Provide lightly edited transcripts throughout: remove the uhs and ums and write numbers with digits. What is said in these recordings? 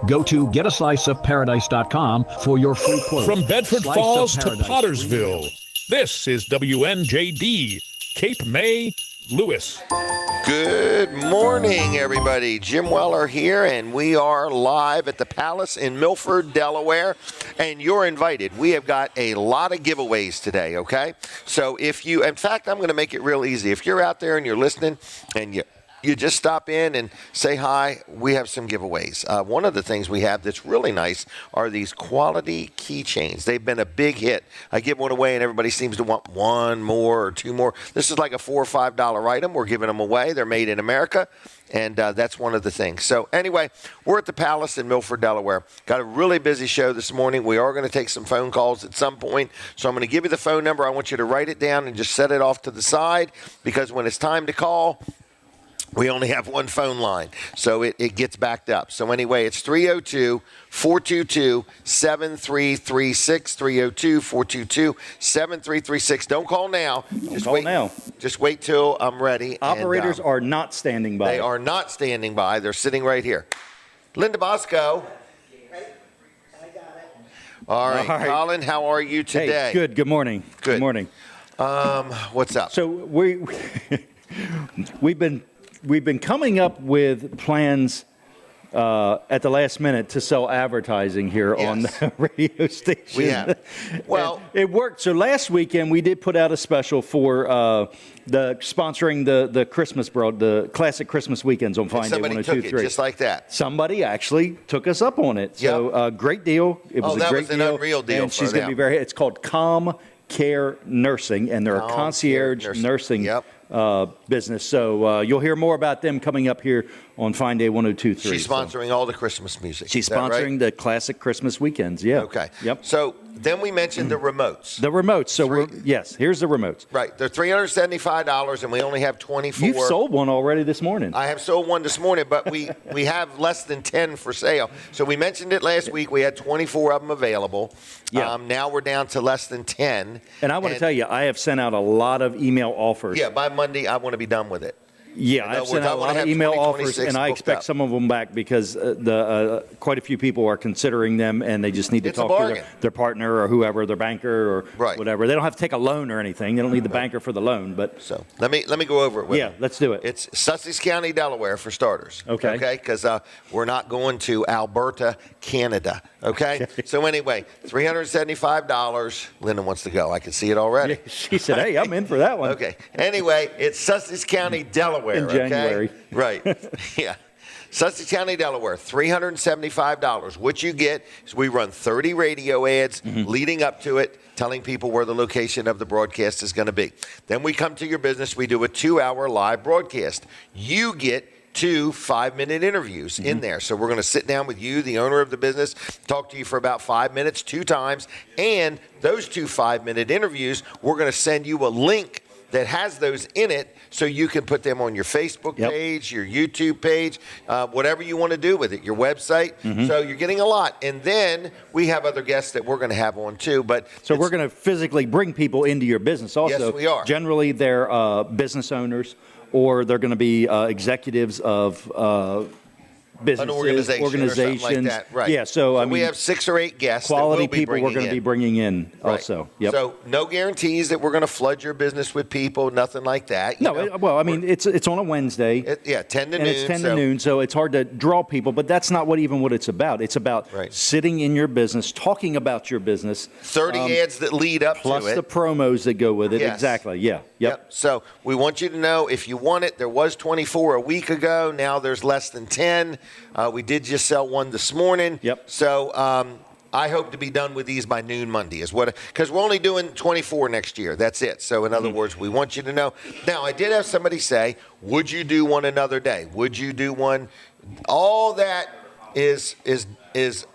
Go to getasliceofparadise.com for your free quote. From Bedford Slice Falls of to Paradise. Pottersville, this is WNJD, Cape May, Lewis. Good morning, everybody. Jim Weller here, and we are live at the Palace in Milford, Delaware, and you're invited. We have got a lot of giveaways today, okay? So in fact, I'm going to make it real easy. If you're out there and you're listening and you just stop in and say hi, we have some giveaways. One of the things we have that's really nice are these quality keychains. They've been a big hit. I give one away and everybody seems to want one more or two more. This is like a $4 or $5 item. We're giving them away. They're made in America, and that's one of the things. So anyway, we're at the Palace in Milford, Delaware. Got a really busy show this morning. We are going to take some phone calls at some point. So I'm going to give you the phone number. I want you to write it down and just set it off to the side, because when it's time to call, we only have one phone line, so it gets backed up. So anyway, it's 302-422-7336, 302-422-7336. Don't call now. Just wait now. Just wait till I'm ready. Operators are not standing by. They are not standing by. They're sitting right here. Linda Bosco. All right. Colin, how are you today? Hey, good. Good morning. Good morning. What's up? So we've been coming up with plans at the last minute to sell advertising here on the radio station. We have. Well, it worked. So last weekend we did put out a special for sponsoring the Christmas the classic Christmas weekends on Fine Day 102.3. Somebody took it just like that. Somebody actually took us up on it. So great deal. It was a great deal. That was an unreal deal. And she's going to be very. It's called Calm Care Nursing, and they're a concierge nursing business. So you'll hear more about them coming up here on Fine Day 102.3. She's sponsoring all the Christmas music. She's sponsoring the classic Christmas weekends. Yeah. Okay. Yep. So then we mentioned the remotes. The remotes. So here's the remotes. Right. They're $375, and we only have 24. You've sold one already this morning. I have sold one this morning, but we have less than 10 for sale. So we mentioned it last week. We had 24 of them available. Yeah. Now we're down to less than 10. And I want to tell you, I have sent out a lot of email offers. Yeah, by Monday, I want to be done with it. Yeah, I've sent out a lot of email offers, and I expect some of them back because quite a few people are considering them, and they just need to talk to their partner or whoever, their banker or whatever. They don't have to take a loan or anything. They don't need the banker for the loan. But so let me go over it with you. Let's do it. It's Sussex County, Delaware, for starters. Okay, because we're not going to Alberta, Canada. Okay. So anyway, $375. Linda wants to go. I can see it already. Yeah, she said, "Hey, I'm in for that one." Okay. Anyway, it's Sussex County, Delaware. In January. Okay? Right. Yeah. Sussex County, Delaware, $375. What you get is we run 30 radio ads leading up to it, telling people where the location of the broadcast is going to be. Then we come to your business. We do a 2-hour live broadcast. You get 2 5-minute interviews in there. So we're going to sit down with you, the owner of the business, talk to you for about 5 minutes, 2 times. And those 2 5-minute interviews, we're going to send you a link that has those in it so you can put them on your Facebook page, your YouTube page, whatever you want to do with it, your website. So you're getting a lot. And then we have other guests that we're going to have on too. So we're going to physically bring people into your business also. Yes, we are. Generally, they're business owners, or they're going to be executives of businesses, organizations. Like that. Right. Yeah, so I mean, we have 6 or 8 guests. Quality people we're going to be bringing in also. Yep. So no guarantees that we're going to flood your business with people, nothing like that. Well, I mean, it's on a Wednesday. 10 to noon. And it's 10 to noon, so it's hard to draw people, but that's not what it's about. It's about sitting in your business, talking about your business. 30 ads that lead up to it. Plus the promos that go with it. Yes. Exactly, yeah. Yep. So we want you to know if you want it, there was 24 a week ago. Now there's less than 10. We did just sell one this morning. Yep. So I hope to be done with these by noon Monday, because we're only doing 24 next year. That's it. So in other words, we want you to know. Now, I did have somebody say, would you do one another day? Would you do one? All that is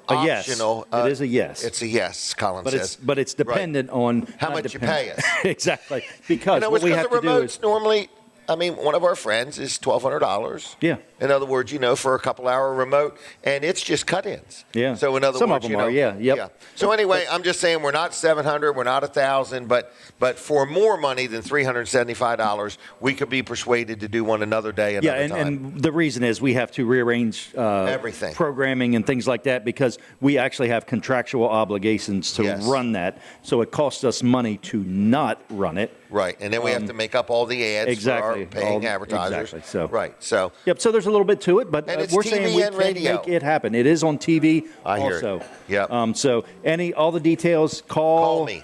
optional. It is a yes. It's a yes, Colin says. But it's dependent on how much you pay us. Exactly. Because what we have to do is normally, I mean, one of our friends is $1,200. Yeah. In other words, for a couple-hour remote, and it's just cut-ins. Yeah. So in other Some words, of them are, yeah. Yep. Yeah. So anyway, I'm just saying we're not 700, we're not 1,000, but for more money than $375, we could be persuaded to do one another day another time. And the reason is we have to rearrange everything, programming and things like that, because we actually have contractual obligations to run that. So it costs us money to not run it. Right, and then we have to make up all the ads for our paying advertisers. Exactly. So right, so yep. So there's a little bit to it, but we're TV saying we can make it happen. It is on TV also. Yeah. So all the details, call me,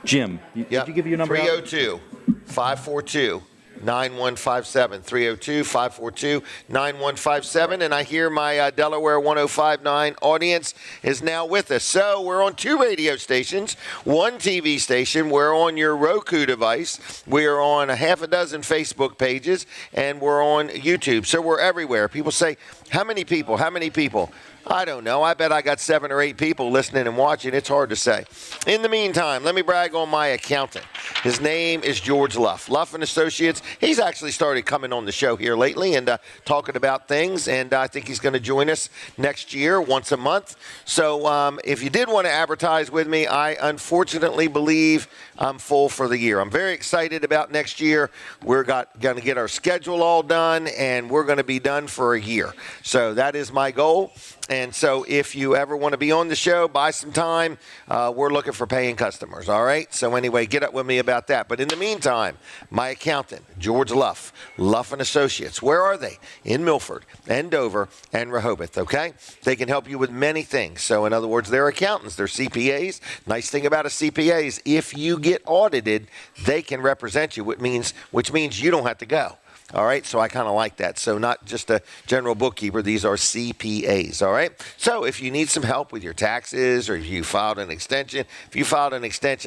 Jim. Did you give your number? 302-542. 9157, 302-542-9157. And I hear my Delaware 105.9 audience is now with us. So we're on 2 radio stations, 1 TV station. We're on your Roku device. We're on a half a dozen Facebook pages, and we're on YouTube. So we're everywhere. People say, how many people? How many people? I don't know. I bet I got 7 or 8 people listening and watching. It's hard to say. In the meantime, let me brag on my accountant. His name is George Luff. Luff & Associates. He's actually started coming on the show here lately and talking about things, and I think he's going to join us next year once a month. So if you did want to advertise with me, I unfortunately believe I'm full for the year. I'm very excited about next year. We're going to get our schedule all done, and we're going to be done for a year. So that is my goal. And so if you ever want to be on the show, buy some time. We're looking for paying customers, all right? So anyway, get up with me about that. But in the meantime, my accountant, George Luff, Luff & Associates, where are they? In Milford and Dover and Rehoboth, okay? They can help you with many things. So in other words, they're accountants. They're CPAs. Nice thing about a CPA is if you get audited, they can represent you, which means you don't have to go. All right, so I kind of like that. So not just a general bookkeeper. These are CPAs, all right? So if you need some help with your taxes, or if you filed an extension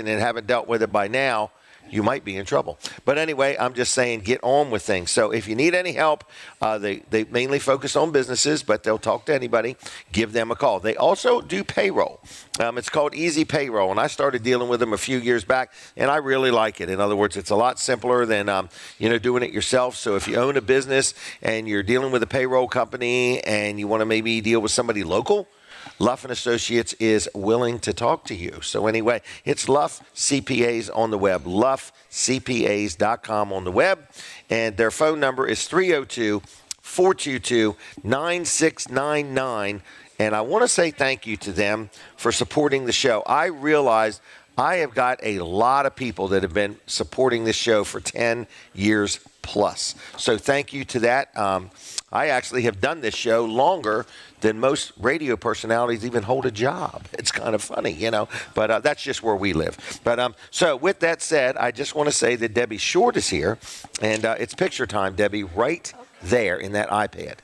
and haven't dealt with it by now, you might be in trouble. But anyway, I'm just saying get on with things. So if you need any help, they mainly focus on businesses, but they'll talk to anybody. Give them a call. They also do payroll. It's called Easy Payroll, and I started dealing with them a few years back, and I really like it. In other words, it's a lot simpler than doing it yourself. So if you own a business and you're dealing with a payroll company and you want to maybe deal with somebody local, Luff & Associates is willing to talk to you. So anyway, it's Luff CPAs on the web, luffcpas.com on the web, and their phone number is 302-422-9699. And I want to say thank you to them for supporting the show. I realized I have got a lot of people that have been supporting this show for 10 years plus. So thank you to that. I actually have done this show longer than most radio personalities even hold a job. It's kind of funny, but that's just where we live. But so with that said, I just want to say that Debbie Short is here, and it's picture time, Debbie, right there in that iPad.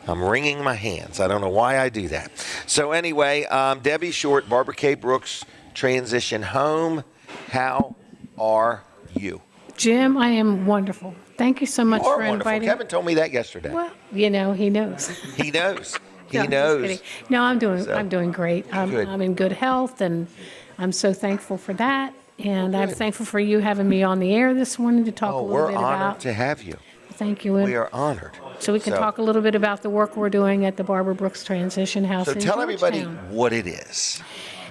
I'm wringing my hands. I don't know why I do that. So anyway, Debbie Short, Barbara K. Brooks, Transition Home. How are you? Jim, I am wonderful. Thank you so much for inviting. Kevin told me that yesterday. Well, he knows. He knows. He knows. No, I'm doing great. I'm in good health, and I'm so thankful for that. And I'm thankful for you having me on the air this morning to talk a little bit about. We're honored to have you. Thank you. We are honored. So we can talk a little bit about the work we're doing at the Barbara Brooks Transition House in tell everybody Georgetown. what it is.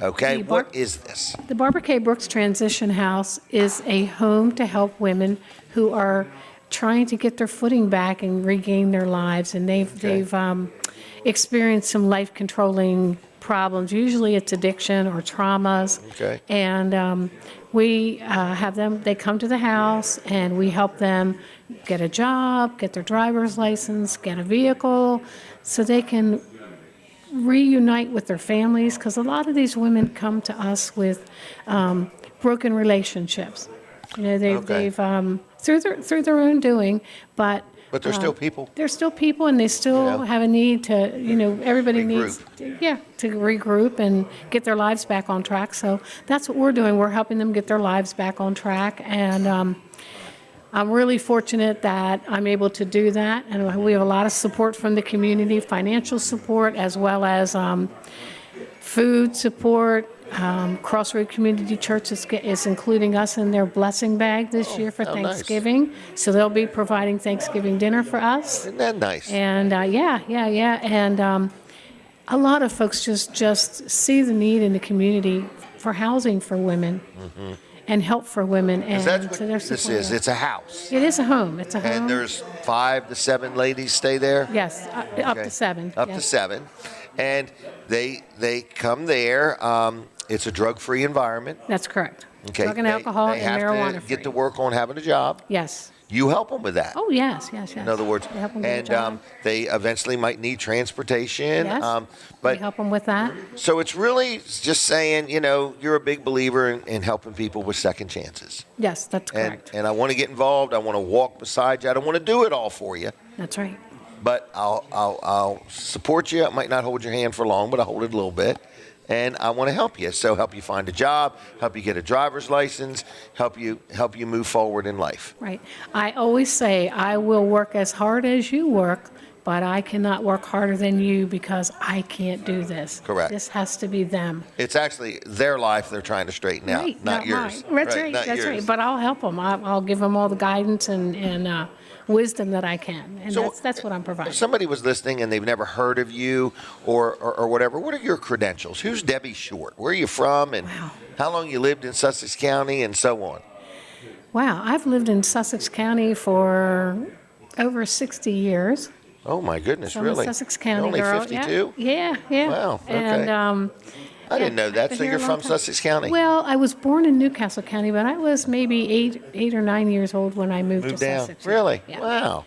Okay, what is this? The Barbara K. Brooks Transition House is a home to help women who are trying to get their footing back and regain their lives, and they've experienced some life-controlling problems. Usually it's addiction or traumas. Okay. And we have them, they come to the house, and we help them get a job, get their driver's license, get a vehicle, so they can reunite with their families, because a lot of these women come to us with broken relationships. They've through their own doing, but they're still people. They're still people, and they still have a need to, everybody needs to regroup and get their lives back on track. So that's what we're doing. We're helping them get their lives back on track, and I'm really fortunate that I'm able to do that, and we have a lot of support from the community, financial support, as well as food support. Crossroad Community Church is including us in their blessing bag this year for Thanksgiving. Nice. So they'll be providing Thanksgiving dinner for us. Isn't that nice? And yeah. And a lot of folks just see the need in the community for housing for women. Mm-hmm. And help for women, and that's what so they're this is. It's a house. It is a home. It's a home. And there's 5 to 7 ladies stay there. Yes, up to 7. Up to 7, and they come there. It's a drug-free environment. That's correct. Okay. Drug and alcohol they and marijuana have to get to work on having a job. Yes. You help them with that. Oh, yes. In other words, we help them with a job. They eventually might need transportation. Yes. But we help them with that. So it's really just saying, you're a big believer in helping people with second chances. Yes, that's correct. And I want to get involved. I want to walk beside you. I don't want to do it all for you. That's right. But I'll support you. I might not hold your hand for long, but I'll hold it a little bit. And I want to help you. So help you find a job, help you get a driver's license, help you move forward in life. Right. I always say I will work as hard as you work, but I cannot work harder than you because I can't do this. Correct. This has to be them. It's actually their life they're trying to straighten out, Right, not yours. Mine. That's right. That's right. But I'll help them. I'll give them all the guidance and wisdom that I can, and so that's what I'm providing. If somebody was listening and they've never heard of you or whatever, what are your credentials? Who's Debbie Short? Where are you from, and how long you lived in Sussex County, and so on? Wow, I've lived in Sussex County for over 60 years. Oh my goodness, so really? I'm a Sussex County You're only 52? Yeah. Wow. Okay. And I didn't know that. So you're from Sussex County? Well, I was born in Newcastle County, but I was maybe 8 or 9 years old when I moved to down. Sussex. Really? Yeah. Wow.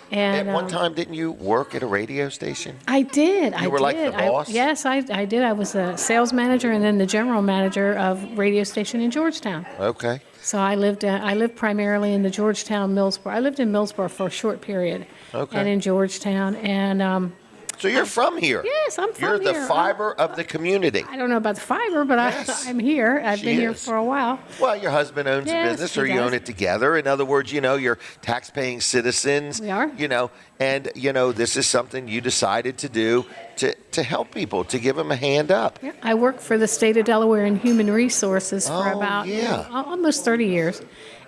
And at one time, didn't you work at a radio station? I did. You were like the boss? Yes, I did. I was a sales manager and then the general manager of radio station in Georgetown. Okay. So I lived primarily in the Georgetown, Millsboro. I lived in Millsboro for a short period. Okay. And in Georgetown. And so you're from here? Yes, I'm from here. You're here. the fiber of the community. I don't know about the fiber, but yes. I'm here. I've been here is. for a while. Well, your husband owns a business, or you own it together. In other words, you're tax-paying citizens. We are. And this is something you decided to do to help people, to give them a hand up. Yeah. I work for the state of Delaware in human resources for about almost 30 years.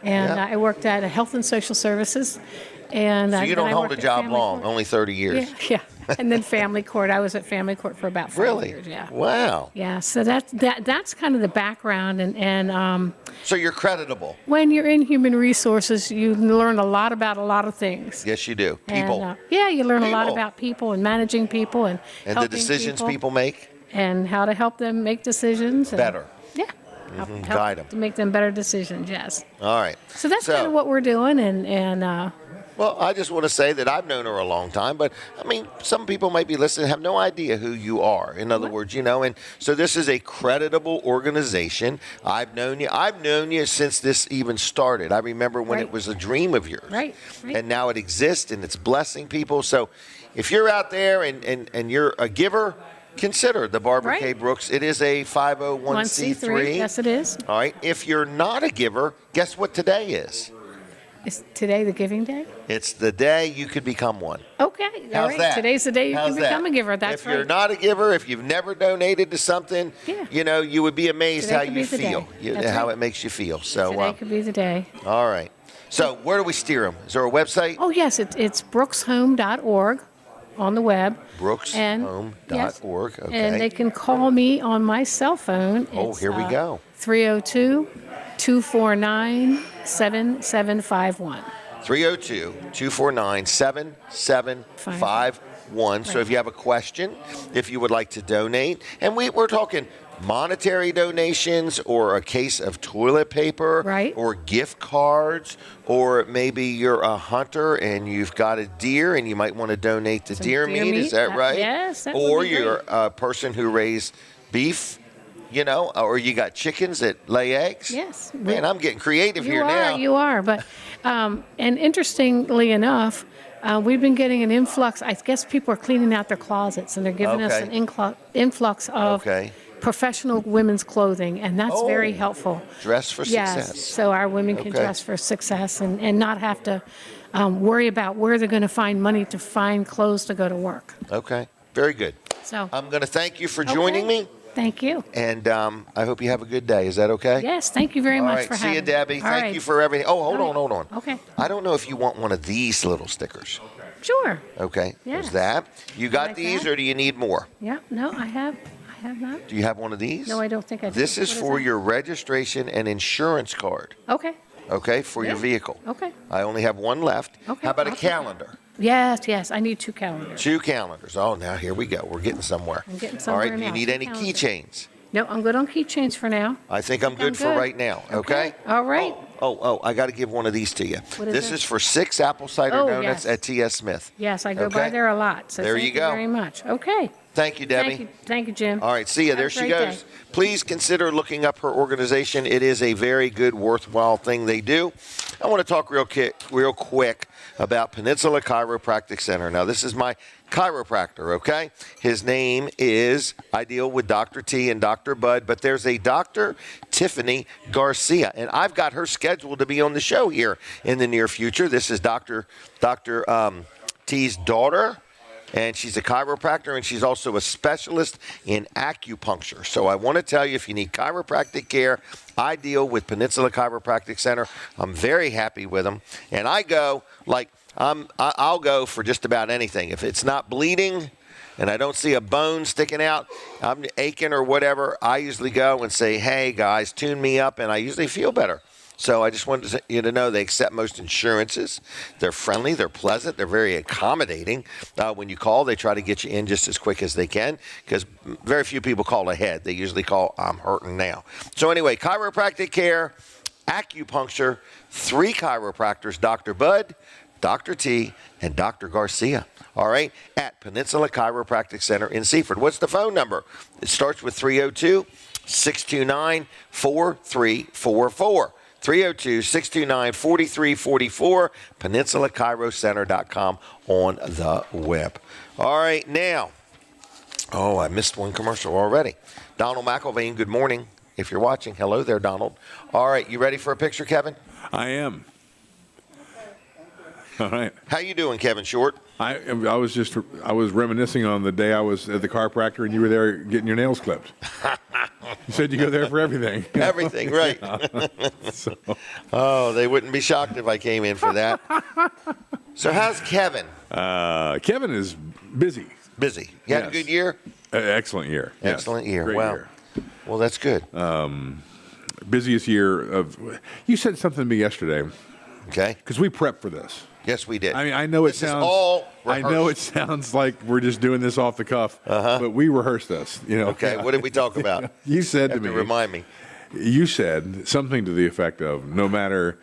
And I worked at Health and Social Services. And so you don't hold a job long, court. only 30 years. Yeah. And then family court. I was at family court for about 5 years. Yeah. Wow. Yeah. So that's kind of the background. And so you're creditable. When you're in human resources, you learn a lot about a lot of things. Yes, you do. People. And, you learn a lot about people and managing people and the decisions people make. And how to help them make decisions. Better. Yeah. Mm-hmm. Guide them. To make them better decisions, yes. All right. So that's kind of what we're doing. And well, I just want to say that I've known her a long time, but some people might be listening and have no idea who you are. In other words, and so this is a creditable organization. I've known you since this even started. I remember when it was a dream of yours. Right. And now it exists and it's blessing people. So if you're out there and you're a giver, consider the Barbara K. Brooks. It is a 501c3. Yes, it is. All right. If you're not a giver, guess what today is? Is today the giving day? It's the day you could become one. Okay. How's all right. that? Today's the day you How's can become a giver. That's if you're not a giver, if you've never donated to something, you would be amazed today how you feel, how it makes you feel. So today could be the day. All right. So where do we steer them? Is there a website? Oh, yes. It's brookshome.org on the web. Brookshome.org. Yes. Okay. And they can call me on my cell phone. Here we go. 302-249-7751. 302-249-7751. So if you have a question, if you would like to donate, and we're talking monetary donations or a case of toilet paper or gift cards, or maybe you're a hunter and you've got a deer and you might want to donate to deer meat. Is that right? Yes. Or you're a person who raised beef, or you got chickens that lay eggs. Yes. Man, I'm getting creative here now. You are. But, and interestingly enough, we've been getting an influx. I guess people are cleaning out their closets and they're giving us an influx of professional women's clothing, and that's very helpful. Dress for success. Yes, so our women can dress for success and not have to worry about where they're going to find money to find clothes to go to work. Okay, very good. So I'm going to thank you for joining me. Thank you. And I hope you have a good day. Is that okay? Yes, thank you very All much right, for see having you, me. Debbie. All Thank right. you for everything. Oh, hold All on. right. Okay. I don't know if you want one of these little stickers. Sure. Okay. Yes. There's that. You got Like these, that? or do you need more? Yeah. No, I have that. Do you have one of these? No, I don't think I do. This is What for that? your registration and insurance card. Okay. Okay, for your Yeah. vehicle. Okay. I only have one left. Okay, How about a I'll take that. calendar? Yes. I need 2 calendars. 2 calendars. Oh, now here we go. We're getting somewhere. I'm getting All somewhere right. Do you now. need 2 any calendars. keychains? No, I'm good on keychains for now. I think I'm good for good. right now. Okay. All right. Oh, I got to give one of these to you. What is This that? is for 6 apple cider Oh, donuts yes. at T.S. Smith. Yes, I go Okay. by there a lot. So There thank you go. very much. Okay. Thank you, Debbie. Thank you, Jim. All right, see ya. Have There a she great goes. day. Please consider looking up her organization. It is a very good, worthwhile thing they do. I want to talk real quick about Peninsula Chiropractic Center. Now, this is my chiropractor, okay? His name is, I deal with Dr. T and Dr. Bud, but there's a Dr. Tiffany Garcia, and I've got her scheduled to be on the show here in the near future. This is Dr. T's daughter. And she's a chiropractor, and she's also a specialist in acupuncture. So I want to tell you, if you need chiropractic care, I deal with Peninsula Chiropractic Center. I'm very happy with them. And I go, I'll go for just about anything. If it's not bleeding and I don't see a bone sticking out, I'm aching or whatever, I usually go and say, hey, guys, tune me up, and I usually feel better. So I just wanted you to know they accept most insurances. They're friendly. They're pleasant. They're very accommodating. When you call, they try to get you in just as quick as they can because very few people call ahead. They usually call, I'm hurting now. So anyway, chiropractic care, acupuncture, 3 chiropractors, Dr. Bud, Dr. T, and Dr. Garcia. All right, at Peninsula Chiropractic Center in Seaford. What's the phone number? It starts with 302-629-4344. 302-629-4344, PeninsulaChiroCenter.com on the web. All right, now, I missed one commercial already. Donald McIlvain, good morning. If you're watching, hello there, Donald. All right, you ready for a picture, Kevin? I am. All right. How you doing, Kevin Short? I was reminiscing on the day I was at the chiropractor and you were there getting your nails clipped. You said you go there for everything. Everything, right. So. Oh, they wouldn't be shocked if I came in for that. So how's Kevin? Kevin is busy. Busy. You had a good year? Excellent year. Excellent year. Great Wow. year. Well, that's good. Busiest year of. You said something to me yesterday. Okay. Because we prepped for this. Yes, we did. I mean, I know this is all rehearsed. I know it sounds like we're just doing this off the cuff, but we rehearsed this. Okay. What did we talk about? You said to me. Remind me. You said something to the effect of, no matter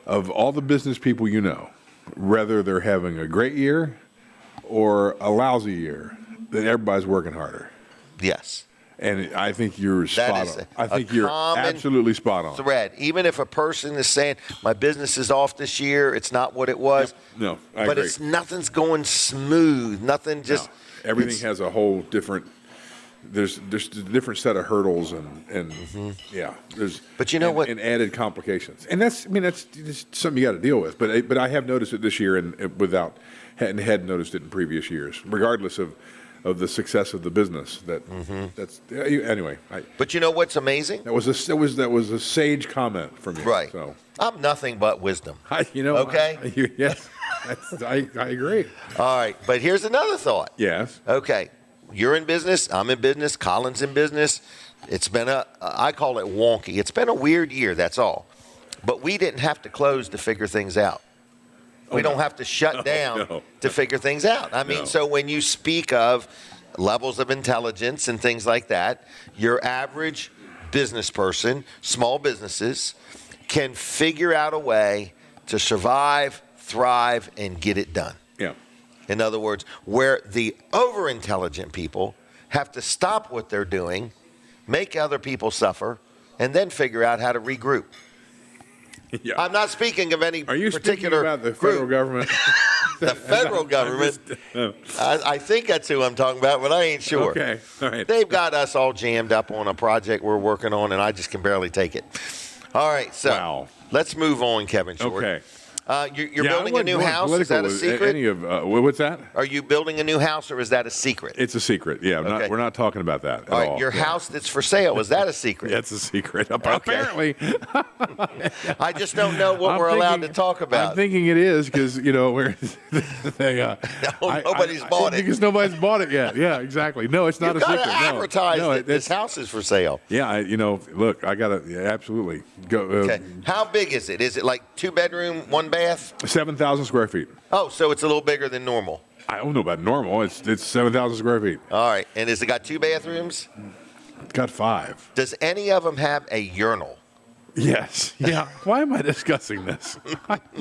of all the business people you know, whether they're having a great year or a lousy year, that everybody's working harder. Yes. And I think you're spot on. I think you're absolutely spot on. Thread. Even if a person is saying, my business is off this year, it's not what it was. No, I but agree. nothing's going smooth. Nothing just. No. Everything has a whole different. There's a different set of hurdles and yeah. There's. But you know what? And added complications. And that's just something you got to deal with. But I have noticed it this year and hadn't noticed it in previous years, regardless of the success of the business. That's anyway. But you know what's amazing? That was a sage comment from you. Right. So I'm nothing but wisdom. Okay. Yes. I agree. All right. But here's another thought. Yes. Okay. You're in business. I'm in business. Colin's in business. It's been I call it wonky. It's been a weird year. That's all. But we didn't have to close to figure things out. We don't have to shut down to figure things out. I mean, so when you speak of levels of intelligence and things like that, your average business person, small businesses, can figure out a way to survive, thrive, and get it done. Yeah. In other words, where the over-intelligent people have to stop what they're doing, make other people suffer, and then figure out how to regroup. Yeah. I'm not speaking of any Are you particular speaking about the federal government? The federal government. I think that's who I'm talking about, but I ain't sure. Okay, all right. They've got us all jammed up on a project we're working on, and I just can barely take it. All right, so let's move on, Kevin Short. Okay. You're building a new house? Is that a secret? What's that? Are you building a new house, or is that a secret? It's a secret. Yeah, Okay. we're not talking about that at All right, all. your house that's for sale, is that a secret? That's a secret. Apparently. I just don't know what we're allowed to talk about. I'm thinking it is because, nobody's bought it. Because nobody's bought it yet. Yeah, exactly. No, it's not a secret. Advertise that this house is for sale. Yeah, look, I got to absolutely go. Okay. How big is it? Is it like 2-bedroom, 1 bath? 7,000 square feet. Oh, so it's a little bigger than normal. I don't know about normal. It's 7,000 square feet. All right. And has it got 2 bathrooms? It's got 5. Does any of them have a urinal? Yes. Yeah. Why am I discussing this?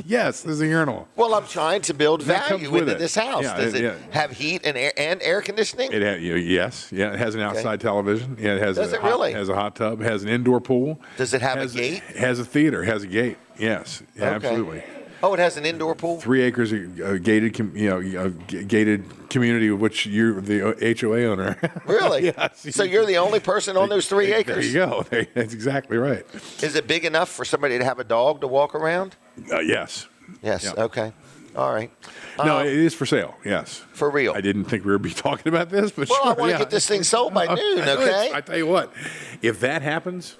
Yes, there's a urinal. Well, I'm trying to build value into this house. Yeah, Does it have heat and air conditioning? Yes. Yeah, it has an outside television. Yeah, it has Does it really? Has a hot tub. Has an indoor pool. Does it have a gate? Has a theater. Has a gate. Yes. Yeah, Okay. absolutely. Oh, it has an indoor pool? 3 acres of gated community of which you're the HOA owner. Really? Yes. So you're the only person on those 3 acres? There you go. That's exactly right. Is it big enough for somebody to have a dog to walk around? Yes. Yes. Yeah. Okay. All right. No, it is for sale. Yes. For real. I didn't think we would be talking about this, but Well, sure. I want to get this thing sold by noon, okay? I tell you what, if that happens,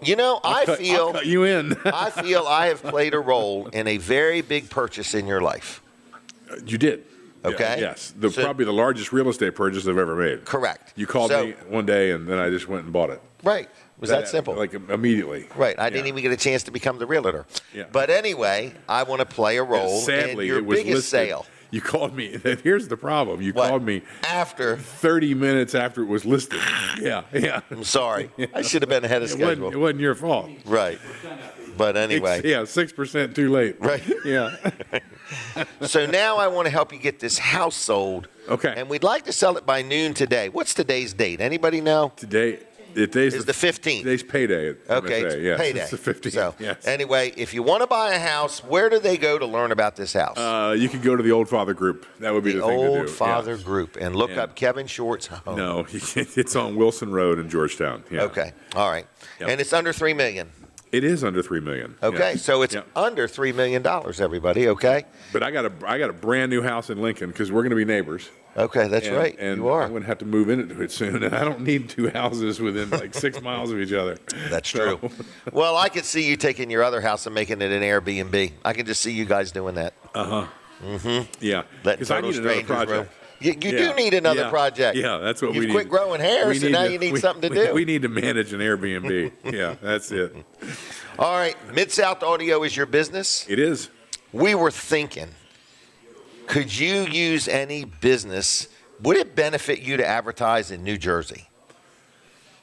I feel I'll cut you in. I feel I have played a role in a very big purchase in your life. You did. Okay. Yeah, yes. Probably the largest real estate purchase I've ever made. Correct. You called me one day, and then I just went and bought it. Right. It was that simple. Like immediately. Right. I didn't even get a chance to become the realtor. Yeah. But anyway, I want to play a role Sadly, in your it was biggest listed. sale. You called me. Here's the problem. You What? called me After. 30 minutes after it was listed. Yeah. I'm sorry. I should have been ahead of schedule. It wasn't your fault. Right. But anyway. 6% too late. Right. Yeah. So now I want to help you get this house sold. Okay. And we'd like to sell it by noon today. What's today's date? Anybody know? Today is the 15th. Today's payday. Okay, MSA. Yes, payday. It's the 15th. So yes. anyway, if you want to buy a house, where do they go to learn about this house? You could go to the Old Father Group. That would be the thing to do. Old Father Yes. Group and look up Kevin Short's home. No, it's on Wilson Road in Georgetown. Yeah. Okay. All right. Yep. And it's under $3 million. It is under $3 million. Okay, yes. so it's Yep. under $3 million, everybody. Okay. But I got a brand new house in Lincoln because we're going to be neighbors. Okay, that's right. And you are. I'm going to have to move into it soon, and I don't need 2 houses within like 6 miles of each other. That's true. Well, I could see you taking your other house and making it an Airbnb. I can just see you guys doing that. Yeah. Letting Because I need another strangers roam. project. You do need another project. Yeah, that's what we need. You've quit growing hair, so now you need something to do. We need to manage an Airbnb. Yeah, that's it. All right, Mid-South Audio is your business? It is. We were thinking, could you use any business? Would it benefit you to advertise in New Jersey?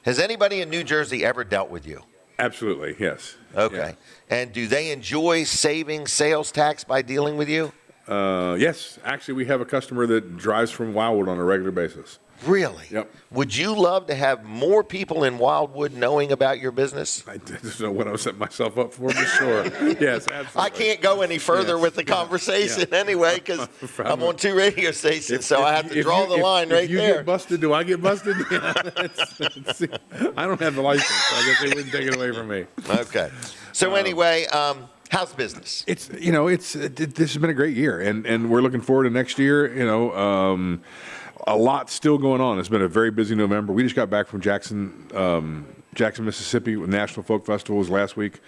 Has anybody in New Jersey ever dealt with you? Absolutely, yes. Okay. And do they enjoy saving sales tax by dealing with you? Yes. Actually, we have a customer that drives from Wildwood on a regular basis. Really? Yep. Would you love to have more people in Wildwood knowing about your business? I just know what I'm setting myself up for, but sure. Yes, absolutely. I can't go any further with the conversation anyway because I'm on 2 radio stations, so I have to draw the line right if you there. get busted, do I get busted? Yeah, I don't have the license, so I guess they wouldn't take it away from me. Okay. So anyway, how's business? This has been a great year, and we're looking forward to next year. A lot still going on. It's been a very busy November. We just got back from Jackson, Mississippi. National Folk Festival was last week.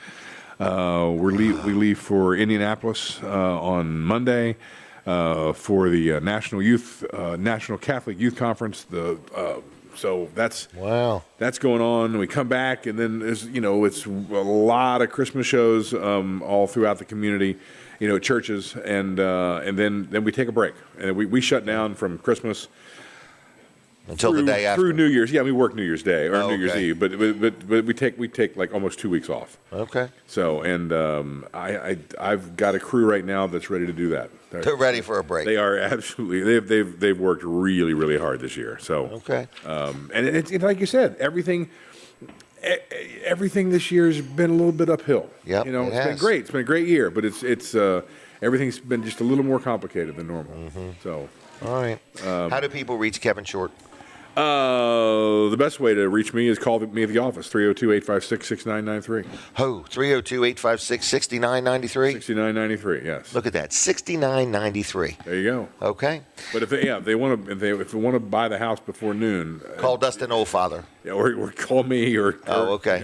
We leave for Indianapolis on Monday for the National Catholic Youth Conference. So that's going on. We come back, and then it's a lot of Christmas shows all throughout the community, churches, and then we take a break, and we shut down from Christmas until the day after through New Year's. Yeah, we work New Year's Day or New Year's Eve, but we take like almost 2 weeks off. Okay. So I've got a crew right now that's ready to do that. They're ready for a break. They are absolutely. They've worked really, really hard this year. So okay. And it's like you said, everything this year has been a little bit uphill. Yeah, it's been great. It's been a great year, but it's everything's been just a little more complicated than normal. So. All right. How do people reach Kevin Short? The best way to reach me is call me at the office, 302-856-6993. Oh, 302-856-6993? 6993, yes. Look at that, 6993. There you go. Okay. But if they want to buy the house before noon, call Dustin Oldfather. Yeah, or call me or. Okay.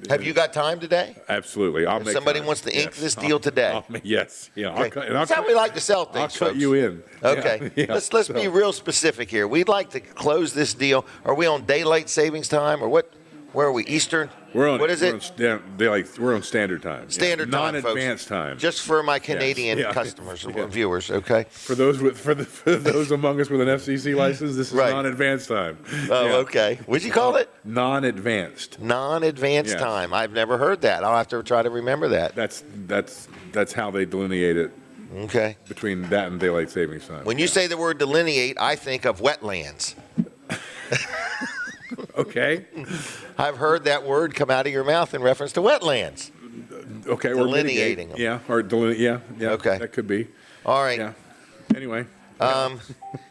Have you got time today? Absolutely. If somebody wants to ink this deal today. Yes. Yeah. Okay. That's how we like to sell things. I'll cut folks. you in. Okay. Yeah. Let's be real specific here. We'd like to close this deal. Are we on daylight savings time or what? Where are we? Eastern? What is it? We're on standard time. Standard time, non-advanced time. Just for my Canadian customers or viewers, okay? For those among us with an FCC license, this is non-advanced time. Oh, okay. What'd you call it? Non-advanced. Non-advanced time. I've never heard that. I'll have to try to remember that. That's how they delineate it. Okay. Between that and daylight savings time. When you say the word delineate, I think of wetlands. Okay. I've heard that word come out of your mouth in reference to wetlands. Okay. Delineating them. Yeah. Or yeah. Okay. That could be. All right. Yeah. Anyway.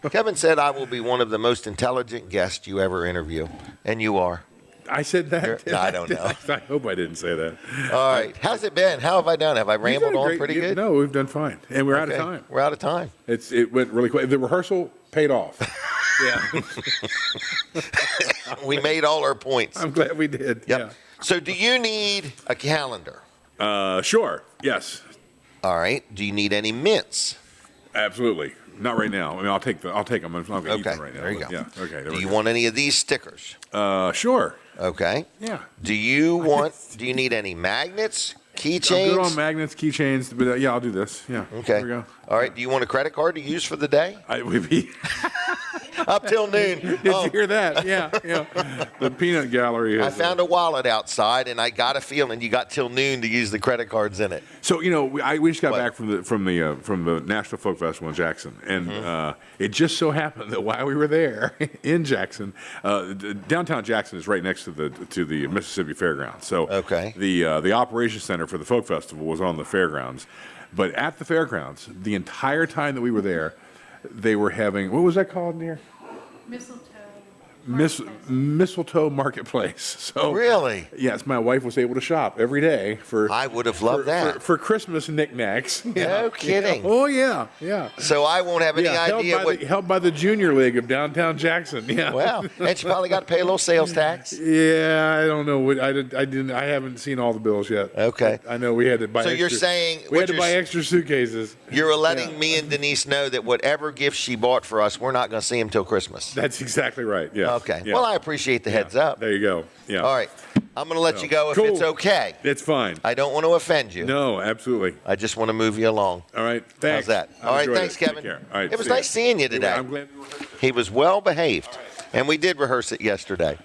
Kevin said I will be one of the most intelligent guests you ever interview, and you are. I said that? No, I don't know. I hope I didn't say that. All right. How's it been? How have I done? Have I rambled on pretty good? No, we've done fine. And we're out of time. We're out of time. It went really quick. The rehearsal paid off. Yeah. We made all our points. I'm glad we did. Yep. Yeah. So do you need a calendar? Sure. Yes. All right. Do you need any mints? Absolutely. Not right now. I mean, I'll take them. I'm not going to eat them right now. There you go. Yeah. Okay. Do you want any of these stickers? Sure. Okay. Yeah. Do you need any magnets, keychains? I'm good on magnets, keychains, but yeah, I'll do this. Yeah. Okay. There we go. All right. Do you want a credit card to use for the day? Would be. Up till noon. Did you hear that? Yeah. The peanut gallery. I found a wallet outside, and I got a feeling you got till noon to use the credit cards in it. So we just got back from the National Folk Festival in Jackson, and it just so happened that while we were there in Jackson, downtown Jackson is right next to the Mississippi Fairgrounds. So the operations center for the Folk Festival was on the fairgrounds, but at the fairgrounds, the entire time that we were there, they were having, what was that called, Near? Mistletoe Marketplace. So really, yes, my wife was able to shop every day for. I would have loved that for Christmas knick-knacks. No kidding. Oh yeah. So I won't have any idea held by the Junior League of Downtown Jackson. Yeah. Well, and you probably got to pay a little sales tax. Yeah, I don't know. I haven't seen all the bills yet. Okay. I know we had to buy. So you're saying we had to buy extra suitcases. You're letting me and Denise know that whatever gifts she bought for us, we're not going to see them till Christmas. That's exactly right. Yeah. Okay. Yeah. Well, I appreciate the heads up. There you go. Yeah. All right. I'm going to let you go if it's okay. It's fine. I don't want to offend you. No, absolutely. I just want to move you along. All right. Thanks. How's that? All right. Thanks, Kevin. All right. It was nice seeing you today. I'm glad he was well behaved. And we did rehearse it yesterday.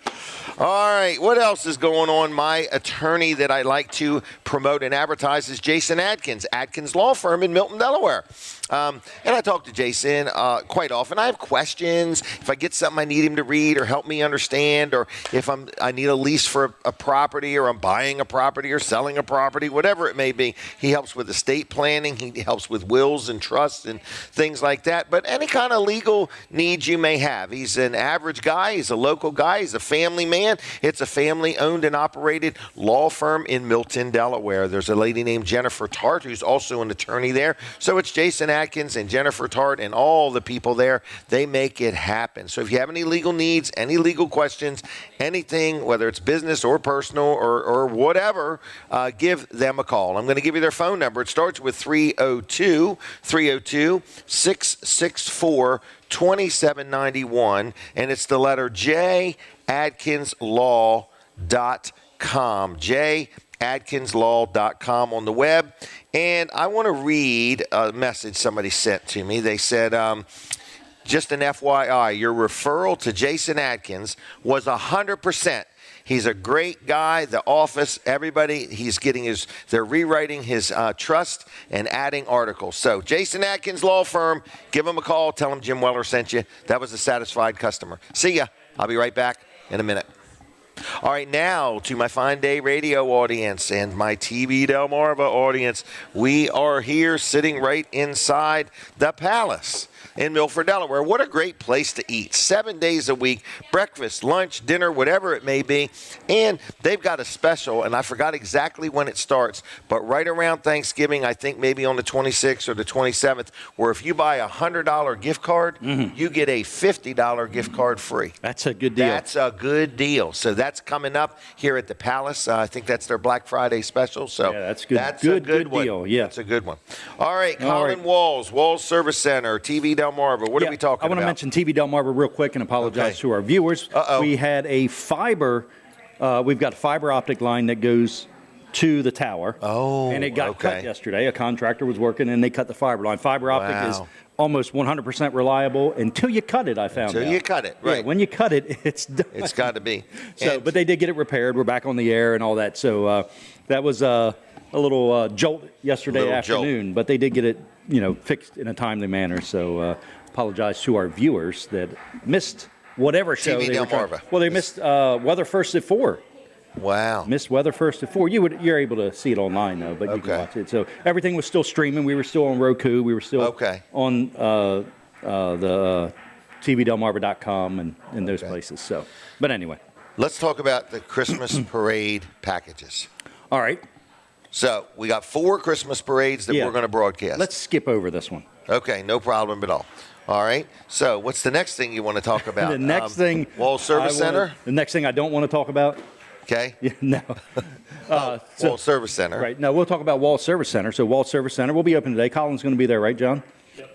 All right, what else is going on? My attorney that I like to promote and advertise is Jason Adkins, Adkins Law Firm in Milton, Delaware. And I talk to Jason quite often. I have questions. If I get something I need him to read or help me understand, or if I need a lease for a property, or I'm buying a property or selling a property, whatever it may be, he helps with estate planning. He helps with wills and trusts and things like that. But any kind of legal needs you may have. He's an average guy. He's a local guy. He's a family man. It's a family-owned and operated law firm in Milton, Delaware. There's a lady named Jennifer Tart who's also an attorney there. So it's Jason Adkins and Jennifer Tart and all the people there. They make it happen. So if you have any legal needs, any legal questions, anything, whether it's business or personal or whatever, give them a call. I'm going to give you their phone number. It starts with 302-664-2791, and it's the letter J, AdkinsLaw.com. JAdkinsLaw.com on the web. And I want to read a message somebody sent to me. They said, just an FYI, your referral to Jason Adkins was 100%. He's a great guy. The office, everybody, they're rewriting his trust and adding articles. So Jason Adkins Law Firm, give him a call. Tell him Jim Weller sent you. That was a satisfied customer. See ya. I'll be right back in a minute. All right, now to my Fine Day Radio audience and my TV Delmarva audience. We are here sitting right inside the Palace in Milford, Delaware. What a great place to eat. 7 days a week, breakfast, lunch, dinner, whatever it may be. And they've got a special, and I forgot exactly when it starts, but right around Thanksgiving, I think maybe on the 26th or the 27th, where if you buy a $100 gift card, you get a $50 gift card free. That's a good deal. That's a good deal. So that's coming up here at the Palace. I think that's their Black Friday special. So yeah, that's good. That's good, a good one. deal. Yeah, that's a good one. All right, Colin Walls Service Center, TV Delmarva. What are we talking about? I want to mention TV Delmarva real quick and apologize to our viewers. We had a fiber. We've got a fiber optic line that goes to the tower. And it got cut yesterday. A contractor was working and they cut the fiber line. Fiber optic is almost 100% reliable until you cut it, I found out. Until you cut it, right. Yeah, when you cut it, it's done. It's got to be. So, but they did get it repaired. We're back on the air and all that. So that was a little jolt yesterday afternoon. But they did get it, fixed in a timely manner. So apologize to our viewers that missed whatever show TV they were trying. Delmarva. Well, they missed Weather First at 4. Wow. Missed Weather First at 4. You're able to see it online, though, but you can watch it. So everything was still streaming. We were still on Roku. We were still on the tvdelmarva.com and those places. So, but anyway. Let's talk about the Christmas parade packages. All right. So we got 4 Christmas parades that we're going to broadcast. Let's skip over this one. Okay, no problem at all. All right. So what's the next thing you want to talk about? The next thing. Wall Service Center? The next thing I don't want to talk about. Okay. Yeah, no. Wall Service Center. Right. No, we'll talk about Wall Service Center. So Wall Service Center will be open today. Colin's going to be there, right, John?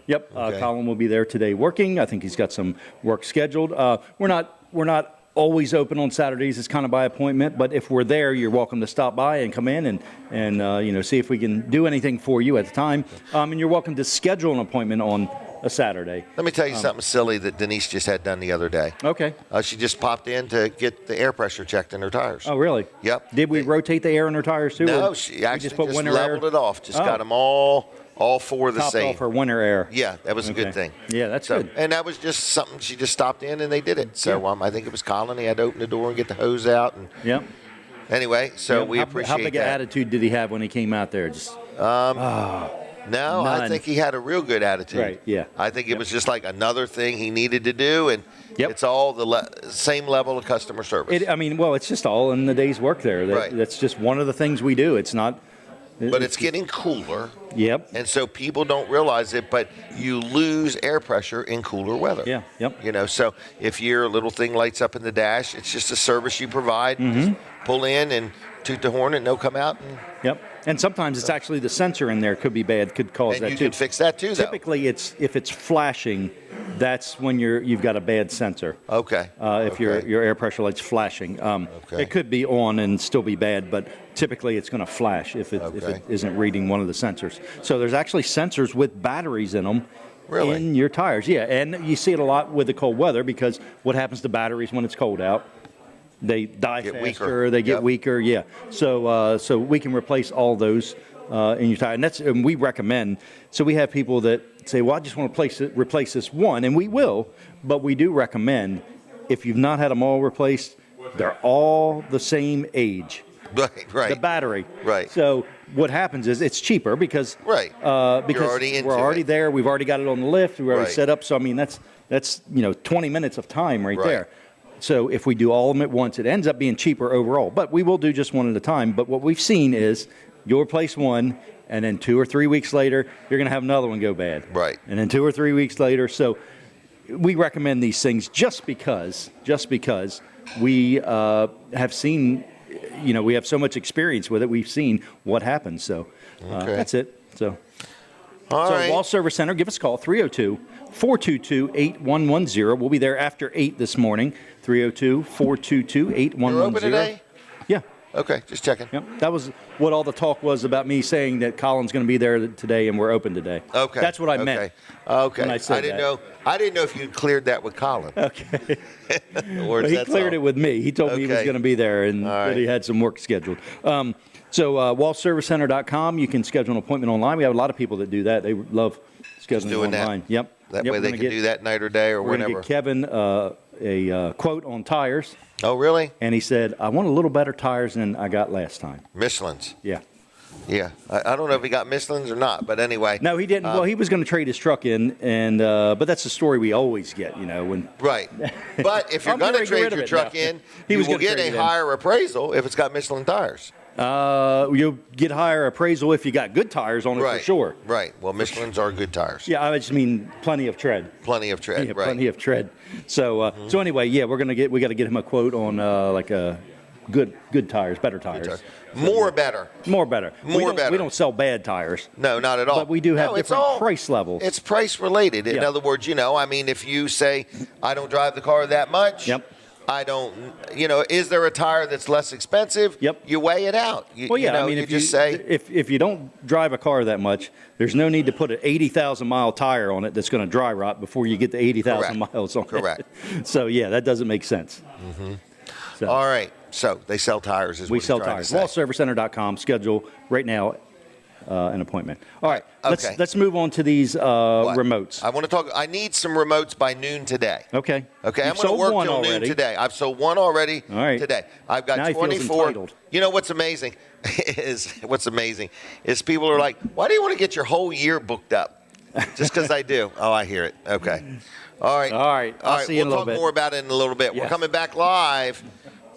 Yep. Colin will be there today working. I think he's got some work scheduled. We're not always open on Saturdays. It's kind of by appointment. But if we're there, you're welcome to stop by and come in and see if we can do anything for you at the time. And you're welcome to schedule an appointment on a Saturday. Let me tell you something silly that Denise just had done the other day. Okay. She just popped in to get the air pressure checked in her tires. Oh, really? Yep. Did we rotate the air in her tires too? No, she actually just leveled it off. Just got them all 4 the topped same. off her winter air. Yeah, that was a good thing. Yeah, that's good. And that was just something she just stopped in and they did it. So I think it was Colin. He had to open the door and get the hose out. And yep. Anyway, so we appreciate that. How big an attitude did he have when he came out there? Just No, I think he had a real good attitude. Right, yeah. I think it was just like another thing he needed to do, and it's all the same level of customer service. It's just all in the day's work there. That's just one of the things we do. It's not. But it's getting cooler. Yep. And so people don't realize it, but you lose air pressure in cooler weather. Yeah, yep. So if your little thing lights up in the dash, it's just a service you provide. Just pull in and toot the horn and they'll come out. Yep. And sometimes it's actually the sensor in there could be bad, could cause that too. And you can fix that too, though. Typically, if it's flashing, that's when you've got a bad sensor. Okay. If your air pressure light's flashing, it could be on and still be bad, but typically it's going to flash if it isn't reading one of the sensors. So there's actually sensors with batteries in them. Really? In your tires, yeah. And you see it a lot with the cold weather because what happens to batteries when it's cold out? They die faster, they get weaker, yeah. So we can replace all those in your tire. And we recommend, so we have people that say, well, I just want to replace this one, and we will, but we do recommend, if you've not had them all replaced, they're all the same age. Right. The battery. Right. So what happens is it's cheaper because we're already there, we've already got it on the lift, we've already set up, so that's 20 minutes of time right there. So if we do all of them at once, it ends up being cheaper overall. But we will do just one at a time. But what we've seen is you'll replace one, and then 2 or 3 weeks later, you're going to have another one go bad. Right. And then 2 or 3 weeks later. So we recommend these things just because we have seen, we have so much experience with it. We've seen what happens. So that's it. So Wall Service Center, give us a call, 302-422-8110. We'll be there after 8 this morning. 302-422-8110. You're open today? Yeah. Okay, just checking. Yep. That was what all the talk was about me saying that Colin's going to be there today and we're open today. Okay. That's what I meant. Okay. When I said I didn't know if you'd cleared that with Colin. Okay. Or he cleared it with me. He told me he was going to be there and that he had some work scheduled. So wallservicecenter.com, you can schedule an appointment online. We have a lot of people that do that. They love scheduling online. That. Yep. That way they can do that night or day or whenever. We're going to get Kevin a quote on tires. Oh, really? And he said, I want a little better tires than I got last time. Michelin's. Yeah. Yeah, I don't know if he got Michelin's or not, but anyway. No, he didn't. Well, he was going to trade his truck in, and but that's the story we always get, when. Right. But if you're going to trade your truck in, you will get a higher appraisal if it's got Michelin tires. You'll get higher appraisal if you got good tires on it for sure. Right. Well, Michelin's are good tires. Yeah, I just mean plenty of tread. Plenty of tread. Yeah, right. Plenty of tread. So, so anyway, yeah, we got to get him a quote on good tires, better tires. More better. We don't sell bad tires. No, not at all. But we do have different price levels. It's price related. In other words, if you say, I don't drive the car that much. Yep. I don't, is there a tire that's less expensive? Yep. You weigh it out. If you don't drive a car that much, there's no need to put an 80,000 mile tire on it that's going to dry rot before you get the 80,000 miles on it. Correct. So, yeah, that doesn't make sense. Mm-hmm. So. All right. So they sell tires. We sell tires. LawServiceCenter.com. Schedule right now an appointment. All right. Let's move on to these remotes. I want to talk. I need some remotes by noon today. Okay. Okay. I'm going to work till noon today. I've sold one already today. I've got now 24. What's amazing is people are like, why do you want to get your whole year booked up? Just because I do. Oh, I hear it. Okay. All right. I'll see you in a little bit. We'll talk more about it in a little bit. Yes.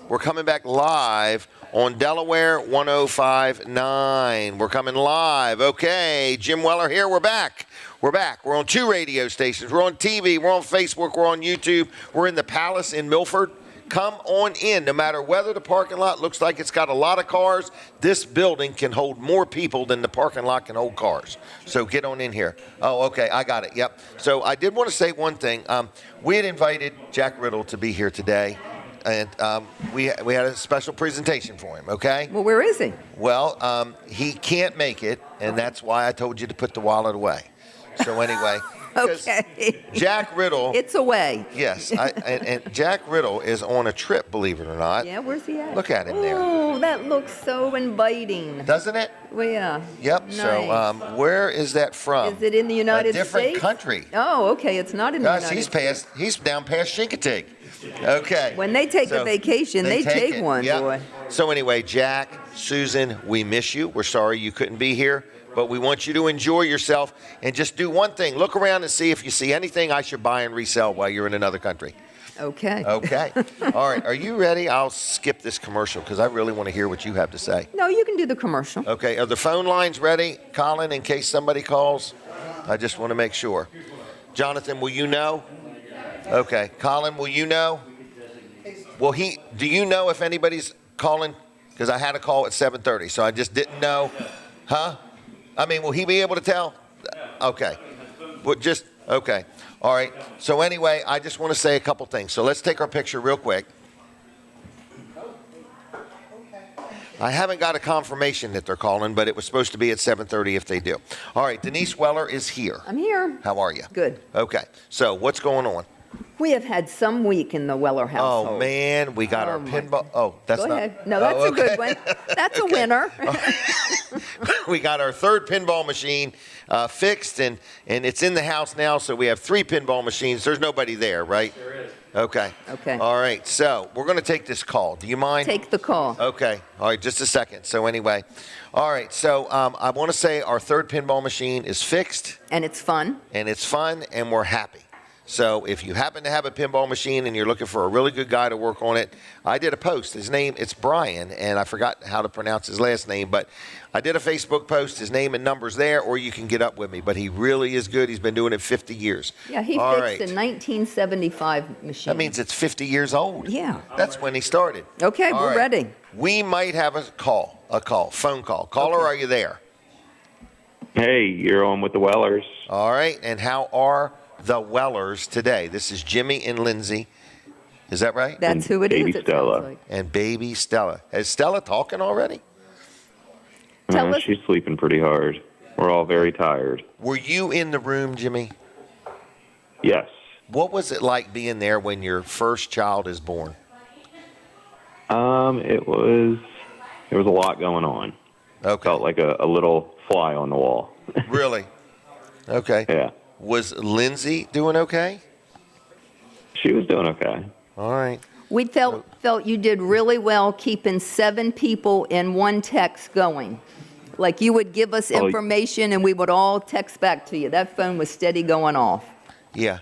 We're coming back live on Delaware 105.9. We're coming live. Okay, Jim Weller here. We're back. We're on 2 radio stations. We're on TV. We're on Facebook. We're on YouTube. We're in the Palace in Milford. Come on in. No matter whether the parking lot looks like it's got a lot of cars, this building can hold more people than the parking lot can hold cars. So get on in here. Oh, okay. I got it. Yep. So I did want to say one thing. We had invited Jack Riddle to be here today. And we had a special presentation for him, okay? Well, where is he? Well, he can't make it, and that's why I told you to put the wallet away. So anyway. Okay. Jack Riddle. It's away. Yes. And Jack Riddle is on a trip, believe it or not. Yeah, where's he at? Look at him there. Oh, that looks so inviting. Doesn't it? Well, yeah. Yep. Nice. So where is that from? Is it in the United States? A different country. Oh, okay. It's not in the United States. He's down past Chincoteague. Okay. When they take a vacation, they take one, boy. So anyway, Jack, Susan, we miss you. We're sorry you couldn't be here, but we want you to enjoy yourself and just do one thing. Look around and see if you see anything I should buy and resell while you're in another country. Okay. Okay. All right. Are you ready? I'll skip this commercial because I really want to hear what you have to say. No, you can do the commercial. Okay. Are the phone lines ready, Colin, in case somebody calls? I just want to make sure. Jonathan, will you know? Okay. Colin, will you know? Do you know if anybody's calling? Because I had a call at 7:30, so I just didn't know. Huh? I mean, will he be able to tell? Okay. Okay. All right. So anyway, I just want to say a couple things. So let's take our picture real quick. I haven't got a confirmation that they're calling, but it was supposed to be at 7:30 if they do. All right. Denise Weller is here. I'm here. How are you? Good. Okay. So what's going on? We have had some week in the Weller household. Oh, man. We got our pinball. Oh, that's Go not. ahead. No, that's a good one. That's a winner. We got our third pinball machine fixed, and it's in the house now, so we have 3 pinball machines. There's nobody there, right? There is. Okay. All right. So we're going to take this call. Do you mind? Take the call. Okay. All right. Just a second. So anyway. All right. So I want to say our third pinball machine is fixed. And it's fun. And we're happy. So if you happen to have a pinball machine and you're looking for a really good guy to work on it, I did a post. It's Brian, and I forgot how to pronounce his last name, but I did a Facebook post. His name and number's there, or you can get up with me. But he really is good. He's been doing it 50 years. Yeah, he fixed a 1975 machine. That means it's 50 years old. Yeah. That's when he started. Okay, we're ready. We might have a phone call. Caller, are you there? Hey, you're on with the Wellers. All right, and how are the Wellers today? This is Jimmy and Lindsay. Is that right? That's who it is. Baby Stella. Like. And baby Stella. Is Stella talking already? She's sleeping pretty hard. We're all very tired. Were you in the room, Jimmy? Yes. What was it like being there when your first child is born? It was a lot going on. Okay. Felt like a little fly on the wall. Really? Okay. Yeah. Was Lindsay doing okay? She was doing okay. All right. We felt you did really well keeping 7 people in one text going. Like you would give us information and we would all text back to you. That phone was steady going off. Yeah.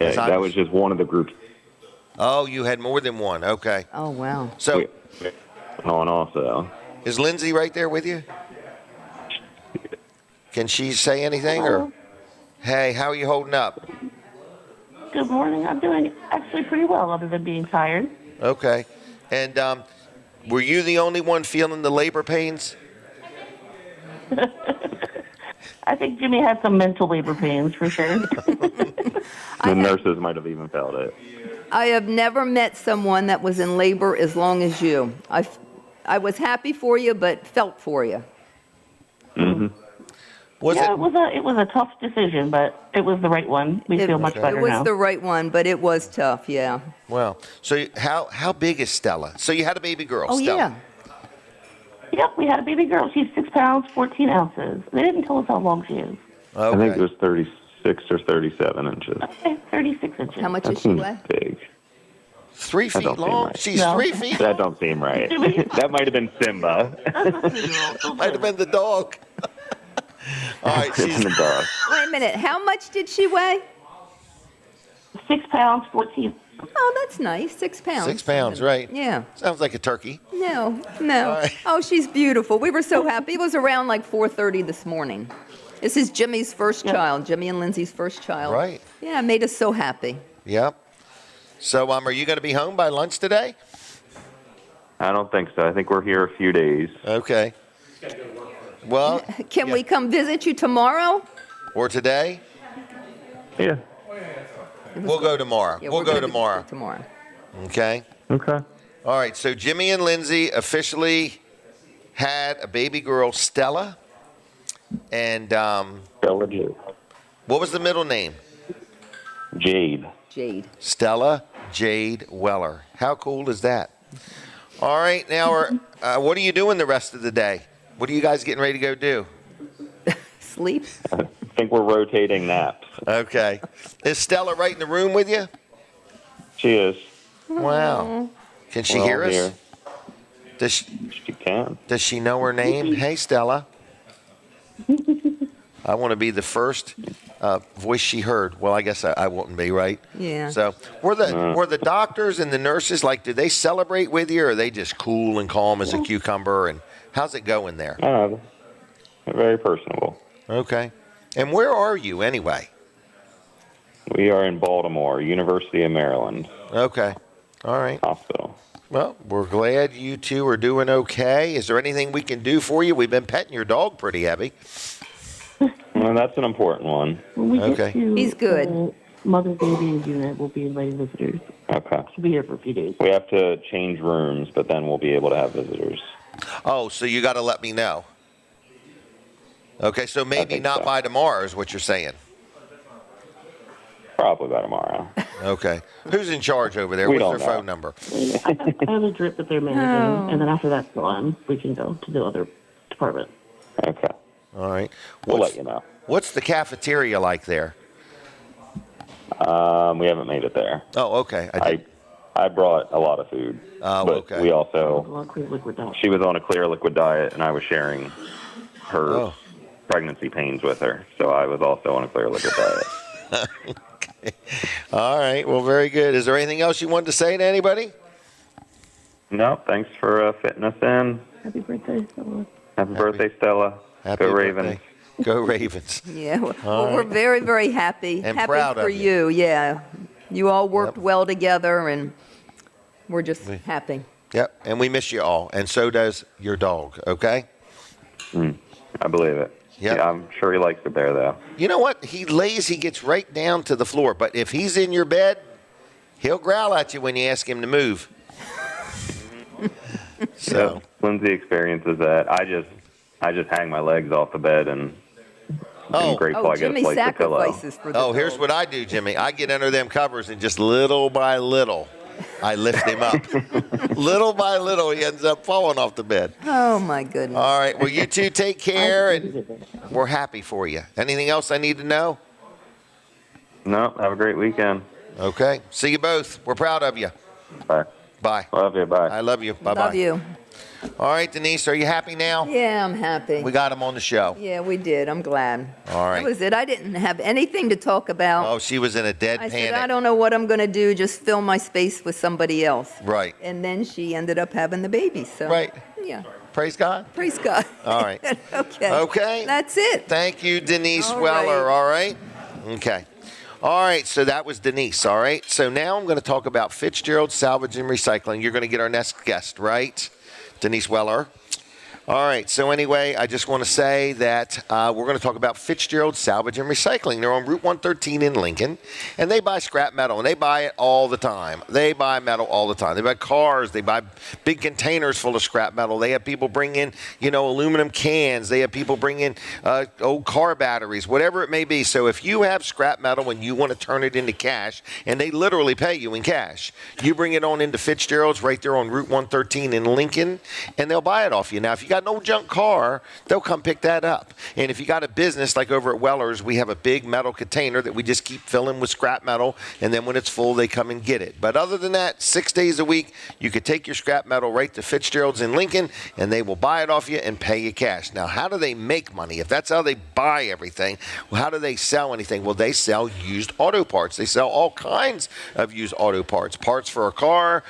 Yeah, that was just one of the groups. Oh, you had more than one. Okay. Oh, wow. So, on also. Is Lindsay right there with you? Can she say anything? Or, hey, how are you holding up? Good morning. I'm doing actually pretty well, other than being tired. Okay. And were you the only one feeling the labor pains? I think Jimmy had some mental labor pains for sure. The nurses might have even felt it. I have never met someone that was in labor as long as you. I was happy for you, but felt for you. Mm-hmm. It was a tough decision, but it was the right one. We feel much better now. It was the right one, but it was tough, yeah. Well, so how big is Stella? So you had a baby girl, Oh, Stella. yeah. Yep, we had a baby girl. She's 6 pounds, 14 ounces. They didn't tell us how long she is. Okay. I think it was 36 or 37 inches. Okay, 36 inches. How much That does she seems weigh? big. 3 feet don't seem long? right. She's No. 3 feet? That don't seem right. That might have been Simba. Might have been the dog. All right, she's The dog. Wait a minute. How much did she weigh? 6 pounds, 14. Oh, that's nice. 6 pounds. 6 pounds, right? Yeah. Sounds like a turkey. No. All right. Oh, she's beautiful. We were so happy. It was around like 4:30 this morning. This is Jimmy's first child, Jimmy and Lindsay's first child. Right. Yeah, it made us so happy. Yep. So, are you going to be home by lunch today? I don't think so. I think we're here a few days. Okay. Well, Can we come visit you tomorrow? or today? Yeah. We'll go tomorrow. Yeah, we'll we're go gonna tomorrow. visit tomorrow. Okay. Okay. All right. So Jimmy and Lindsay officially had a baby girl, Stella. And Stella Jade. what was the middle name? Jade. Jade. Stella Jade Weller. How cool is that? All right. Now, what are you doing the rest of the day? What are you guys getting ready to go do? Sleep? I think we're rotating naps. Okay. Is Stella right in the room with you? She is. Wow. Can she We're all hear us? here. Does She can. she know her name? Hey, Stella. I want to be the first voice she heard. Well, I guess I wouldn't be, right? Yeah. So were the doctors and the nurses, like, did they celebrate with you, or are they just cool and calm as a cucumber? And how's it going there? They're very personable. Okay. And where are you anyway? We are in Baltimore, University of Maryland Okay. All right. Hospital. Well, we're glad you two are doing okay. Is there anything we can do for you? We've been petting your dog pretty heavy. Well, that's an important one. When we Okay. get to He's good. the mother baby unit, we'll be inviting visitors. Okay. She'll be here for a few days. We have to change rooms, but then we'll be able to have visitors. Oh, so you got to let me know. Okay, so maybe think not so. by tomorrow is what you're saying. Probably by tomorrow. Okay. Who's in charge over there? We What's don't their know. phone number? I have a drip that they're managing, and then after that's gone, we can go to the other department. Okay. All right. We'll What's- let you know. What's the cafeteria like there? We haven't made it there. Oh, okay. I brought a lot of food. Oh, but okay. we also, Well, clear liquid diet. she was on a clear liquid diet, and I was sharing her Oh. pregnancy pains with her. So I was also on a clear liquid diet. Okay. All right. Well, very good. Is there anything else you wanted to say to anybody? No, thanks for fitting us in. Happy birthday, Stella. Happy birthday, Stella. Happy Go birthday. Ravens. Go Ravens. Yeah. Well, we're very, very happy. And happy proud for of you. you. Yeah. You all worked Yep. well together, and we're just happy. Yep. And we miss you all. And so does your dog. Okay? I believe it. Yep. Yeah, I'm sure he likes it there, though. You know what? He gets right down to the floor. But if he's in your bed, he'll growl at you when you ask him to move. So, Lindsay experiences that. I just hang my legs off the bed and I'm grateful I get a Jimmy place to pillow. sacrifices for the here's dog. what I do, Jimmy. I get under them covers and just little by little, I lift him up. Little by little, he ends up falling off the bed. Oh, my goodness. All right. Well, you two take care, and we're happy for you. Anything else I need to know? No, have a great weekend. Okay. See you both. We're proud of you. Bye. Bye. Love you. Bye. I love you. Bye-bye. Love you. All right, Denise, are you happy now? Yeah, I'm happy. We got him on the show. Yeah, we did. I'm glad. All right. That was it. I didn't have anything to talk about. Oh, she was in a dead I panic. said, I don't know what I'm going to do, just fill my space with somebody else. Right. And then she ended up having the baby, so. Right. Yeah. Praise God. Praise God. All right. Okay. Okay. That's it. Thank you, Denise All Weller. right. All right. Okay. All right, so that was Denise, all right? So now I'm going to talk about Fitzgerald Salvage and Recycling. You're going to get our next guest, right? Denise Weller. All right, so anyway, I just want to say that we're going to talk about Fitzgerald Salvage and Recycling. They're on Route 113 in Lincoln, and they buy scrap metal, and they buy it all the time. They buy metal all the time. They buy cars. They buy big containers full of scrap metal. They have people bring in, aluminum cans. They have people bring in old car batteries, whatever it may be. So if you have scrap metal and you want to turn it into cash, and they literally pay you in cash, you bring it on into Fitzgerald's right there on Route 113 in Lincoln, and they'll buy it off you. Now, if you got an old junk car, they'll come pick that up. And if you got a business like over at Weller's, we have a big metal container that we just keep filling with scrap metal, and then when it's full, they come and get it. But other than that, 6 days a week, you could take your scrap metal right to Fitzgerald's in Lincoln, and they will buy it off you and pay you cash. Now, how do they make money? If that's how they buy everything, well, how do they sell anything? Well, they sell used auto parts. They sell all kinds of used auto parts. Parts for a car,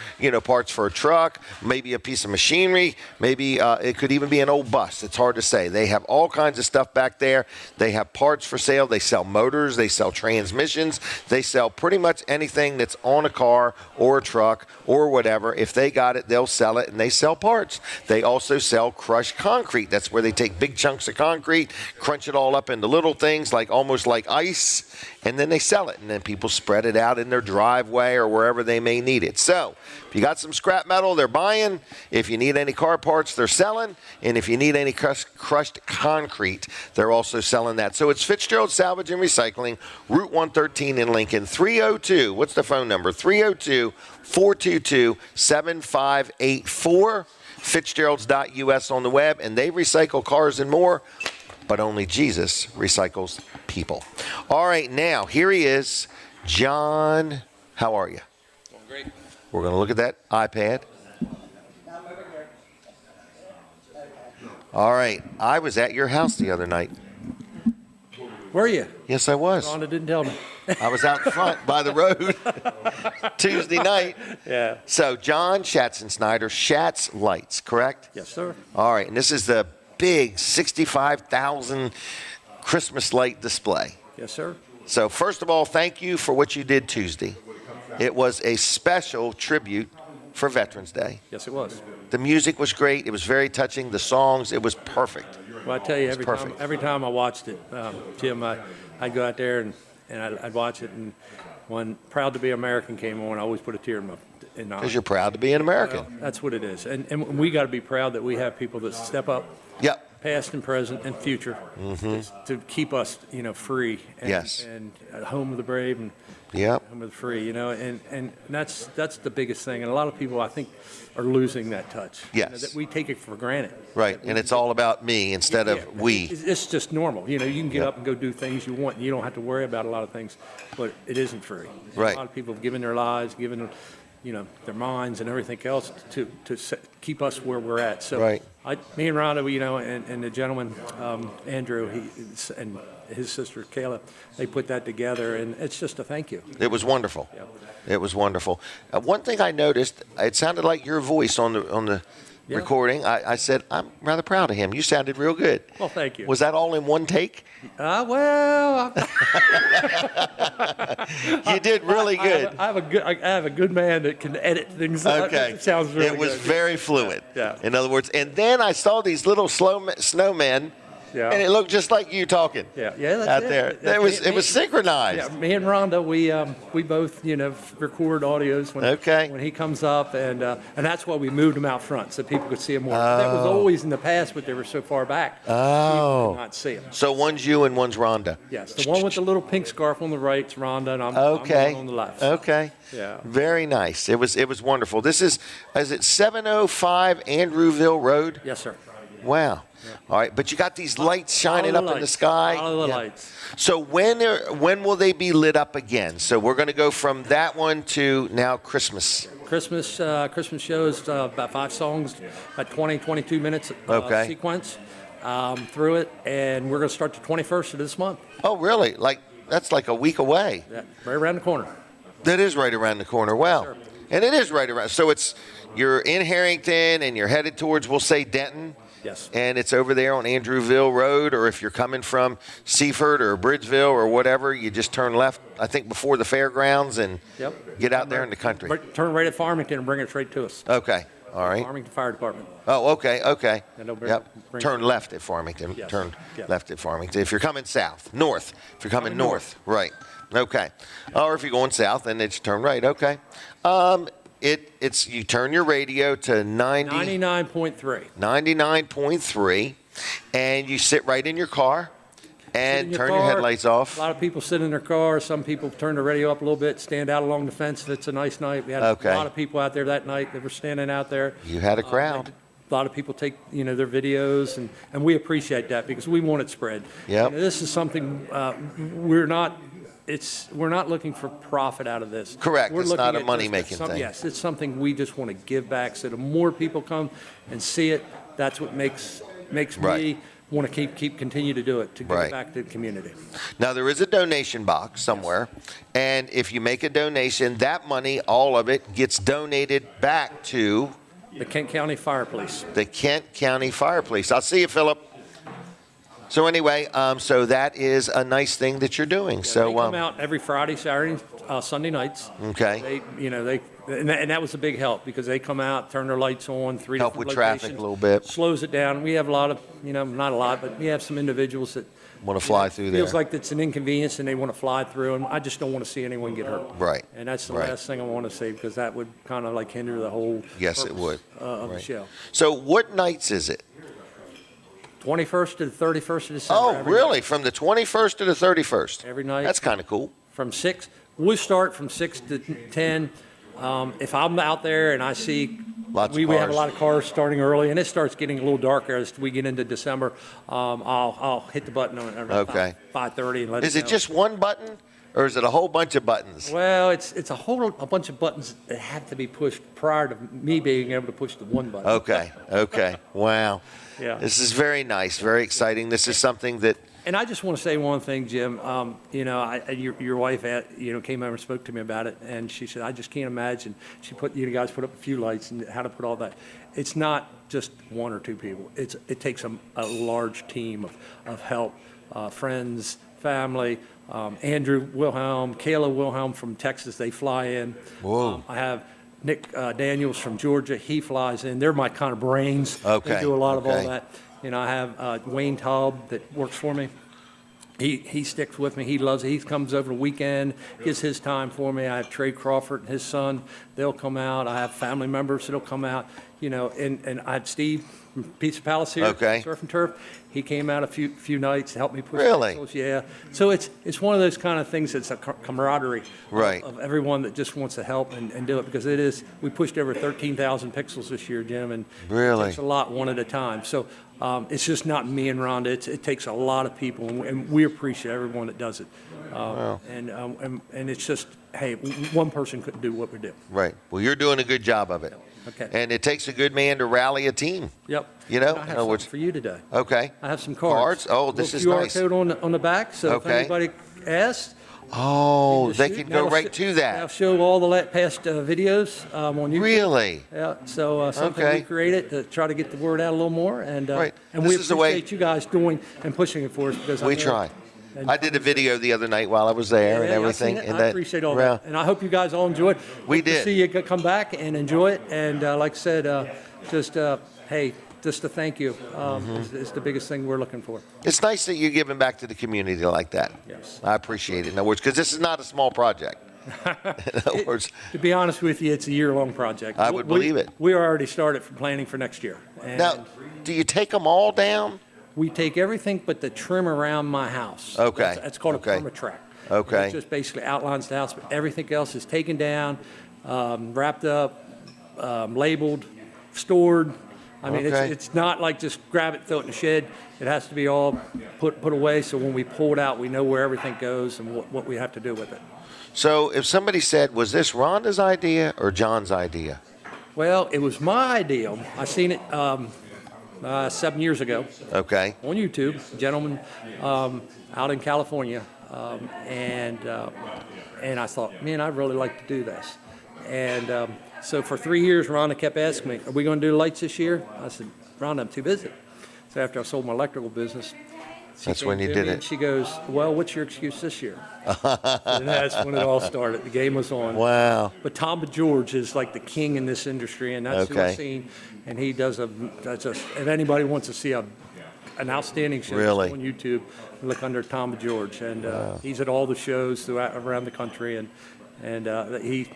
parts for a truck, maybe a piece of machinery, maybe it could even be an old bus. It's hard to say. They have all kinds of stuff back there. They have parts for sale. They sell motors. They sell transmissions. They sell pretty much anything that's on a car or a truck or whatever. If they got it, they'll sell it, and they sell parts. They also sell crushed concrete. That's where they take big chunks of concrete, crunch it all up into little things almost like ice, and then they sell it, and then people spread it out in their driveway or wherever they may need it. So if you got some scrap metal, they're buying. If you need any car parts, they're selling. And if you need any crushed concrete, they're also selling that. So it's Fitzgerald Salvage and Recycling, Route 113 in Lincoln, 302. What's the phone number? 302-422-7584. Fitzgeralds.us on the web, and they recycle cars and more, but only Jesus recycles people. All right, now, here he is. John, how are you? Doing great. We're going to look at that iPad. All right, I was at your house the other night. Were you? Yes, I was. Rhonda didn't tell me. I was out front by the road Tuesday night. Yeah. So, John Schatzschneider, Schatz Lights, correct? Yes, sir. All right, and this is the big 65,000 Christmas light display. Yes, sir. So, first of all, thank you for what you did Tuesday. It was a special tribute for Veterans Day. Yes, it was. The music was great. It was very touching. The songs, it was perfect. Well, I tell you, every time I watched it, Jim, I'd go out there and I'd watch it, and when Proud to Be American came on, I always put a tear in my eye. Because you're proud to be an American. Well, that's what it is. And we got to be proud that we have people that step up. Yep. Past and present and future, to keep us, free. And, Yes. And home of the brave and Yep. home of the free, and that's the biggest thing. And a lot of people, I think, are losing that touch. Yes. That we take it for granted. Right, and it's all about me instead of we. It's just normal. You can get up and go do things you want, and you don't have to worry about a lot of things, but it isn't free. Right. A lot of people have given their lives, given their minds and everything else to keep us where we're at. So Right. Me and Rhonda, and the gentleman, Andrew, and his sister Kayla, they put that together, and it's just a thank you. It was wonderful. Yep. It was wonderful. One thing I noticed, it sounded like your voice on the Yeah. recording. I said, I'm rather proud of him. You sounded real good. Well, thank you. Was that all in one take? Well, You did really good. I have a good man that can edit things. Okay. It sounds really good. It was very fluid. Yeah. In other words, and then I saw these little snowmen, Yeah. and it looked just like you talking. Yeah, that's out it. there. That's It was synchronized. Yeah, me and Rhonda, we both record audios when he comes up, and that's why we moved him out front so people could see him more. That was always in the past, but they were so far back. People could not see him. So one's you and one's Rhonda. Yes, the one with the little pink scarf on the right is Rhonda, and I'm the one on the left. Okay. Yeah. Very nice. It was wonderful. This is it 705 Andrewville Road? Yes, sir. Wow. All right, but you got these lights shining up in the sky. All of the lights. So when will they be lit up again? So we're going to go from that one to now Christmas. Christmas shows about 5 songs, about 20, 22 minutes sequence through it, and we're going to start the 21st of this month. Oh, really? That's like a week away. Yeah, right around the corner. That is right around the corner. Wow. Sure. And it is right around. So you're in Harrington and you're headed towards, we'll say, Denton. Yes. And it's over there on Andrewville Road, or if you're coming from Seaford or Bridgeville or whatever, you just turn left, I think, before the fairgrounds and get out there in the country. Turn right at Farmington and bring it straight to us. Okay. All right. Farmington Fire Department. Oh, okay. And they'll bring Turn left at Farmington. Yes. Turn Yeah. left at Farmington. If you're coming north. If you're coming north. Right. Okay. Or if you're going south, then it's turn right. Okay. It's you turn your radio to 99.3. 99.3, and you sit right in your car and turn your headlights off. A lot of people sit in their car. Some people turn the radio up a little bit, stand out along the fence if it's a nice night. We had a lot of people out there that night that were standing out there. You had a crowd. A lot of people take their videos, and we appreciate that because we want it spread. Yep. This is something we're not looking for profit out of this. Correct. It's not a at money-making thing. Yes, it's something we just want to give back. So the more people come and see it, that's what makes me want to continue to do it, to give it back to the community. Now, there is a donation box somewhere, and if you make a donation, that money, all of it, gets donated back to the Kent County Fire Police. The Kent County Fire Police. I'll see you, Philip. So anyway, so that is a nice thing that you're doing. They come out every Friday, Saturday, Sunday nights. Okay. And that was a big help because they come out, turn their lights on, 3 help different with locations, traffic a little bit. Slows it down. We have a lot of, not a lot, but we have some individuals that want to fly through there. Feels like it's an inconvenience and they want to fly through, and I just don't want to see anyone get hurt. Right. And that's the last thing I want to see because that would kind of hinder the whole. Yes, it would. Of the show. So what nights is it? 21st to the 31st of December. Oh, really? From the 21st to the 31st? Every night. That's kind of cool. From 6. We start from 6 to 10. If I'm out there and I see we have a lot of cars starting early, and it starts getting a little darker as we get into December, I'll hit the button on it around 5:30 and let Is it just one button, or is it a whole bunch of buttons? Well, it's a bunch of buttons that have to be pushed prior to me being able to push the one button. Okay. Wow. Yeah. This is very nice, very exciting. This is something that. And I just want to say one thing, Jim. Your wife, came over and spoke to me about it, and she said, "I just can't imagine." She you guys put up a few lights and how to put all that. It's not just one or two people. It takes a large team of help, friends, family. Andrew Wilhelm, Kayla Wilhelm from Texas, they fly in. Whoa. I have Nick Daniels from Georgia. He flies in. They're my kind of brains. Okay. They do a lot of all that. I have Wayne Taub that works for me. He sticks with me. He loves it. He comes over the weekend, gives his time for me. I have Trey Crawford and his son. They'll come out. I have family members that'll come out. And I had Steve from Pizza Palace here, Surf and Turf. He came out a few nights to help me push pixels. Yeah. So it's one of those kind of things that's a camaraderie of everyone that just wants to help and do it, because it is. We pushed over 13,000 pixels this year, Jim, and it takes a lot one at a time. So it's just not me and Rhonda. It takes a lot of people, and we appreciate everyone that does it. And it's just, hey, one person couldn't do what we do. Right. Well, you're doing a good job of it. Okay. And it takes a good man to rally a team. Yep. I have something for you today. Okay. I have some cards. Oh, this is QR nice. code on the back, so if anybody asks. Oh, they can go right to that. I'll show all the past videos on YouTube. Really? Yeah. So something we created to try to get the word out a little more, and and we This is the way- appreciate you guys doing and pushing it for us, because We try. I did a video the other night while I was there and everything. And I appreciate all that, and I hope you guys all enjoyed. We Hope to did. see you come back and enjoy it, and like I said, just to thank you is the biggest thing we're looking for. It's nice that you're giving back to the community like that. Yes. I appreciate it. In other words, because this is not a small project. In other words, To be honest with you, it's a year-long project. I would believe it. We already started for planning for next year. And now, do you take them all down? we take everything but the trim around my house. Okay. That's called a permatrack. Okay. It just basically outlines the house, but everything else is taken down, wrapped up, labeled, stored. I mean, Okay. it's not like just grab it, throw it in the shed. It has to be all put away, so when we pull it out, we know where everything goes and what we have to do with it. So if somebody said, was this Rhonda's idea or John's idea? Well, it was my idea. I seen it 7 years ago. Okay. On YouTube, a gentleman out in California, and I thought, man, I'd really like to do this. And so for 3 years, Rhonda kept asking me, are we going to do lights this year? I said, Rhonda, I'm too busy. So after I sold my electrical business, that's when you did it. She goes, well, what's your excuse this year? And that's when it all started. The game was on. Wow. But Tom George is like the king in this industry, and that's who I've seen. And he does if anybody wants to see an outstanding show on YouTube, look under Tom George. And he's at all the shows around the country, and he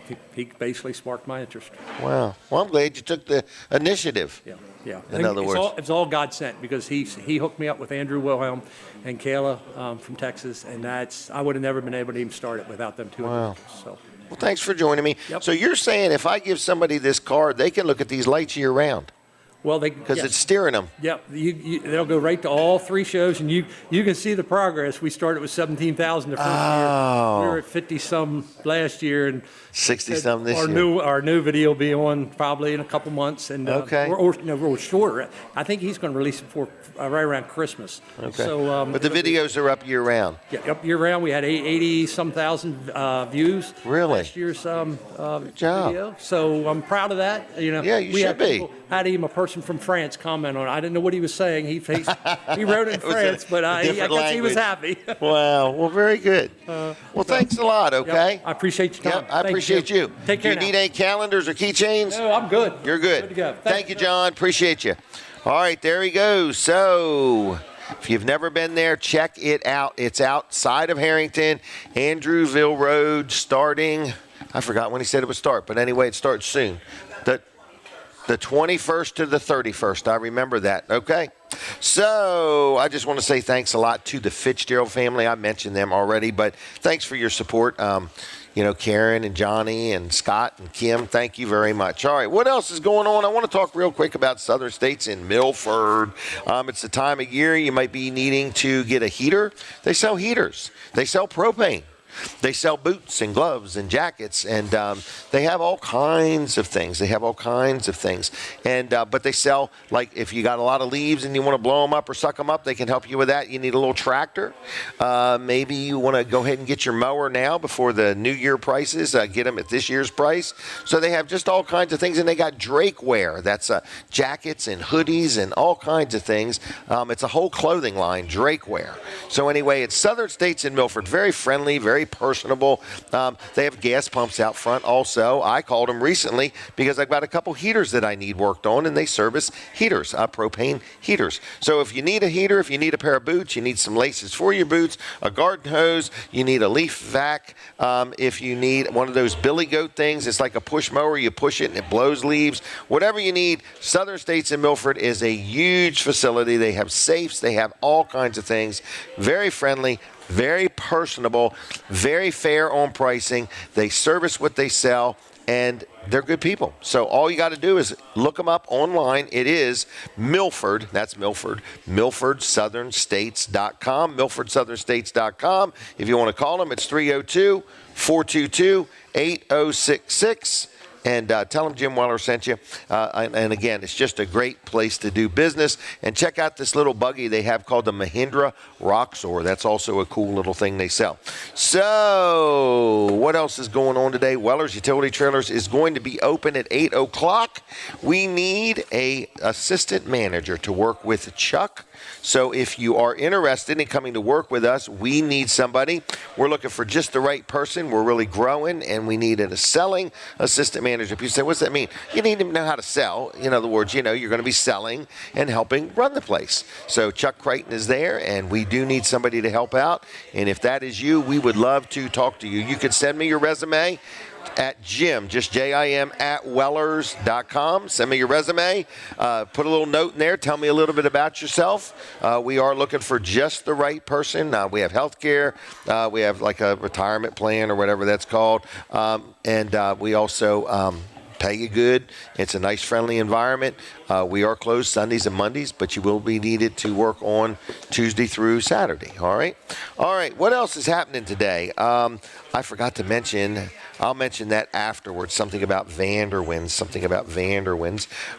basically sparked my interest. Wow. Well, I'm glad you took the initiative. Yeah. In other words, it's all God sent, because he hooked me up with Andrew Wilhelm and Kayla from Texas, and I would have never been able to even start it without them two. Wow. So. Well, thanks for joining me. Yep. So you're saying if I give somebody this card, they can look at these lights year round? Well, because it's steering them. Yep, they'll go right to all 3 shows, and you can see the progress. We started with 17,000 the first year. We were at 50-some last year, and 60-some this year. Our new video will be on probably in a couple months, and we're shorter. I think he's going to release it for right around Christmas. Okay. So, but the videos are up year round. Yeah, up year round. We had 80-some thousand views. Really? Last year's Good job. video. So I'm proud of that. Yeah, you should be. I had even a person from France comment on it. I didn't know what he was saying. He wrote in France, but I guess he was happy. Wow. Well, very good. Well, thanks a lot, okay? Yep, I appreciate your time. Yep, I appreciate you. Take care. Do you need any calendars or keychains? No, I'm good. You're good. Good to go. Thank you, John. Appreciate you. All right, there he goes. So if you've never been there, check it out. It's outside of Harrington, Andrewville Road, starting, I forgot when he said it would start, but anyway, it starts soon. The 21st to the 31st. I remember that. Okay. So I just want to say thanks a lot to the Fitzgerald family. I mentioned them already, but thanks for your support. Karen and Johnny and Scott and Kim, thank you very much. All right, what else is going on? I want to talk real quick about Southern States in Milford. It's the time of year you might be needing to get a heater. They sell heaters. They sell propane. They sell boots and gloves and jackets, and they have all kinds of things. And but they sell, like, if you got a lot of leaves and you want to blow them up or suck them up, they can help you with that. You need a little tractor. Maybe you want to go ahead and get your mower now before the New Year prices. Get them at this year's price. So they have just all kinds of things, and they got Drake wear. That's jackets and hoodies and all kinds of things. It's a whole clothing line, Drake wear. So anyway, it's Southern States in Milford. Very friendly, very personable. They have gas pumps out front also. I called them recently because I've got a couple heaters that I need worked on, and they service heaters, propane heaters. So if you need a heater, if you need a pair of boots, you need some laces for your boots, a garden hose, you need a leaf vac, if you need one of those billy goat things, it's like a push mower, you push it and it blows leaves. Whatever you need, Southern States in Milford is a huge facility. They have safes, they have all kinds of things. Very friendly, very personable, very fair on pricing. They service what they sell, and they're good people. So all you got to do is look them up online. It is Milford. That's Milford. MilfordSouthernStates.com. MilfordSouthernStates.com. If you want to call them, it's 302-422-8066. And tell them Jim Weller sent you. And again, it's just a great place to do business. And check out this little buggy they have called the Mahindra Roxor. That's also a cool little thing they sell. So what else is going on today? Weller's Utility Trailers is going to be open at 8 o'clock. We need an assistant manager to work with Chuck. So if you are interested in coming to work with us, we need somebody. We're looking for just the right person. We're really growing, and we need a selling assistant manager. People say, what's that mean? You need to know how to sell. In other words, you're going to be selling and helping run the place. So Chuck Creighton is there, and we do need somebody to help out. And if that is you, we would love to talk to you. You can send me your resume at Jim, just Jim, at Wellers.com. Send me your resume. Put a little note in there. Tell me a little bit about yourself. We are looking for just the right person. We have health care. We have like a retirement plan or whatever that's called. And we also pay you good. It's a nice, friendly environment. We are closed Sundays and Mondays, but you will be needed to work on Tuesday through Saturday. All right. What else is happening today? I forgot to mention. I'll mention that afterwards. Something about Vanderwinds.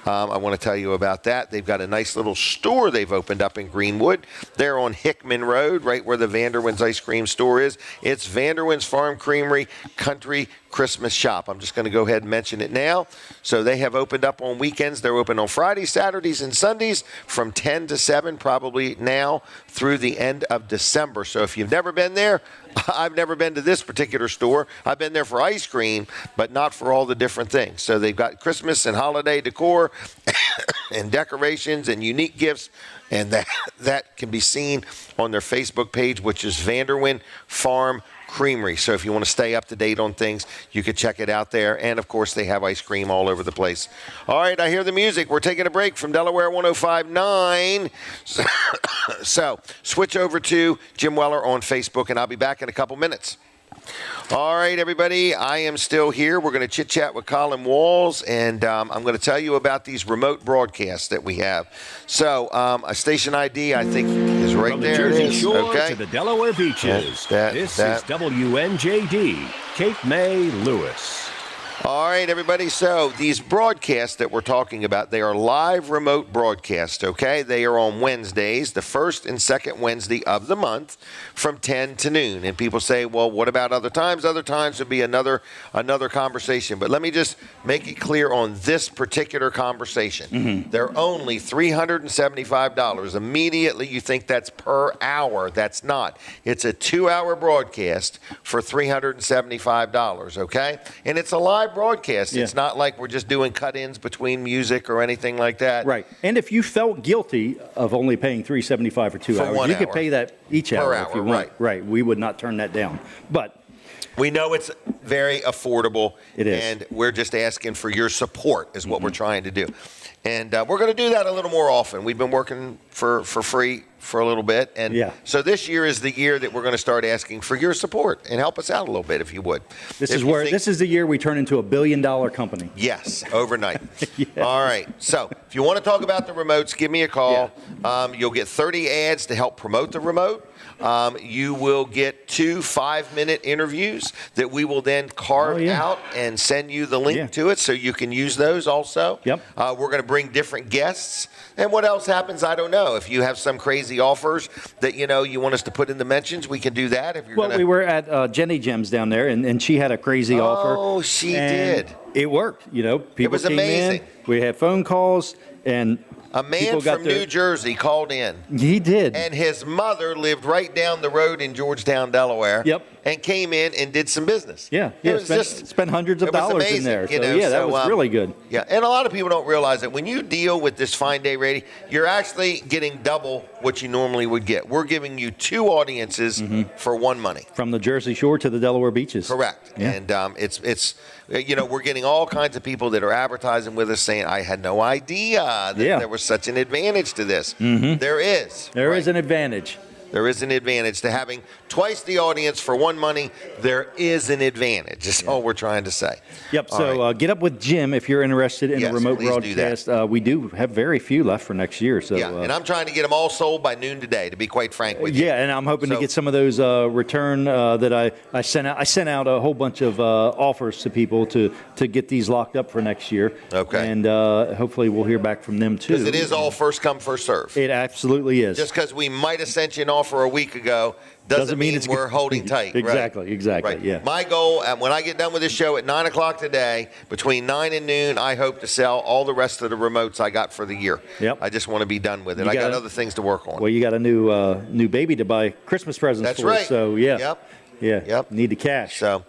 I want to tell you about that. They've got a nice little store they've opened up in Greenwood. They're on Hickman Road, right where the Vanderwinds ice cream store is. It's Vanderwinds Farm Creamery Country Christmas Shop. I'm just going to go ahead and mention it now. So they have opened up on weekends. They're open on Fridays, Saturdays, and Sundays from 10 to 7, probably now through the end of December. So if you've never been there, I've never been to this particular store. I've been there for ice cream, but not for all the different things. So they've got Christmas and holiday decor and decorations and unique gifts, and that can be seen on their Facebook page, which is Vanderwind Farm Creamery. So if you want to stay up to date on things, you can check it out there. And, of course, they have ice cream all over the place. All right, I hear the music. We're taking a break from Delaware 105.9. So switch over to Jim Weller on Facebook, and I'll be back in a couple minutes. All right, everybody, I am still here. We're going to chit-chat with Colin Walls, and I'm going to tell you about these remote broadcasts that we have. So a station ID, I think, is right From there. From the Jersey it is. Shore Okay. to the Delaware beaches, this is WNJD, Cape May, Lewis. All right, everybody. So these broadcasts that we're talking about, they are live remote broadcasts, okay? They are on Wednesdays, the first and second Wednesday of the month from 10 to noon. And people say, well, what about other times? Other times would be another conversation. But let me just make it clear on this particular conversation. Mm-hmm. They're only $375. Immediately you think that's per hour. That's not. It's a 2-hour broadcast for $375, okay? And it's a live broadcast. Yeah. It's not like we're just doing cut-ins between music or anything like that. Right. And if you felt guilty of only paying $375 for 2 hours, you could pay that each hour if you want. Right. We would not turn that down. But we know it's very affordable. It is. And we're just asking for your support is what we're trying to do. And we're going to do that a little more often. We've been working for free for a little bit. And so this year is the year that we're going to start asking for your support and help us out a little bit if you would. This is the year we turn into $1 billion company. Yes, overnight. All right. So if you want to talk about the remotes, give me a call. Yeah. You'll get 30 ads to help promote the remote. You will get 2 5-minute interviews that we will then carve out and send you the link to it so you can use those also. Yep. We're going to bring different guests. And what else happens, I don't know. If you have some crazy offers that, you want us to put in the mentions, we can do that. If you're we were at Jenny Gem's down there, and she had a crazy offer. Oh, she did. It worked. People it was came amazing. In. We had phone calls, and a man from New Jersey called in. He did. And his mother lived right down the road in Georgetown, Delaware. Yep. And came in and did some business. Yeah. Spent hundreds of dollars in there. That was really good. Yeah. And a lot of people don't realize that when you deal with this Fine Day Radio, you're actually getting double what you normally would get. We're giving you 2 audiences for one money. From the Jersey Shore to the Delaware beaches. Correct. Yeah. And it's we're getting all kinds of people that are advertising with us saying, I had no idea that there was such an advantage to this. There is. There is an advantage. There is an advantage to having twice the audience for one money. There is an advantage. That's all we're trying to say. Yep. So get up with Jim if you're interested in a remote broadcast. We do have very few left for next year. So and I'm trying to get them all sold by noon today, to be quite frank with you. Yeah, and I'm hoping to get some of those return that I sent out. I sent out a whole bunch of offers to people to get these locked up for next year. Okay. And hopefully we'll hear back from them too. Because it is all first come, first serve. It absolutely is. Just because we might have sent you an offer a week ago doesn't mean we're holding tight. Exactly, right? Yeah. My goal, when I get done with this show at 9 o'clock today, between 9 and noon, I hope to sell all the rest of the remotes I got for the year. Yep. I just want to be done with it. I got other things to work on. Well, you got a new baby to buy Christmas presents for. That's right. So, Yep. Need the cash. So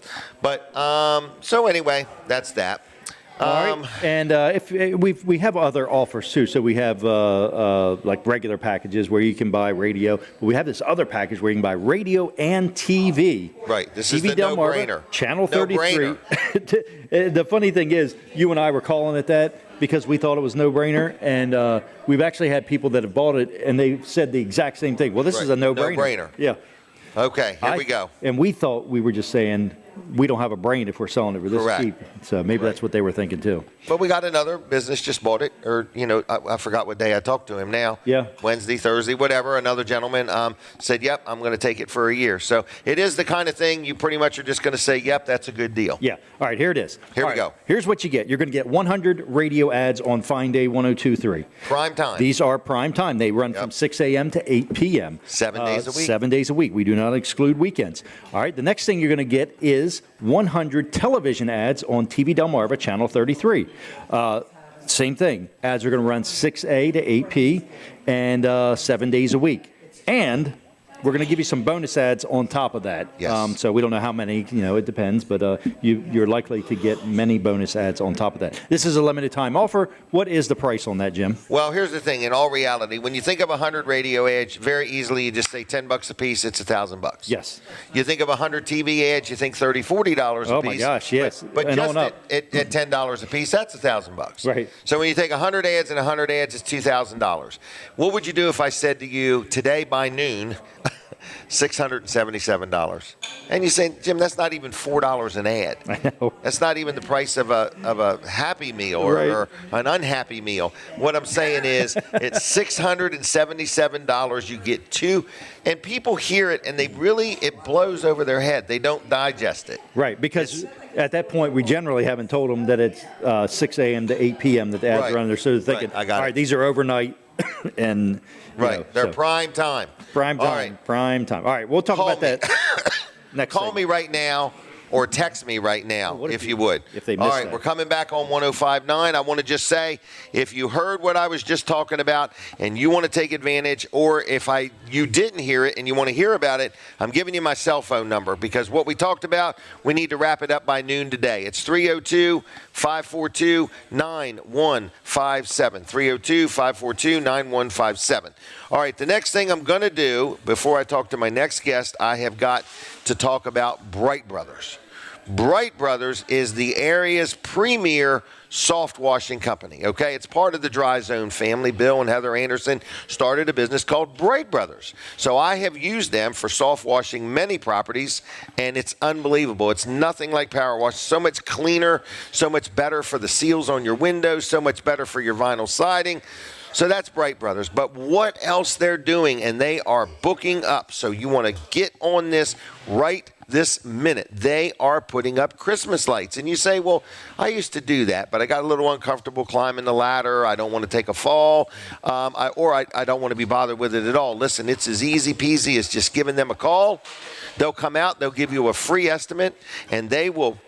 anyway, that's that. All right. And if we have other offers too. So we have like regular packages where you can buy radio. But we have this other package where you can buy radio and TV. Right. This TV is the Delmarva, no-brainer. Channel 33. The funny thing is, you and I were calling it that because we thought it was no-brainer, and we've actually had people that have bought it and they said the exact same thing. Well, this is a no-brainer. No-brainer. Yeah. Okay, here we go. And we thought we were just saying we don't have a brain if we're selling it for this Correct. cheap. So maybe that's what they were thinking too. But we got another business just bought it, or I forgot what day I talked to him now. Yeah. Wednesday, Thursday, whatever. Another gentleman said, "Yep, I'm going to take it for a year." So it is the kind of thing you pretty much are just going to say, "Yep, that's a good deal." Yeah. All right, here it is. Here we go. Here's what you get. You're going to get 100 radio ads on Fine Day 102.3. Prime time. These are prime time. They run from 6 a.m. to 8 p.m. 7 days a week. 7 days a week. We do not exclude weekends. All right, the next thing you're going to get is 100 television ads on TV Delmarva Channel 33. Same thing. Ads are going to run 6A to 8P and 7 days a week. And we're going to give you some bonus ads on top of that. Yes. So we don't know how many, it depends, but you're likely to get many bonus ads on top of that. This is a limited time offer. What is the price on that, Jim? Well, here's the thing. In all reality, when you think of 100 radio ads, very easily you just say $10 a piece, it's $1,000. Yes. You think of 100 TV ads, you think $30, $40 a piece. Oh my gosh, yes. But And just on up. at $10 a piece, that's $1,000. Right. So when you take 100 ads and 100 ads, it's $2,000. What would you do if I said to you today by noon, $677? And you say, Jim, that's not even $4 an ad. I know. That's not even the price of a Happy Meal or an unhappy meal. What I'm saying is it's $677. You get two, and people hear it, and it blows over their head. They don't digest it. Right, because at that point, we generally haven't told them that it's 6 a.m. to 8 p.m. that the ads Right. are on there. So they're thinking, Right, I got all it. right, these are overnight. And They're prime time. Prime time. All right. Prime time. All right, we'll talk about that next. Call me right now or text me right now if you would. If they All missed right, that. we're coming back on 105.9. I want to just say, if you heard what I was just talking about and you want to take advantage, or if you didn't hear it and you want to hear about it, I'm giving you my cell phone number, because what we talked about, we need to wrap it up by noon today. It's 302-542-9157. 302-542-9157. All right, the next thing I'm going to do before I talk to my next guest, I have got to talk about Bright Brothers. Bright Brothers is the area's premier soft washing company, okay? It's part of the Dry Zone family. Bill and Heather Anderson started a business called Bright Brothers. So I have used them for soft washing many properties, and it's unbelievable. It's nothing like power wash. So much cleaner, so much better for the seals on your windows, so much better for your vinyl siding. So that's Bright Brothers. But what else they're doing, and they are booking up. So you want to get on this right this minute. They are putting up Christmas lights. And you say, well, I used to do that, but I got a little uncomfortable climbing the ladder. I don't want to take a fall, I don't want to be bothered with it at all. Listen, it's as easy peasy as just giving them a call. They'll come out, they'll give you a free estimate, and they will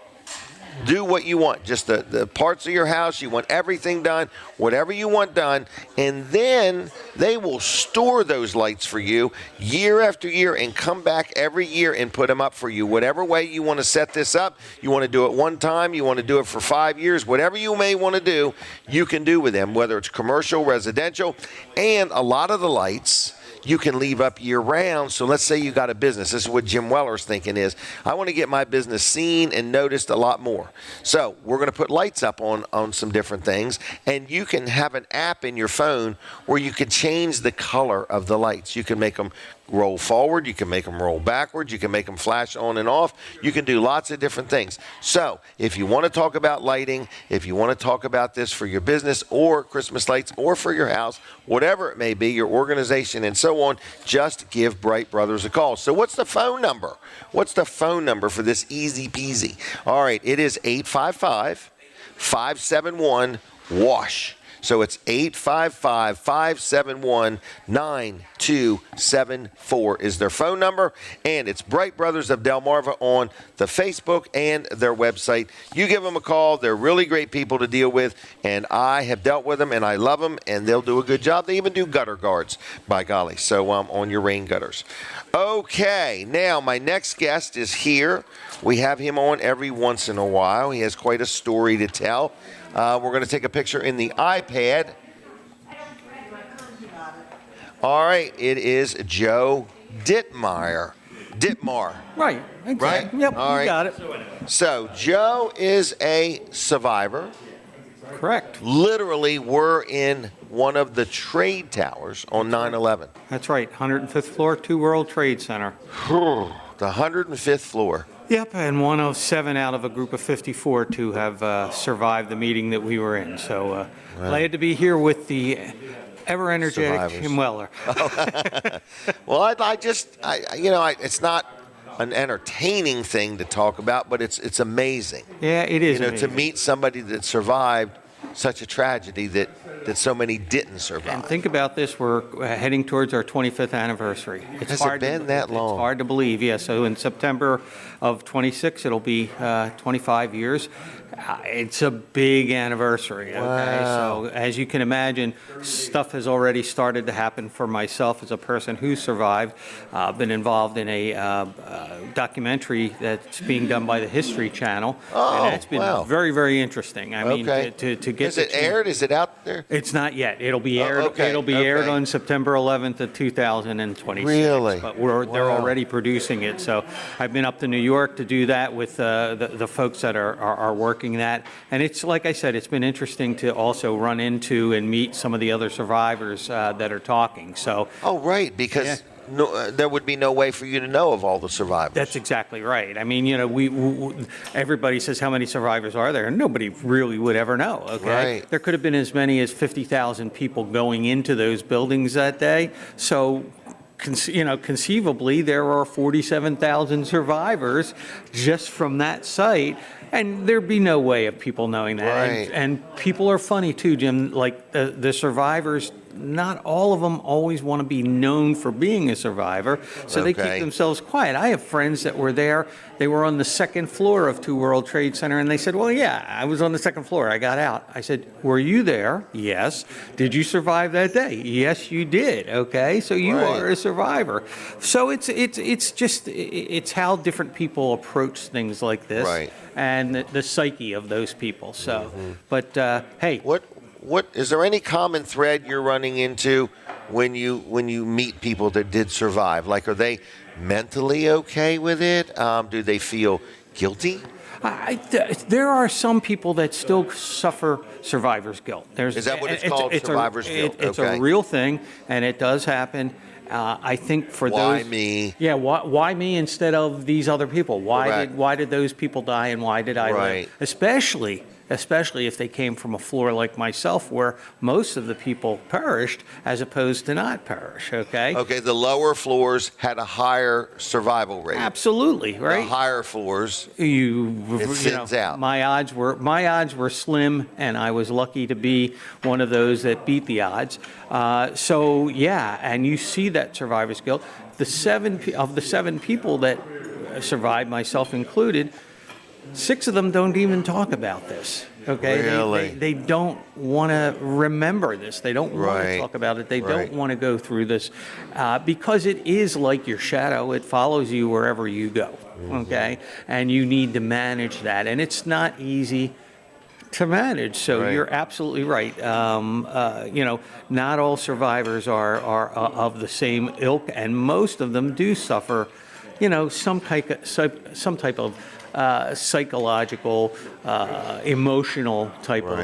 do what you want, just the parts of your house. You want everything done, whatever you want done, and then they will store those lights for you year after year and come back every year and put them up for you. Whatever way you want to set this up, you want to do it one time, you want to do it for 5 years, whatever you may want to do, you can do with them, whether it's commercial, residential, and a lot of the lights you can leave up year-round. So let's say you got a business. This is what Jim Weller's thinking is, I want to get my business seen and noticed a lot more. So we're going to put lights up on some different things, and you can have an app in your phone where you can change the color of the lights. You can make them roll forward, you can make them roll backwards, you can make them flash on and off. You can do lots of different things. So if you want to talk about lighting, if you want to talk about this for your business or Christmas lights or for your house, whatever it may be, your organization and so on, just give Bright Brothers a call. So what's the phone number? What's the phone number for this easy peasy? All right, it is 855-571-WASH. So it's 855-571-9274 is their phone number. And it's Bright Brothers of Delmarva on the Facebook and their website. You give them a call. They're really great people to deal with. And I have dealt with them, and I love them, and they'll do a good job. They even do gutter guards, by golly, so on your rain gutters. Okay, now my next guest is here. We have him on every once in a while. He has quite a story to tell. We're going to take a picture in the iPad. All right, it is Joe Dittmar. Right, exactly. Right? Yep, All right. you got it. So Joe is a survivor. Correct. Literally, we're in one of the trade towers on 9/11. That's right, 105th floor, 2 World Trade Center. The 105th floor. Yep, and one of 7 out of a group of 54 to have survived the meeting that we were in. So glad to be here with the ever-energetic Kim Weller. Well, it's not an entertaining thing to talk about, but it's amazing. Yeah, it is. To meet somebody that survived such a tragedy that so many didn't survive. And think about this, we're heading towards our 25th anniversary. Has it been that long? It's hard to believe, yeah. So in September of 26, it'll be 25 years. It's a big anniversary, okay? Wow. So as you can imagine, stuff has already started to happen for myself as a person who survived. I've been involved in a documentary that's being done by the History Channel. Oh, and that's been very, very interesting. I mean, to get... Is it aired? Is it out there? It's not yet. It'll be aired. It'll be aired on September 11th of 2026. Really? But they're already producing it. So I've been up to New York to do that with the folks that are working that. And it's, like I said, it's been interesting to also run into and meet some of the other survivors that are talking. So. Oh, right, because there would be no way for you to know of all the survivors. That's exactly right. I mean, we everybody says how many survivors are there, and nobody really would ever know. Okay, right. There could have been as many as 50,000 people going into those buildings that day. So. Conceivably, there are 47,000 survivors just from that site, and there'd be no way of people knowing that. Right. And people are funny too, Jim. Like the survivors, not all of them always want to be known for being a survivor, so they keep themselves quiet. I have friends that were there. They were on the second floor of 2 World Trade Center, and they said, well, yeah, I was on the second floor. I got out. I said, were you there? Yes. Did you survive that day? Yes, you did. Okay, so you are a survivor. So it's how different people approach things like this, and the psyche of those people. So, but hey, what is there any common thread you're running into when you meet people that did survive? Like, are they mentally okay with it? Do they feel guilty? There are some people that still suffer survivor's guilt. Is that what it's called, survivor's guilt? It's a real thing, and it does happen. I think for those... Why me? Yeah, why me instead of these other people? Why did those people die, and why did I live? Especially if they came from a floor like myself, where most of the people perished as opposed to not perish, okay? Okay, the lower floors had a higher survival rate. Absolutely, right? The higher floors, it thins out. My odds were slim, and I was lucky to be one of those that beat the odds. So, yeah, and you see that survivor's guilt. The seven people that survived, myself included, 6 of them don't even talk about this. Okay, really? They don't want to remember this. They don't want to talk about it. They don't want to go through this because it is like your shadow. It follows you wherever you go. Okay, and you need to manage that, and it's not easy to manage. So you're absolutely right. Not all survivors are of the same ilk, and most of them do suffer, some type of psychological, emotional type of.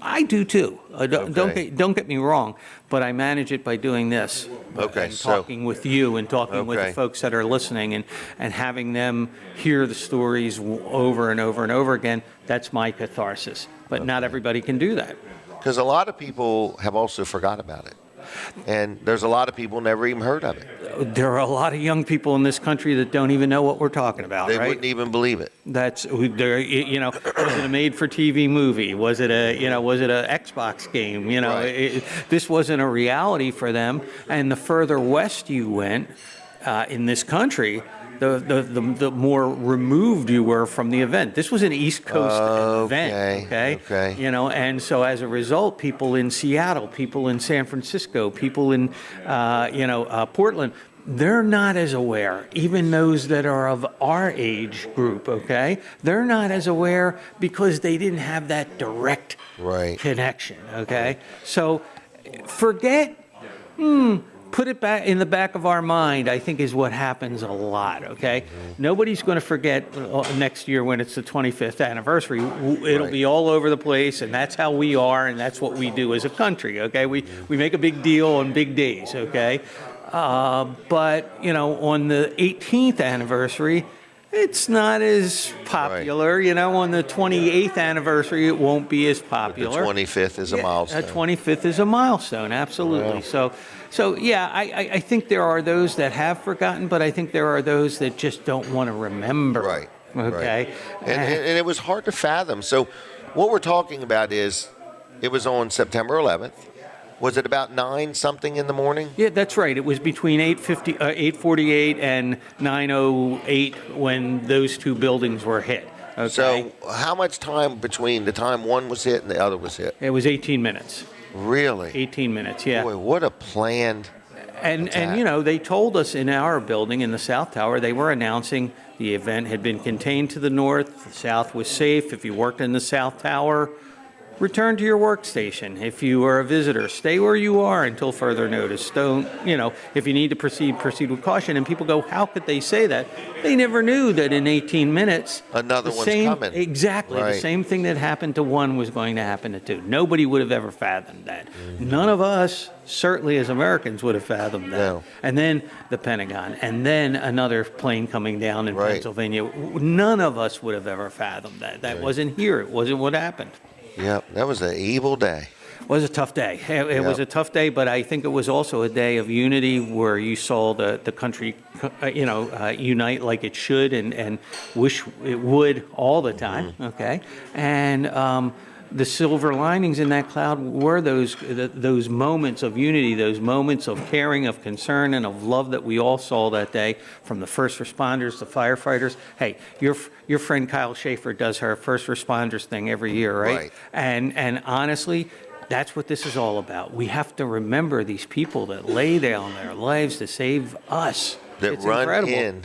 I do too. Don't get me wrong, but I manage it by doing this. Okay, talking with you and talking with the folks that are listening, and having them hear the stories over and over and over again. That's my catharsis. But not everybody can do that. Because a lot of people have also forgot about it. And there's a lot of people never even heard of it. There are a lot of young people in this country that don't even know what we're talking about. They wouldn't even believe it. Was it a made-for-TV movie? Was it a Xbox game? This wasn't a reality for them. And the further west you went in this country, the more removed you were from the event. This was an East Coast event, okay? And so as a result, people in Seattle, people in San Francisco, people in, Portland, they're not as aware, even those that are of our age group, okay? They're not as aware because they didn't have that direct connection, okay? So forget, put it back in the back of our mind, I think, is what happens a lot, okay? Nobody's going to forget next year when it's the 25th anniversary. It'll be all over the place, and that's how we are, and that's what we do as a country, okay? We make a big deal on big days, okay? But, on the 18th anniversary, It's not as popular. Right. You know, on the 28th anniversary, it won't be as popular. But the 25th is a milestone. 25th is a milestone, absolutely. Wow. So yeah, I think there are those that have forgotten, but I think there are those that just don't want to remember. Right. Okay. Right. And it was hard to fathom. So what we're talking about is it was on September 11th. Was it about 9 something in the morning? Yeah, that's right. It was between 8:48 and 9:08 when those two buildings were hit. Okay. So how much time between the time one was hit and the other was hit? It was 18 minutes. Really? 18 minutes, yeah. Boy, what a planned And you know, they told us in our building in the South Tower, they were announcing the event had been contained to the north, the south was safe. If you worked in the South Tower, return to your workstation. If you are a visitor, stay where you are until further notice. Don't, you know, if you need to proceed with caution. And people go, how could they say that? They never knew that in 18 minutes, another one's coming. Exactly. Right. The same thing that happened to one was going to happen to two. Nobody would have ever fathomed that. None of us, certainly as Americans, would have fathomed that. No. And then the Pentagon, and then another plane coming down in Pennsylvania. None of us would have ever fathomed that. That wasn't here. It wasn't what happened. Yeah, that was an evil day. It was a tough day. It was a tough day, but I think it was also a day of unity where you saw the country, unite like it should and wish it would all the time, okay? And the silver linings in that cloud were those moments of unity, those moments of caring, of concern, and of love that we all saw that day, from the first responders, the firefighters. Hey, your friend Kyle Schaefer does her first responders thing every year, right? And honestly, that's what this is all about. We have to remember these people that lay down their lives to save us. That it's run incredible. in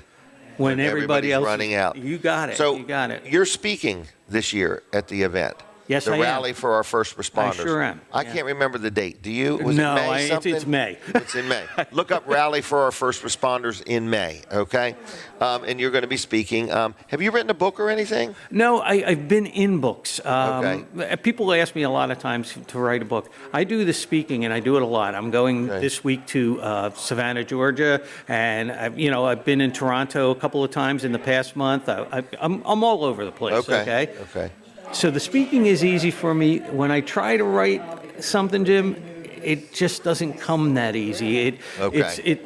when everybody else running out. You got it. So you got it. You're speaking this year at the event. Yes, the I am. rally for our first responders. I sure am. I can't remember the date. Do you? Was No, it May something? it's May. It's in May. Look up Rally for Our First Responders in May, okay? And you're going to be speaking. Have you written a book or anything? No, I've been in books. Okay. People ask me a lot of times to write a book. I do the speaking, and I do it a lot. I'm going this week to Savannah, Georgia, and I've been in Toronto a couple of times in the past month. I'm all over the place. Okay. So the speaking is easy for me. When I try to write something, Jim, it just doesn't come that easy.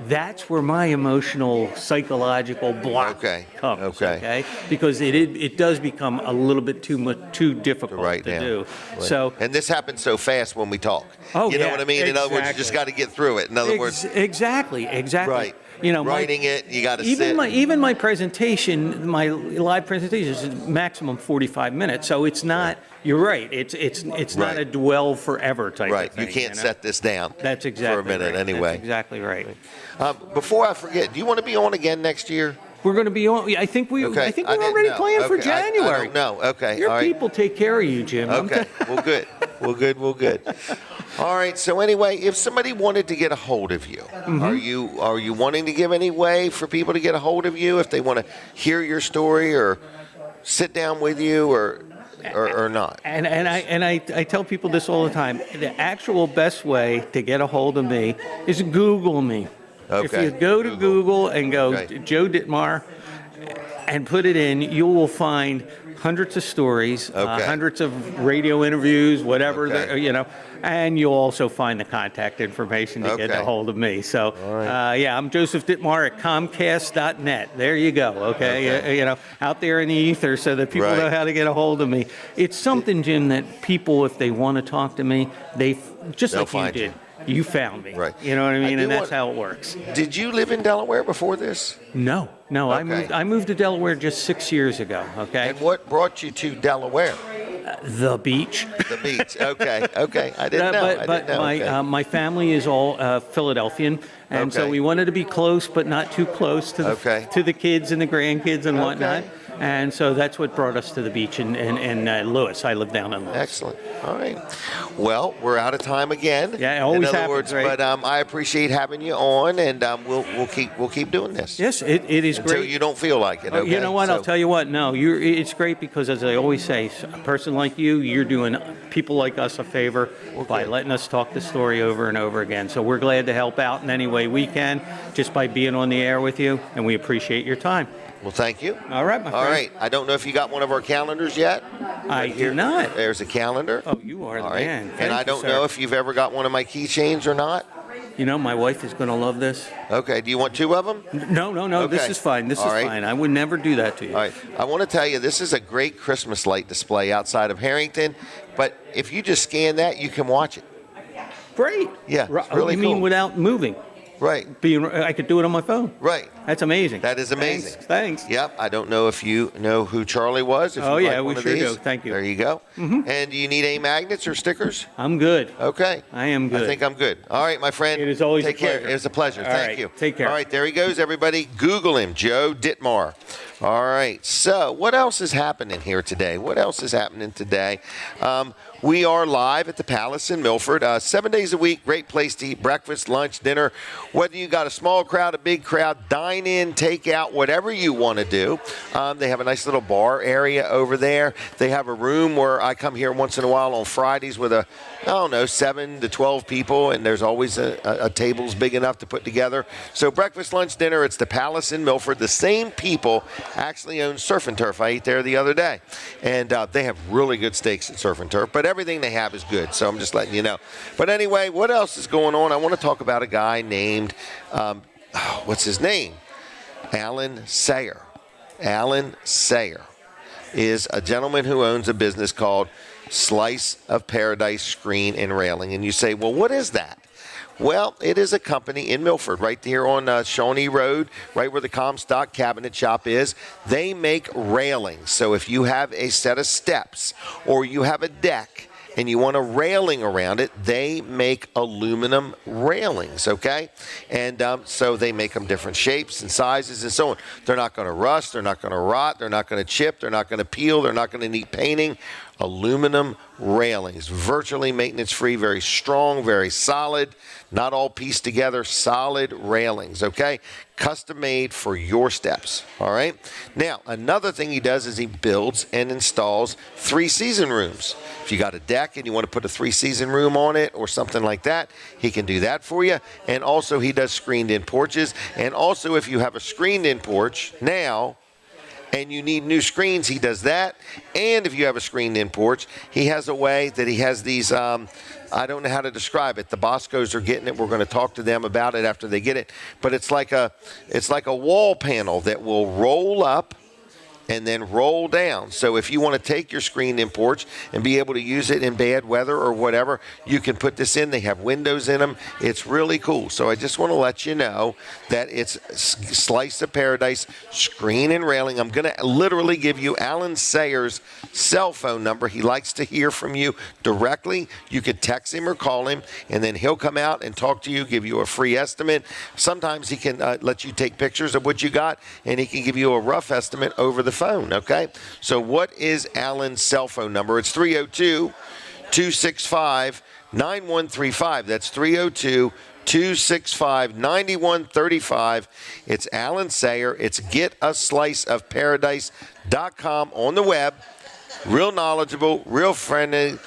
That's where my emotional, psychological block comes. Okay. Because it does become a little bit too difficult to do. Right. So, and this happens so fast when we talk. Oh, you know what I mean? In other words, you just got to get through it. In other words, exactly. Right. Writing it, you got to sit. Even my presentation, my live presentation is maximum 45 minutes. So it's not. You're right. It's not a dwell forever type of thing. You can't set this down. That's exactly for a minute right. anyway. That's exactly right. Before I forget, do you want to be on again next year? We're going to be on. I think we're already planning for January. I don't know. Okay. Your all right. people take care of you, Jim. Okay. Well, good. Well, good. All right. So anyway, if somebody wanted to get a hold of you, are you wanting to give any way for people to get a hold of you if they want to hear your story or sit down with you or not? And I tell people this all the time. The actual best way to get a hold of me is Google me. Okay. If you go to Google and go Joe Dittmar and put it in, you will find hundreds of stories, hundreds of radio interviews, whatever, and you'll also find the contact information to get a hold of me. So, I'm Joseph Dittmar at Comcast.net. There you go, okay? Out there in the ether so that people know how to get a hold of me. It's something, Jim, that people, if they want to talk to me, just like you did. You found me. Right. You know what I mean? And that's how it works. Did you live in Delaware before this? No. I moved to Delaware just 6 years ago, okay? And what brought you to Delaware? The beach. The beach. Okay. I didn't know. But my family is all Philadelphian, and so we wanted to be close, but not too close to the kids and the grandkids and whatnot. And so that's what brought us to the beach in Lewis. I live down in Lewis. Excellent. All right. Well, we're out of time again. Yeah, it always happens. In other words, right? But I appreciate having you on, and we'll keep doing this. Yes, it is until great. You don't feel like it. Okay? You know what? So, I'll tell you what. No, it's great because, as I always say, a person like you're doing people like us a favor by letting us talk the story over and over again. So we're glad to help out in any way we can, just by being on the air with you, and we appreciate your time. Well, thank you. All right, my friend. All right. I don't know if you got one of our calendars yet. I do not. There's a calendar. Oh, you are the man. And I don't know if you've ever got one of my keychains or not. You know, my wife is going to love this. Okay. Do you want 2 of them? No. Okay. This is fine. This is right. fine. I would never do that to you. All right. I want to tell you, this is a great Christmas light display outside of Harrington. But if you just scan that, you can watch it. Great. Yeah. It's really you cool. mean without moving? Right. I could do it on my phone. Right. That's amazing. That is amazing. Thanks. Yep. I don't know if you know who Charlie was. If Oh, you yeah, like we one of sure these. do. Thank you. There you go. And do you need any magnets or stickers? I'm good. Okay. I am good. I think I'm good. All right, my friend. It is always Take a pleasure. care. It's a pleasure. All Thank right. you. Take care. All right, there he goes, everybody. Google him, Joe Dittmar. All right. So what else is happening here today? We are live at the Palace in Milford. 7 days a week, great place to eat breakfast, lunch, dinner. Whether you got a small crowd, a big crowd, dine in, take out, whatever you want to do. They have a nice little bar area over there. They have a room where I come here once in a while on Fridays with 7 to 12 people, and there's always a tables big enough to put together. So breakfast, lunch, dinner, it's the Palace in Milford. The same people actually own Surf and Turf. I ate there the other day, and they have really good steaks at Surf and Turf, but everything they have is good, so I'm just letting you know. But anyway, what else is going on? I want to talk about a guy named, what's his name? Alan Sayer. Alan Sayer is a gentleman who owns a business called Slice of Paradise Screen and Railing. And you say, well, what is that? Well, it is a company in Milford, right here on Shawnee Road, right where the Comstock Cabinet Shop is. They make railings. So if you have a set of steps or you have a deck and you want a railing around it, they make aluminum railings, okay? And so they make them different shapes and sizes and so on. They're not going to rust. They're not going to rot. They're not going to chip. They're not going to peel. They're not going to need painting. Aluminum railings, virtually maintenance-free, very strong, very solid, not all pieced together, solid railings, okay? Custom made for your steps, all right? Now, another thing he does is he builds and installs 3-season rooms. If you got a deck and you want to put a 3-season room on it or something like that, he can do that for you. And also he does screened-in porches. And also if you have a screened-in porch now, and you need new screens, he does that. And if you have a screened-in porch, he has a way that he has these, I don't know how to describe it. The Boscos are getting it. We're going to talk to them about it after they get it. But it's like a wall panel that will roll up and then roll down. So if you want to take your screened-in porch and be able to use it in bad weather or whatever, you can put this in. They have windows in them. It's really cool. So I just want to let you know that it's Slice of Paradise Screen and Railing. I'm going to literally give you Alan Sayer's cell phone number. He likes to hear from you directly. You could text him or call him, and then he'll come out and talk to you, give you a free estimate. Sometimes he can let you take pictures of what you got, and he can give you a rough estimate over the phone, okay? So what is Alan's cell phone number? It's 302-265-9135. That's 302-265-9135. It's Alan Sayer. It's getasliceofparadise.com on the web. Real knowledgeable, real friendly.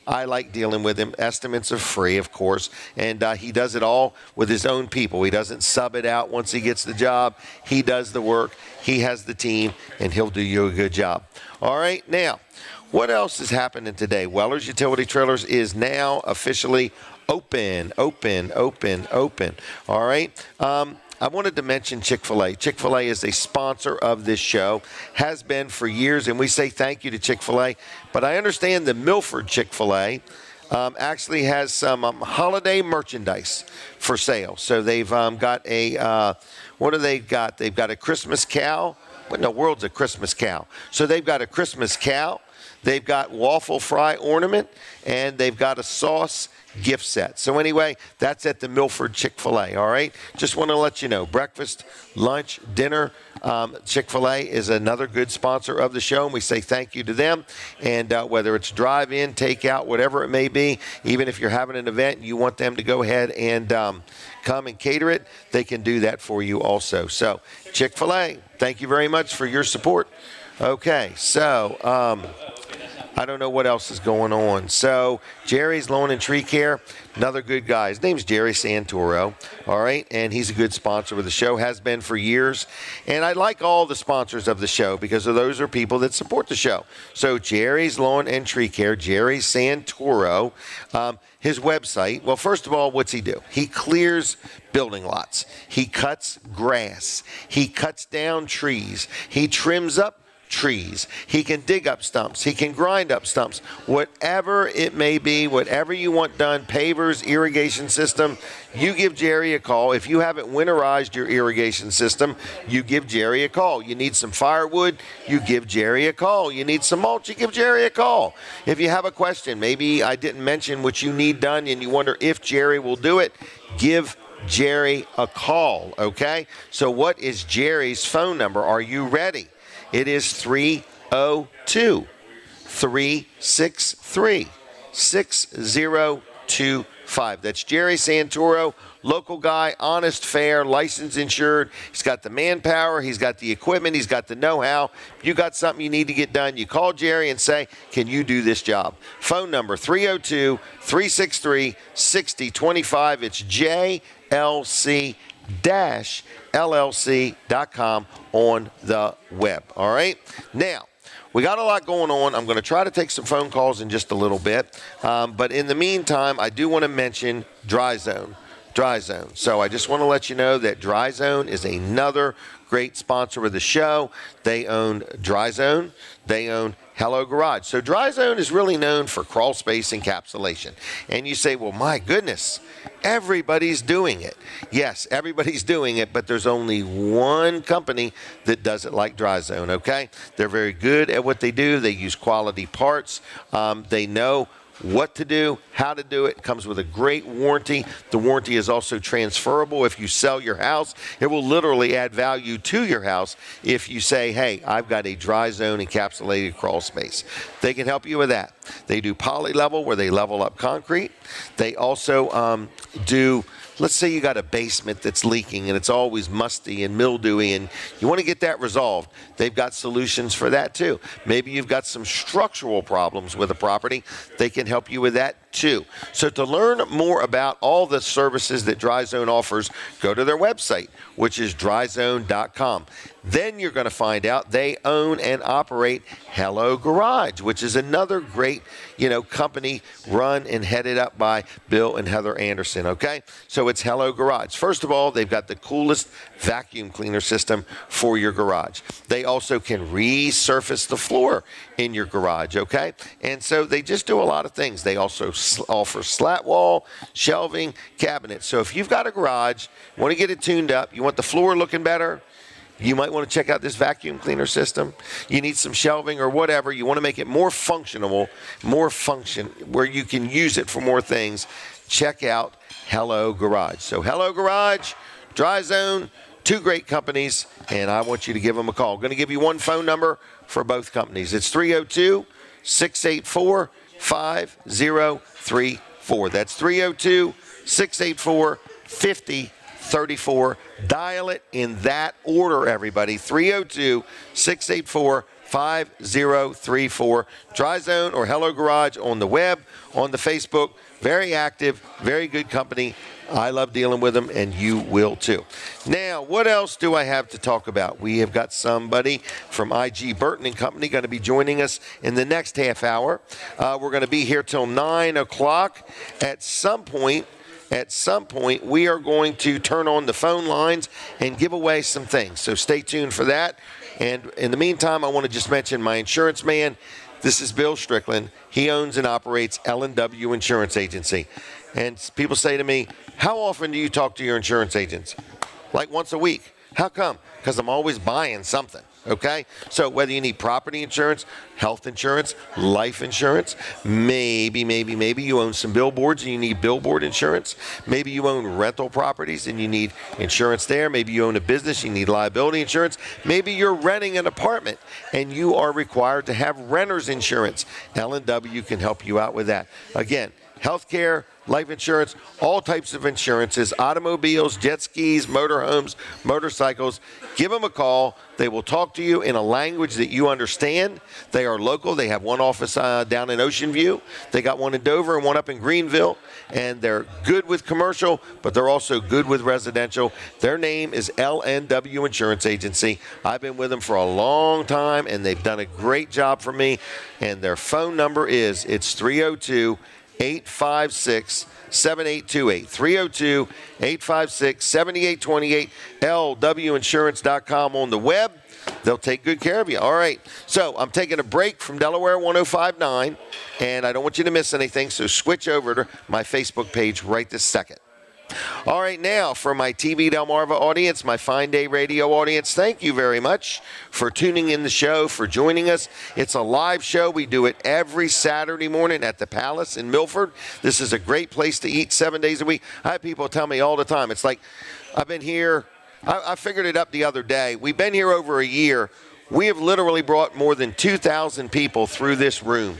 I like dealing with him. Estimates are free, of course, and he does it all with his own people. He doesn't sub it out once he gets the job. He does the work. He has the team, and he'll do you a good job. All right, now, what else is happening today? Weller's Utility Trailers is now officially open. All right. I wanted to mention Chick-fil-A. Chick-fil-A is a sponsor of this show, has been for years, and we say thank you to Chick-fil-A. But I understand the Milford Chick-fil-A actually has some holiday merchandise for sale. So they've got a, what do they got? They've got a Christmas cow. What in the world's a Christmas cow? So they've got a Christmas cow. They've got waffle fry ornament, and they've got a sauce gift set. So anyway, that's at the Milford Chick-fil-A, all right? Just want to let you know, breakfast, lunch, dinner, Chick-fil-A is another good sponsor of the show, and we say thank you to them. And whether it's drive-in, take-out, whatever it may be, even if you're having an event and you want them to go ahead and come and cater it, they can do that for you also. So Chick-fil-A, thank you very much for your support. Okay, so I don't know what else is going on. So Jerry's Lawn and Tree Care, another good guy. His name's Jerry Santoro, all right? And he's a good sponsor of the show, has been for years. And I like all the sponsors of the show because those are people that support the show. So Jerry's Lawn and Tree Care, Jerry Santoro, his website, well, first of all, what's he do? He clears building lots. He cuts grass. He cuts down trees. He trims up trees. He can dig up stumps. He can grind up stumps. Whatever it may be, whatever you want done, pavers, irrigation system, you give Jerry a call. If you haven't winterized your irrigation system, you give Jerry a call. You need some firewood, you give Jerry a call. You need some mulch, you give Jerry a call. If you have a question, maybe I didn't mention what you need done and you wonder if Jerry will do it, give Jerry a call, okay? So what is Jerry's phone number? Are you ready? It is 302-363-6025. That's Jerry Santoro, local guy, honest, fair, licensed, insured. He's got the manpower. He's got the equipment. He's got the know-how. If you got something you need to get done, you call Jerry and say, can you do this job? Phone number 302-363-6025. It's JLC-LLC.com on the web. All right? Now, we got a lot going on. I'm going to try to take some phone calls in just a little bit. But in the meantime, I do want to mention Dry Zone. Dry Zone. So I just want to let you know that Dry Zone is another great sponsor of the show. They own Dry Zone. They own Hello Garage. So Dry Zone is really known for crawl space encapsulation. And you say, well, my goodness, everybody's doing it. Yes, everybody's doing it, but there's only one company that does it like Dry Zone, okay? They're very good at what they do. They use quality parts. They know what to do, how to do it. It comes with a great warranty. The warranty is also transferable. If you sell your house, it will literally add value to your house if you say, hey, I've got a Dry Zone encapsulated crawl space. They can help you with that. They do poly level where they level up concrete. They also do, let's say you got a basement that's leaking and it's always musty and mildewy and you want to get that resolved. They've got solutions for that too. Maybe you've got some structural problems with a property. They can help you with that too. So to learn more about all the services that Dry Zone offers, go to their website, which is dryzone.com. Then you're going to find out they own and operate Hello Garage, which is another great, company run and headed up by Bill and Heather Anderson, okay? So it's Hello Garage. First of all, they've got the coolest vacuum cleaner system for your garage. They also can resurface the floor in your garage, okay? And so they just do a lot of things. They also offer slat wall, shelving, cabinets. So if you've got a garage, want to get it tuned up, you want the floor looking better, you might want to check out this vacuum cleaner system. You need some shelving or whatever. You want to make it more functional, where you can use it for more things. Check out Hello Garage. So Hello Garage, Dry Zone, two great companies, and I want you to give them a call. I'm going to give you one phone number for both companies. It's 302-684-5034. That's 302-684-5034. Dial it in that order, everybody. 302-684-5034. Dry Zone or Hello Garage on the web, on the Facebook. Very active, very good company. I love dealing with them, and you will too. Now, what else do I have to talk about? We have got somebody from IG Burton and Company going to be joining us in the next half hour. We're going to be here till 9 o'clock. At some point, we are going to turn on the phone lines and give away some things. So stay tuned for that. And in the meantime, I want to just mention my insurance man. This is Bill Strickland. He owns and operates L&W Insurance Agency. And people say to me, how often do you talk to your insurance agents? Like once a week. How come? Because I'm always buying something. Okay? So whether you need property insurance, health insurance, life insurance, maybe you own some billboards and you need billboard insurance. Maybe you own rental properties and you need insurance there. Maybe you own a business, you need liability insurance. Maybe you're renting an apartment and you are required to have renter's insurance. L&W can help you out with that. Again, healthcare, life insurance, all types of insurances, automobiles, jet skis, motorhomes, motorcycles. Give them a call. They will talk to you in a language that you understand. They are local. They have one office down in Ocean View. They got one in Dover and one up in Greenville. And they're good with commercial, but they're also good with residential. Their name is LNW Insurance Agency. I've been with them for a long time, and they've done a great job for me. And their phone number is, it's 302-856-7828. 302-856-7828. LWinsurance.com on the web. They'll take good care of you. All right. So I'm taking a break from Delaware 105.9, and I don't want you to miss anything, so switch over to my Facebook page right this second. All right, now for my TV Delmarva audience, my Fine Day Radio audience, thank you very much for tuning in the show, for joining us. It's a live show. We do it every Saturday morning at the Palace in Milford. This is a great place to eat 7 days a week. I have people tell me all the time, it's like, I've been here, I figured it up the other day. We've been here over a year. We have literally brought more than 2,000 people through this room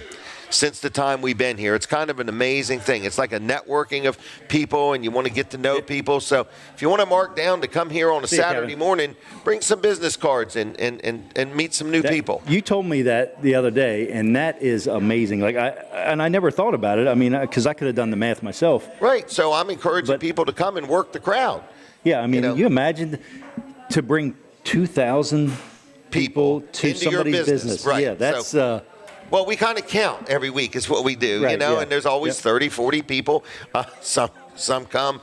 since the time we've been here. It's kind of an amazing thing. It's like a networking of people, and you want to get to know people. So if you want to mark down to come here on a Saturday morning, bring some business cards and meet some new people. You told me that the other day, and that is amazing. Like I never thought about it. I mean, because I could have done the math myself. Right. So I'm encouraging people to come and work the crowd. Yeah. I mean, you imagine to bring 2,000 people to somebody's business. Right. Yeah, that's... well, we kind of count every week is what we do, right, and there's always 30, 40 people. Some come,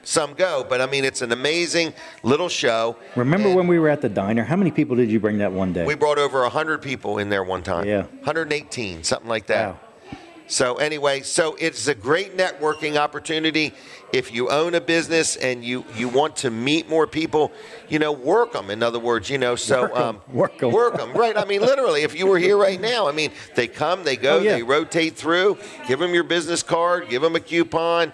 some go. But, I mean, it's an amazing little show. Remember when we were at the diner? How many people did you bring that one day? We brought over 100 people in there one time. Yeah. 118, something like that. Wow. So anyway, so it's a great networking opportunity. If you own a business and you want to meet more people, work them. In other words, so work them. Right. I mean, literally, if you were here right now, I mean, they come, they go, they rotate through. Give them your business card, give them a coupon.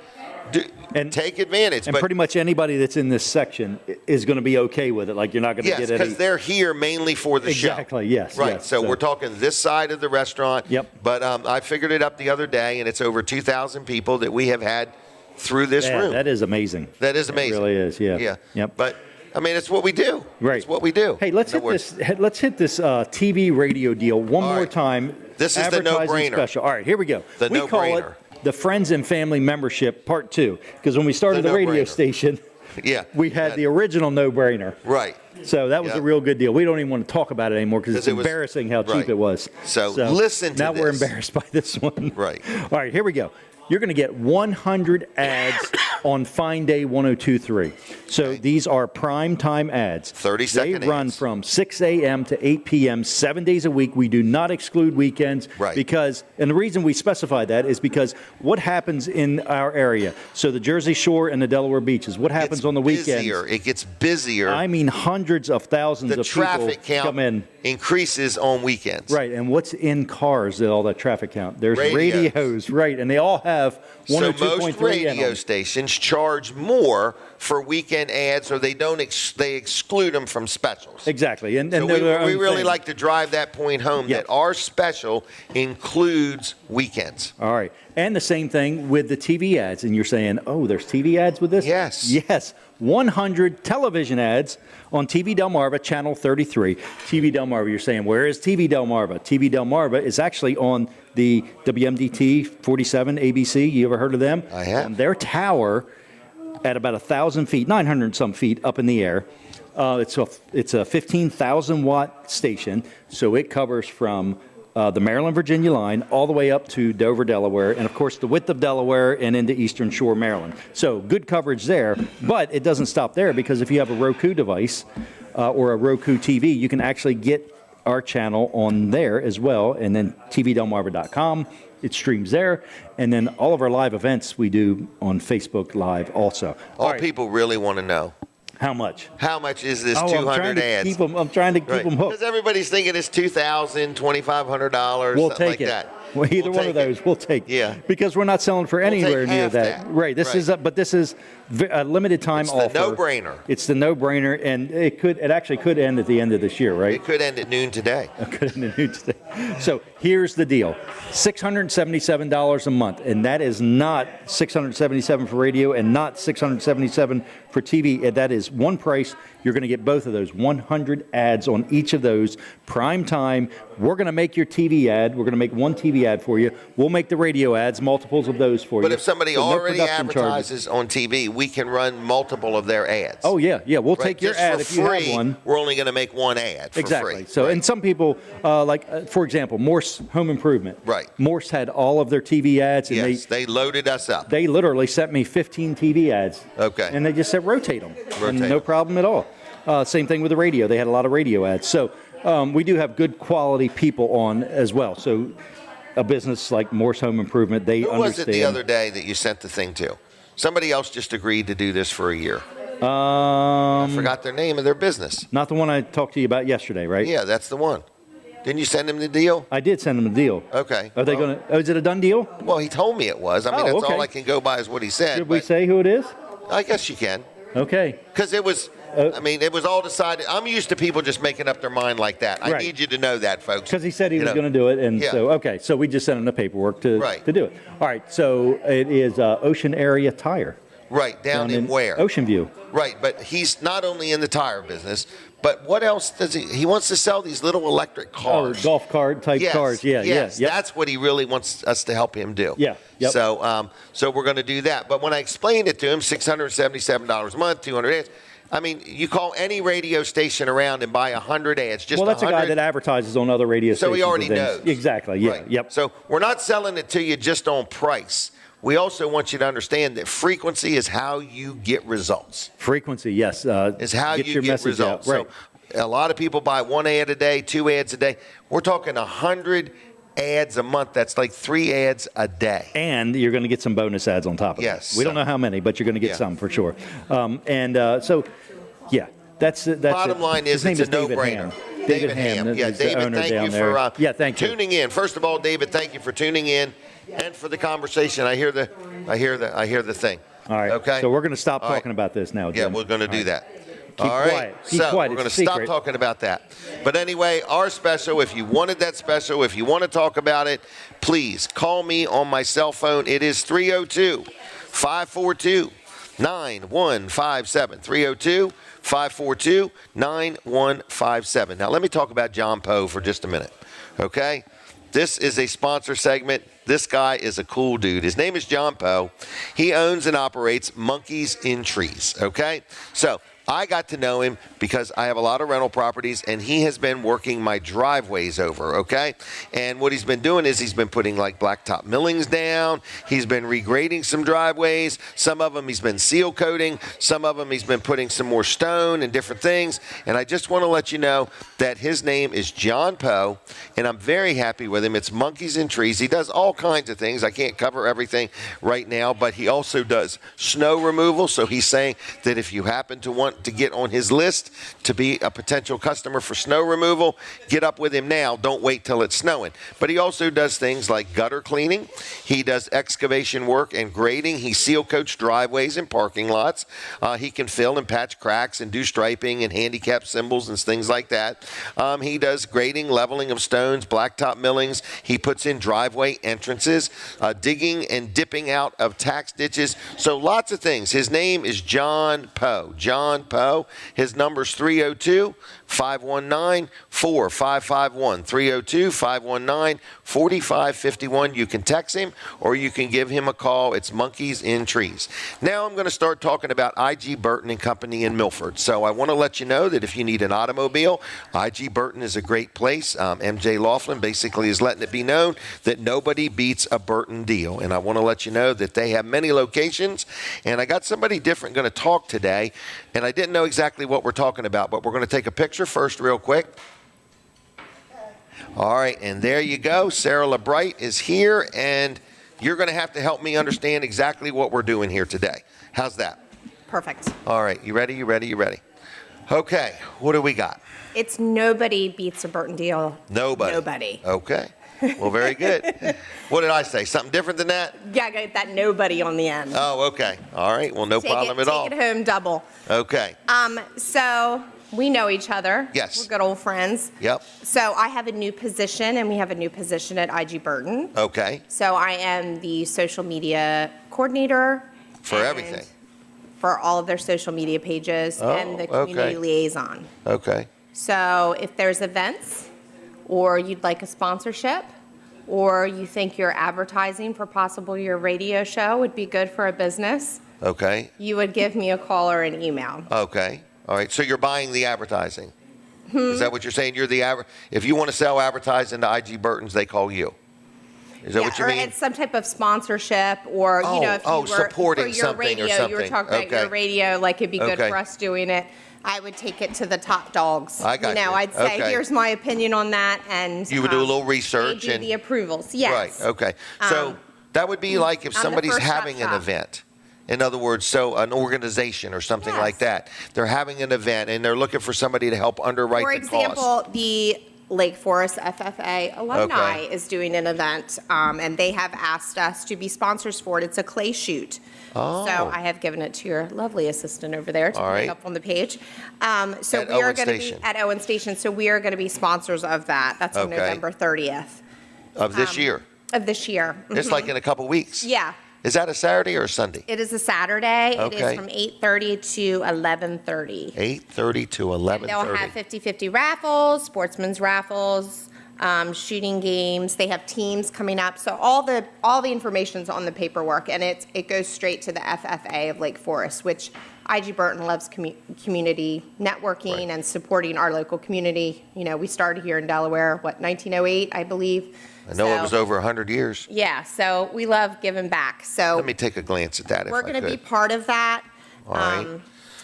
And take advantage. And pretty much anybody that's in this section is going to be okay with it. Like, you're not going to get any... Yes, because they're here mainly for the show. Exactly, yes. Right, yes, so we're talking this side of the restaurant. Yep. But I figured it up the other day, and it's over 2,000 people that we have had through this room. That is amazing. That is amazing. It really is, yeah. Yeah. Yep. But, I mean, it's what we do. Right. It's what we do. Hey, let's hit this TV radio deal one more time. This is the no-brainer. Special. All right, here we go. The we call it the Friends and Family Membership Part 2, because when we started the radio station, we had the original no-brainer. Right. So that was a real good deal. We don't even want to talk about it anymore because it's embarrassing how cheap it was. So listen to now this. We're embarrassed by this one. Right. All right, here we go. You're going to get 100 ads on Fine Day 102.3. So these are prime time ads. 30-second They run from 6 a.m. to 8 p.m. 7 days a week. We do not exclude weekends. Right. Because, and the reason we specify that is because what happens in our area, so the Jersey Shore and the Delaware beaches, what happens on the weekends? It gets busier. I mean, hundreds of thousands of people traffic count come in. Increases on weekends. Right, and what's in cars that all that traffic count? There's radios, right, and they all have 102.3. So most radio stations charge more for weekend ads, or they exclude them from specials. Exactly, and so we really like to drive that point home that our special includes weekends. All right, and the same thing with the TV ads. And you're saying, oh, there's TV ads with this? Yes. 100 television ads on TV Delmarva Channel 33. TV Delmarva, you're saying, where is TV Delmarva? TV Delmarva is actually on the WMDT 47 ABC. You ever heard of them? I have. On their tower at about 1,000 feet, 900 some feet up in the air. It's a 15,000 watt station, so it covers from the Maryland-Virginia line all the way up to Dover, Delaware, and of course the width of Delaware and into Eastern Shore, Maryland. So good coverage there, but it doesn't stop there, because if you have a Roku device or a Roku TV, you can actually get our channel on there as well, and then tvdelmarva.com. It streams there, and then all of our live events we do on Facebook Live also. All people really want to know. How much? How much is this 200 ads? I'm trying to keep them hooked. Because everybody's thinking it's $2,000, $2,500, We'll something take like that. Well, either one of those we'll take. Yeah. Because we're not selling for anywhere near half that. that. Right. This is a limited time offer. It's the no-brainer. It's the no-brainer, and it actually could end at the end of this year, right? It could end at noon today. It could end at noon today. So here's the deal: $677 a month, and that is not $677 for radio and not $677 for TV. That is one price. You're going to get both of those. 100 ads on each of those. Prime time. We're going to make your TV ad. We're going to make one TV ad for you. We'll make the radio ads, multiples of those for you. But if somebody So no already production advertises on TV, we can run multiple of their ads. Oh, yeah. We'll take your Just ad for if you free, have one. We're only going to make one ad for Exactly. free. So, and some people, for example, Morse Home Improvement. Right. Morse had all of their TV ads, and Yes, they loaded us up. they literally sent me 15 TV ads. Okay. And they just said rotate them. Rotate and no 'em. problem at all. Same thing with the radio. They had a lot of radio ads. So we do have good quality people on as well. So a business like Morse Home Improvement, they Who understand. was it the other day that you sent the thing to? Somebody else just agreed to do this for a year. I forgot their name of their business. Not the one I talked to you about yesterday, right? Yeah, that's the one. Didn't you send him the deal? I did send them a deal. Okay. Are they going to? Oh, is it a done deal? Well, he told me it was. I mean, that's okay. all I can go by is what he said. Should we but say who it is? I guess you can. Okay. Because it was, it was all decided. I'm used to people just making up their mind like that. I Right. need you to know that, folks. Because he said he was going to do it, and Yeah. so we just sent him the paperwork to Right. do it. All right, so it is Ocean Area Tire. Right, down in where? Ocean View. Right, but he's not only in the tire business, but what else does he? He wants to sell these little electric cars. Oh, golf cart type cars. Yeah, yes, yeah. that's what he really wants us to help him do. Yeah, yep. So, so we're going to do that. But when I explained it to him, $677 a month, 200 ads. I mean, you call any radio station around and buy 100 ads. Just Well, that's 100. a guy that advertises on other radio stations. So he already and knows. things. Exactly. Yeah. Right. Yep. So we're not selling it to you just on price. We also want you to understand that frequency is how you get results. Frequency, yes. Is how get you your get message results. out. Right. So a lot of people buy one ad a day, 2 ads a day. We're talking 100 ads a month. That's like 3 ads a day. And you're going to get some bonus ads on top of it. Yes. We don't know how many, but you're going to get some for sure. So, yeah, that's Bottom line is, His name it's a is David no-brainer. Ham. David Ham. Yeah, is the David, owner thank down you there. for thank you. tuning in. First of all, David, thank you for tuning in and for the conversation. I hear the thing. All right. Okay. So we're going to stop All right. talking about this now, Yeah, Jim. we're going to do that. Keep All right. quiet. Keep So quiet. we're going It's to a stop secret. talking about that. But anyway, our special, if you wanted that special, if you want to talk about it, please call me on my cell phone. It is 302-542-9157. 302-542-9157. Now, let me talk about John Poe for just a minute, okay? This is a sponsor segment. This guy is a cool dude. His name is John Poe. He owns and operates Monkeys in Trees, okay? So I got to know him because I have a lot of rental properties, and he has been working my driveways over, okay? And what he's been doing is he's been putting like blacktop millings down. He's been regrading some driveways. Some of them he's been seal coating. Some of them he's been putting some more stone and different things. And I just want to let you know that his name is John Poe, and I'm very happy with him. It's Monkeys in Trees. He does all kinds of things. I can't cover everything right now, but he also does snow removal. So he's saying that if you happen to want to get on his list to be a potential customer for snow removal, get up with him now. Don't wait till it's snowing. But he also does things like gutter cleaning. He does excavation work and grading. He seal coats driveways and parking lots. He can fill and patch cracks and do striping and handicap symbols and things like that. He does grading, leveling of stones, blacktop millings. He puts in driveway entrances, digging and dipping out of tax ditches. So lots of things. His name is John Poe. John Poe. His number's 302-519-4551. 302-519-4551. You can text him or you can give him a call. It's Monkeys in Trees. Now I'm going to start talking about IG Burton and Company in Milford. So I want to let you know that if you need an automobile, IG Burton is a great place. MJ Laughlin basically is letting it be known that nobody beats a Burton deal. And I want to let you know that they have many locations. And I got somebody different going to talk today. And I didn't know exactly what we're talking about, but we're going to take a picture first real quick. All right, and there you go. Sara LeBright is here, and you're going to have to help me understand exactly what we're doing here today. How's that? Perfect. All right, you ready? Okay, what do we got? It's nobody beats a Burton deal. Nobody. Nobody. Okay. Well, very good. What did I say? Something different than that? Yeah, get that nobody on the end. Oh, okay. All right. Well, no problem at all. Take it home double. Okay. So we know each other. Yes. We're good old friends. Yep. So I have a new position, and we have a new position at IG Burton. Okay. So I am the social media coordinator. For everything. For all of their social media pages and the community liaison. Okay. So if there's events, or you'd like a sponsorship, or you think your advertising for possibly your radio show would be good for a business, Okay. you would give me a call or an email. Okay. All right. So you're buying the advertising. Is that what you're saying? You're the if you want to sell advertising to IG Burton's, they call you. Is that what you mean? Or it's some type of sponsorship, or if you were supporting for your something radio, or something. you were talking about your radio, like it'd be good Okay. for us doing it. I would take it to the top dogs. I got you. I'd say, Okay. here's my opinion on that, and You would do a little research they do and the approvals. Yes. Right. Okay. So that would be like if I'm the somebody's first stop having an shop. event. In other words, so an organization or something like that. They're having an event and they're looking for somebody to help underwrite For the example, cost. Okay. the Lake Forest FFA alumni is doing an event, and they have asked us to be sponsors for it. It's a clay shoot. Oh. So I have given it to your lovely assistant over there to All put right. up on the page. So At we are Owen going to be Station. at Owen Station. So we are going to be sponsors of that. That's on Okay. November 30th Of this year. of this year. It's Mhm. like in a couple weeks. Yeah. Is that a Saturday or a Sunday? It is a Saturday. It Okay. is from 8:30 to 11:30. 8:30 to They'll 11:30. have 50-50 raffles, sportsman's raffles, shooting games. They have teams coming up. So all the information's on the paperwork, and it goes straight to the FFA of Lake Forest, which IG Burton loves community networking and supporting our local community. You know, we started here in Delaware, 1908, I believe. I know it was over 100 years. Yeah, so we love giving back. So Let me take a glance at that if we're I going to be could. part of that. All right.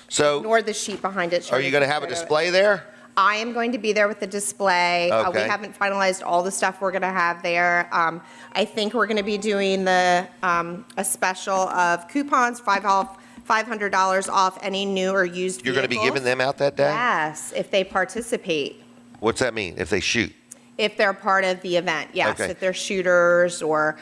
So Ignore the sheet behind it. are you going to have a display there? I am going to be there with the display. We Okay. haven't finalized all the stuff we're going to have there. I think we're going to be doing a special of coupons, $500 off any new or used You're going to be vehicles. giving them out that day? Yes, if they participate. What's that mean? If they shoot? If they're part of the event, yes. Okay. If they're shooters or,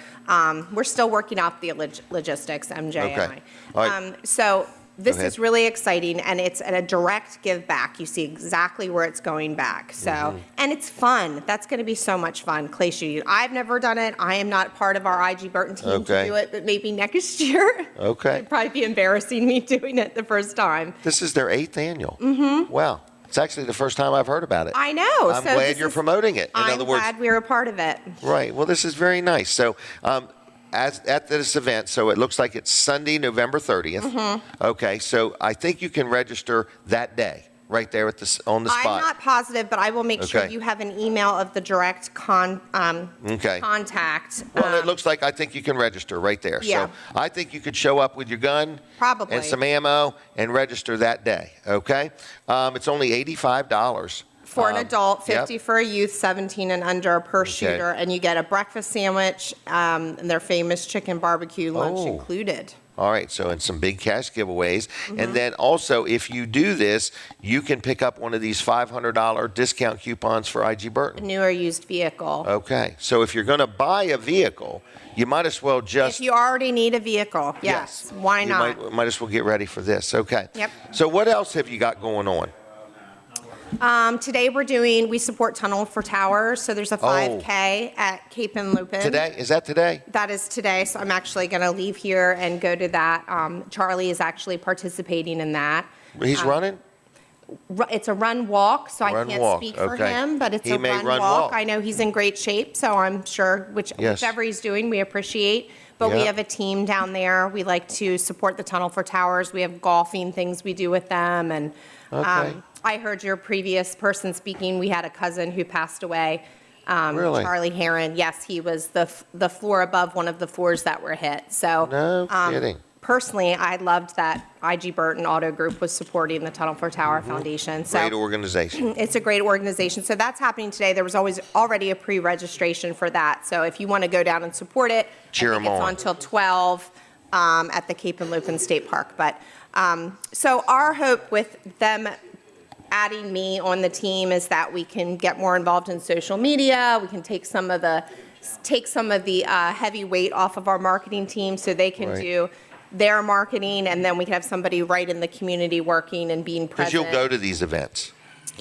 we're still working out the logistics, MJ and Okay. I. All right. So this ahead. is really exciting, and it's a direct give back. You see exactly where it's going back. So, Mm-hmm. and it's fun. That's going to be so much fun. Clay shooting. I've never done it. I am not part of our IG Burton team Okay. to do it, but maybe next year. Okay. It'd probably be embarrassing me doing it the first time. This is their 8th annual. Mm-hmm. Wow. It's actually the first time I've heard about it. I know. I'm so glad this you're is- promoting it. In I'm other words, glad we're a part of it. right. Well, this is very nice. So, at this event, so it looks like it's Sunday, November 30th. Mm-hmm. Okay. So I think you can register that day, right there at on the spot. I'm not positive, but I will make sure Okay. you have an email of the direct Okay. contact. Well, it looks like I think you can register right there. Yeah. So I think you could show up with your gun Probably. and some ammo and register that day. Okay. It's only $85. For an adult, yep. 50 for a youth, 17 and under per shooter, and you get a breakfast sandwich and their famous chicken barbecue lunch Oh. included. All right, so and some big cash giveaways. Mm-hmm. And then also, if you do this, you can pick up one of these $500 discount coupons for IG A Burton. new or used vehicle. Okay, so if you're going to buy a vehicle, you might as well just... If you already need a vehicle, yes. Why you not? might as well get ready for this. Okay. Yep. So what else have you got going on? Today we support Tunnel for Towers, so there's a 5K at Cape and Lupin. Today? Is that today? That is today, so I'm actually going to leave here and go to that. Charlie is actually participating in that. He's running? It's a run walk, so I Run can't walk, speak for okay. him, but it's He a may run run walk. walk. I know he's in great shape, so I'm sure Yes. whichever he's doing, we appreciate. But we Yeah. have a team down there. We like to support the Tunnel for Towers. We have golfing things we do with them, and Okay. I heard your previous person speaking. We had a cousin who passed away. Really? Charlie Heron. Yes, he was the floor above one of the floors that were hit. So No kidding. personally, I loved that IG Burton Auto Group was supporting the Tunnel for Tower Foundation. So Great organization. it's a great organization. So that's happening today. There was already a pre-registration for that. So if you want to go down and support it, Cheer I think 'em it's on. until 12 at the Cape and Lupin State Park. But so our hope with them adding me on the team is that we can get more involved in social media. We can take some of the heavy weight off of our marketing team so they can do their marketing, and then we can have somebody right in the community working and being present. Because you'll go to these events.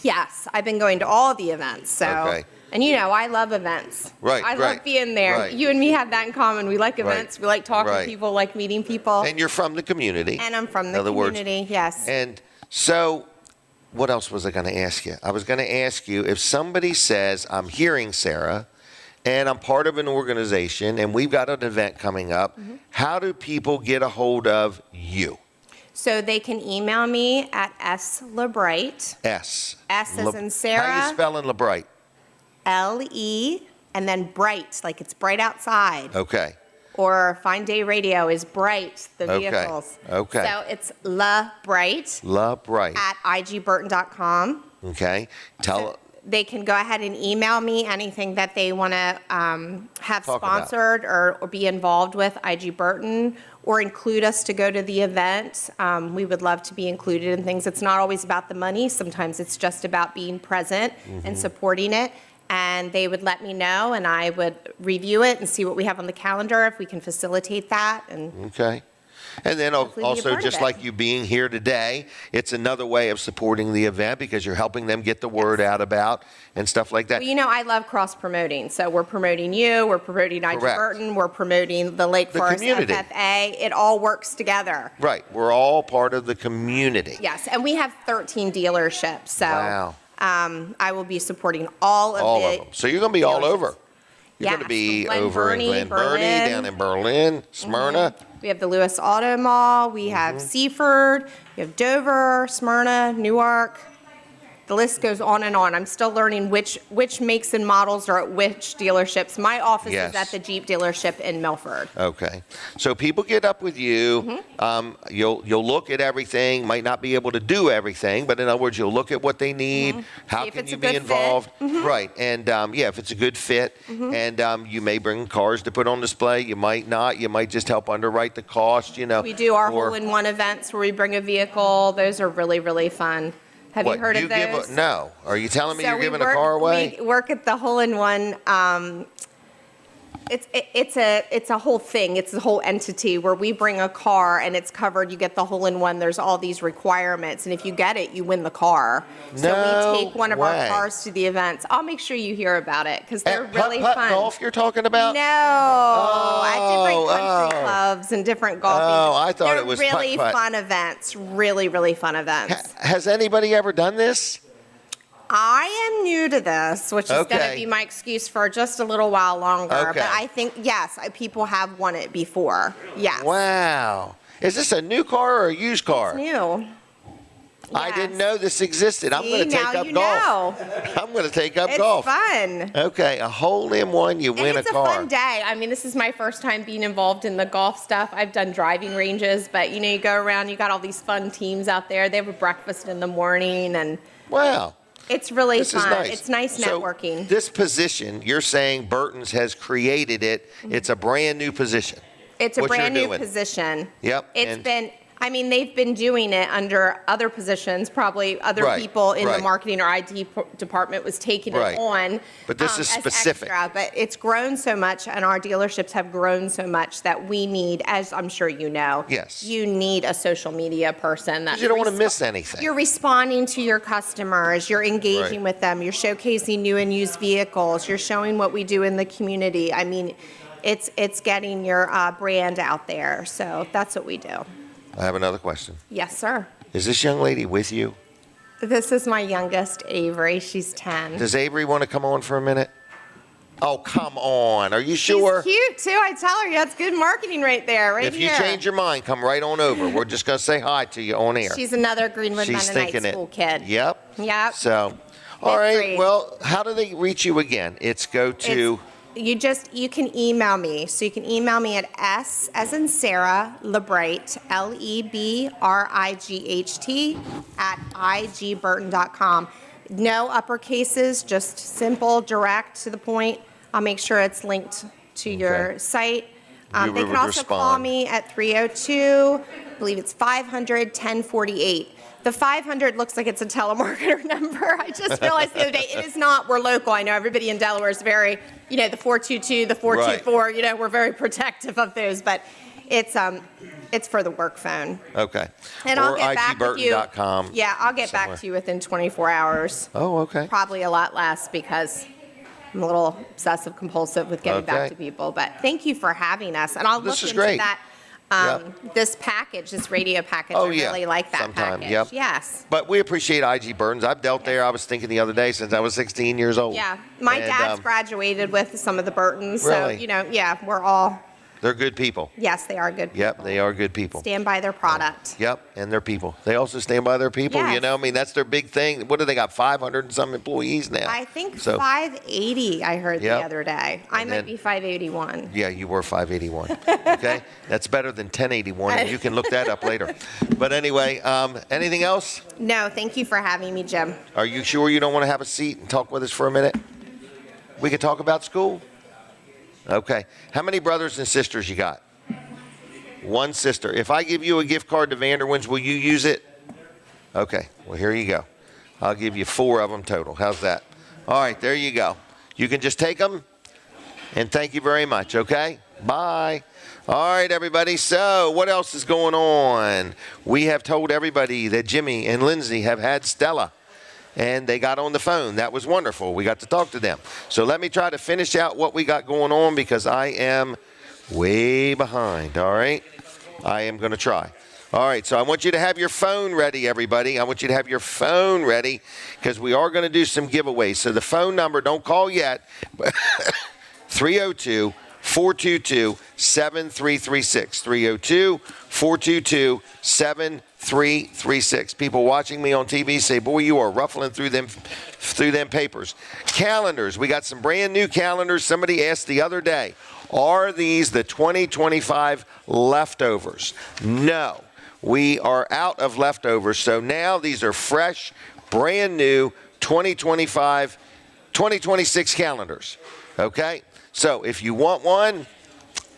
Yes, I've been going to all the events. So, and I love events. Right, I love being there. Right. You and me have that in common. We like events. We like talking to people, like meeting people. And you're from the community. And I'm from the community, yes. And so, what else was I going to ask you? I was going to ask you, if somebody says, I'm hearing Sara, and I'm part of an organization, and we've got an event coming up, how do people get a hold of you? So they can email me at LeBright. S as in Sarah. How you spelling LeBright? L-E, and then bright, like it's bright outside. Okay. Or Fine Day Radio is bright, the vehicles. Okay. So it's LeBright. LeBright. At igburton.com. Okay. They can go ahead and email me anything that they want to have sponsored or be involved with IG Burton, or include us to go to the event. We would love to be included in things. It's not always about the money. Sometimes it's just about being present and supporting it. And they would let me know, and I would review it and see what we have on the calendar, if we can facilitate that. Okay. And then also, just like you being here today, it's another way of supporting the event because you're helping them get the word out about and stuff like that. Well, I love cross-promoting. So we're promoting you, we're promoting IG Burton, we're promoting the Lake Forest FFA. It all works together. Right. We're all part of the community. Yes, and we have 13 dealerships. So wow. I will be supporting all of them. So you're going to be all over. You're going to be over in Glen Burnie, down in Berlin, Smyrna. We have the Lewis Auto Mall. We have Seaford. We have Dover, Smyrna, Newark. The list goes on and on. I'm still learning which makes and models are at which dealerships. My office is at the Jeep dealership in Milford. Okay. So people get up with you. You'll look at everything. Might not be able to do everything, but in other words, you'll look at what they need. How can you be involved? Right. And if it's a good fit, and you may bring cars to put on display. You might not. You might just help underwrite the cost. We do our hole-in-one events where we bring a vehicle. Those are really, really fun. Have you heard of those? No. Are you telling me you're giving a car away? We work at the hole-in-one. It's a whole thing. It's a whole entity where we bring a car and it's covered. You get the hole-in-one. There's all these requirements, and if you get it, you win the car. So we take one of our cars to the events. I'll make sure you hear about it because they're really fun. Golf you're talking about? No, at different country clubs and different golf. I thought it was really fun events. Really, really fun events. Has anybody ever done this? I am new to this, which is going to be my excuse for just a little while longer. But I think, yes, people have won it before. Yes. Wow. Is this a new car or a used car? It's new. I didn't know this existed. I'm going to take up golf. I'm going to take up golf. It's fun. Okay, a hole-in-one, you win a car. It's a fun day. I mean, this is my first time being involved in the golf stuff. I've done driving ranges, but you go around, you got all these fun teams out there. They have a breakfast in the morning, and wow. It's really fun. Nice. It's nice networking. So this position, you're saying Burton's has created it. It's a brand new position. It's a brand new position. Yep. They've been doing it under other positions, probably other people in the marketing or IT department was taking it on. But this is specific. Extra, but it's grown so much, and our dealerships have grown so much that we need, as I'm sure you know, you need a social media person. You don't want to miss anything. You're responding to your customers. You're engaging with them. You're showcasing new and used vehicles. You're showing what we do in the community. I mean, it's getting your brand out there. So that's what we do. I have another question. Yes, sir. Is this young lady with you? This is my youngest, Avery. She's 10. Does Avery want to come on for a minute? Oh, come on. Are you sure? She's cute, too. I tell her, that's good marketing right there, right here. If you change your mind, come right on over. We're just going to say hi to you on air. She's another Greenwood Mennonite school kid. Yep. Yep. So, all right. Well, how do they reach you again? You can email me. So you can email me at S as in Sara LeBright, LeBright at igburton.com. No uppercases, just simple, direct, to the point. I'll make sure it's linked to your site. They can also call me at 302 believe it's 500-1048. The 500 looks like it's a telemarketer number. I just realized the other day, it is not. We're local. I know everybody in Delaware is very, the 422, the 424, Right. We're very protective of those, but it's for the work phone. Okay. And I'll get back with you. igburton.com. Yeah, I'll get somewhere. back to you within 24 hours. Oh, okay. Probably a lot less because I'm a little obsessive compulsive with getting back Okay. to people. But thank you for having us. And I'll This look is into great. that. This package, this radio package, Oh, I yeah. really like that Sometime, package. yep. Yes. But we appreciate IG Burton's. I've dealt there. I was thinking the other day since I was 16 years old. Yeah. My And, dad's graduated with some of the Burtons. Really? So, we're all, They're good people. yes, they are good people. Yep, they are good people. Stand by their product. Yep, and they're people. They also stand by their people, Yes. that's their big thing. What do they got, 500 and some employees now? I think So- 580, I heard Yep. the other day. I And might then- be 581. Yeah, you were 581. Okay, that's better than 1081, and you can look that up later. But anyway, anything else? No, thank you for having me, Jim. Are you sure you don't want to have a seat and talk with us for a minute? We could talk about school? Okay. How many brothers and sisters you got? One sister. If I give you a gift card to Vanderwin's, will you use it? Okay. Well, here you go. I'll give you 4 of them total. How's that? All right, there you go. You can just take them, and thank you very much, okay? Bye. All right, everybody. So what else is going on? We have told everybody that Jimmy and Lindsay have had Stella, and they got on the phone. That was wonderful. We got to talk to them. So let me try to finish out what we got going on because I am way behind, all right? I am going to try. All right, so I want you to have your phone ready, everybody. I want you to have your phone ready because we are going to do some giveaways. So the phone number, don't call yet, 302-422-7336. 302-422-7336. People watching me on TV say, boy, you are ruffling through them papers. Calendars. We got some brand new calendars. Somebody asked the other day, are these the 2025 leftovers? No, we are out of leftovers. So now these are fresh, brand new 2026 calendars. Okay? So if you want one,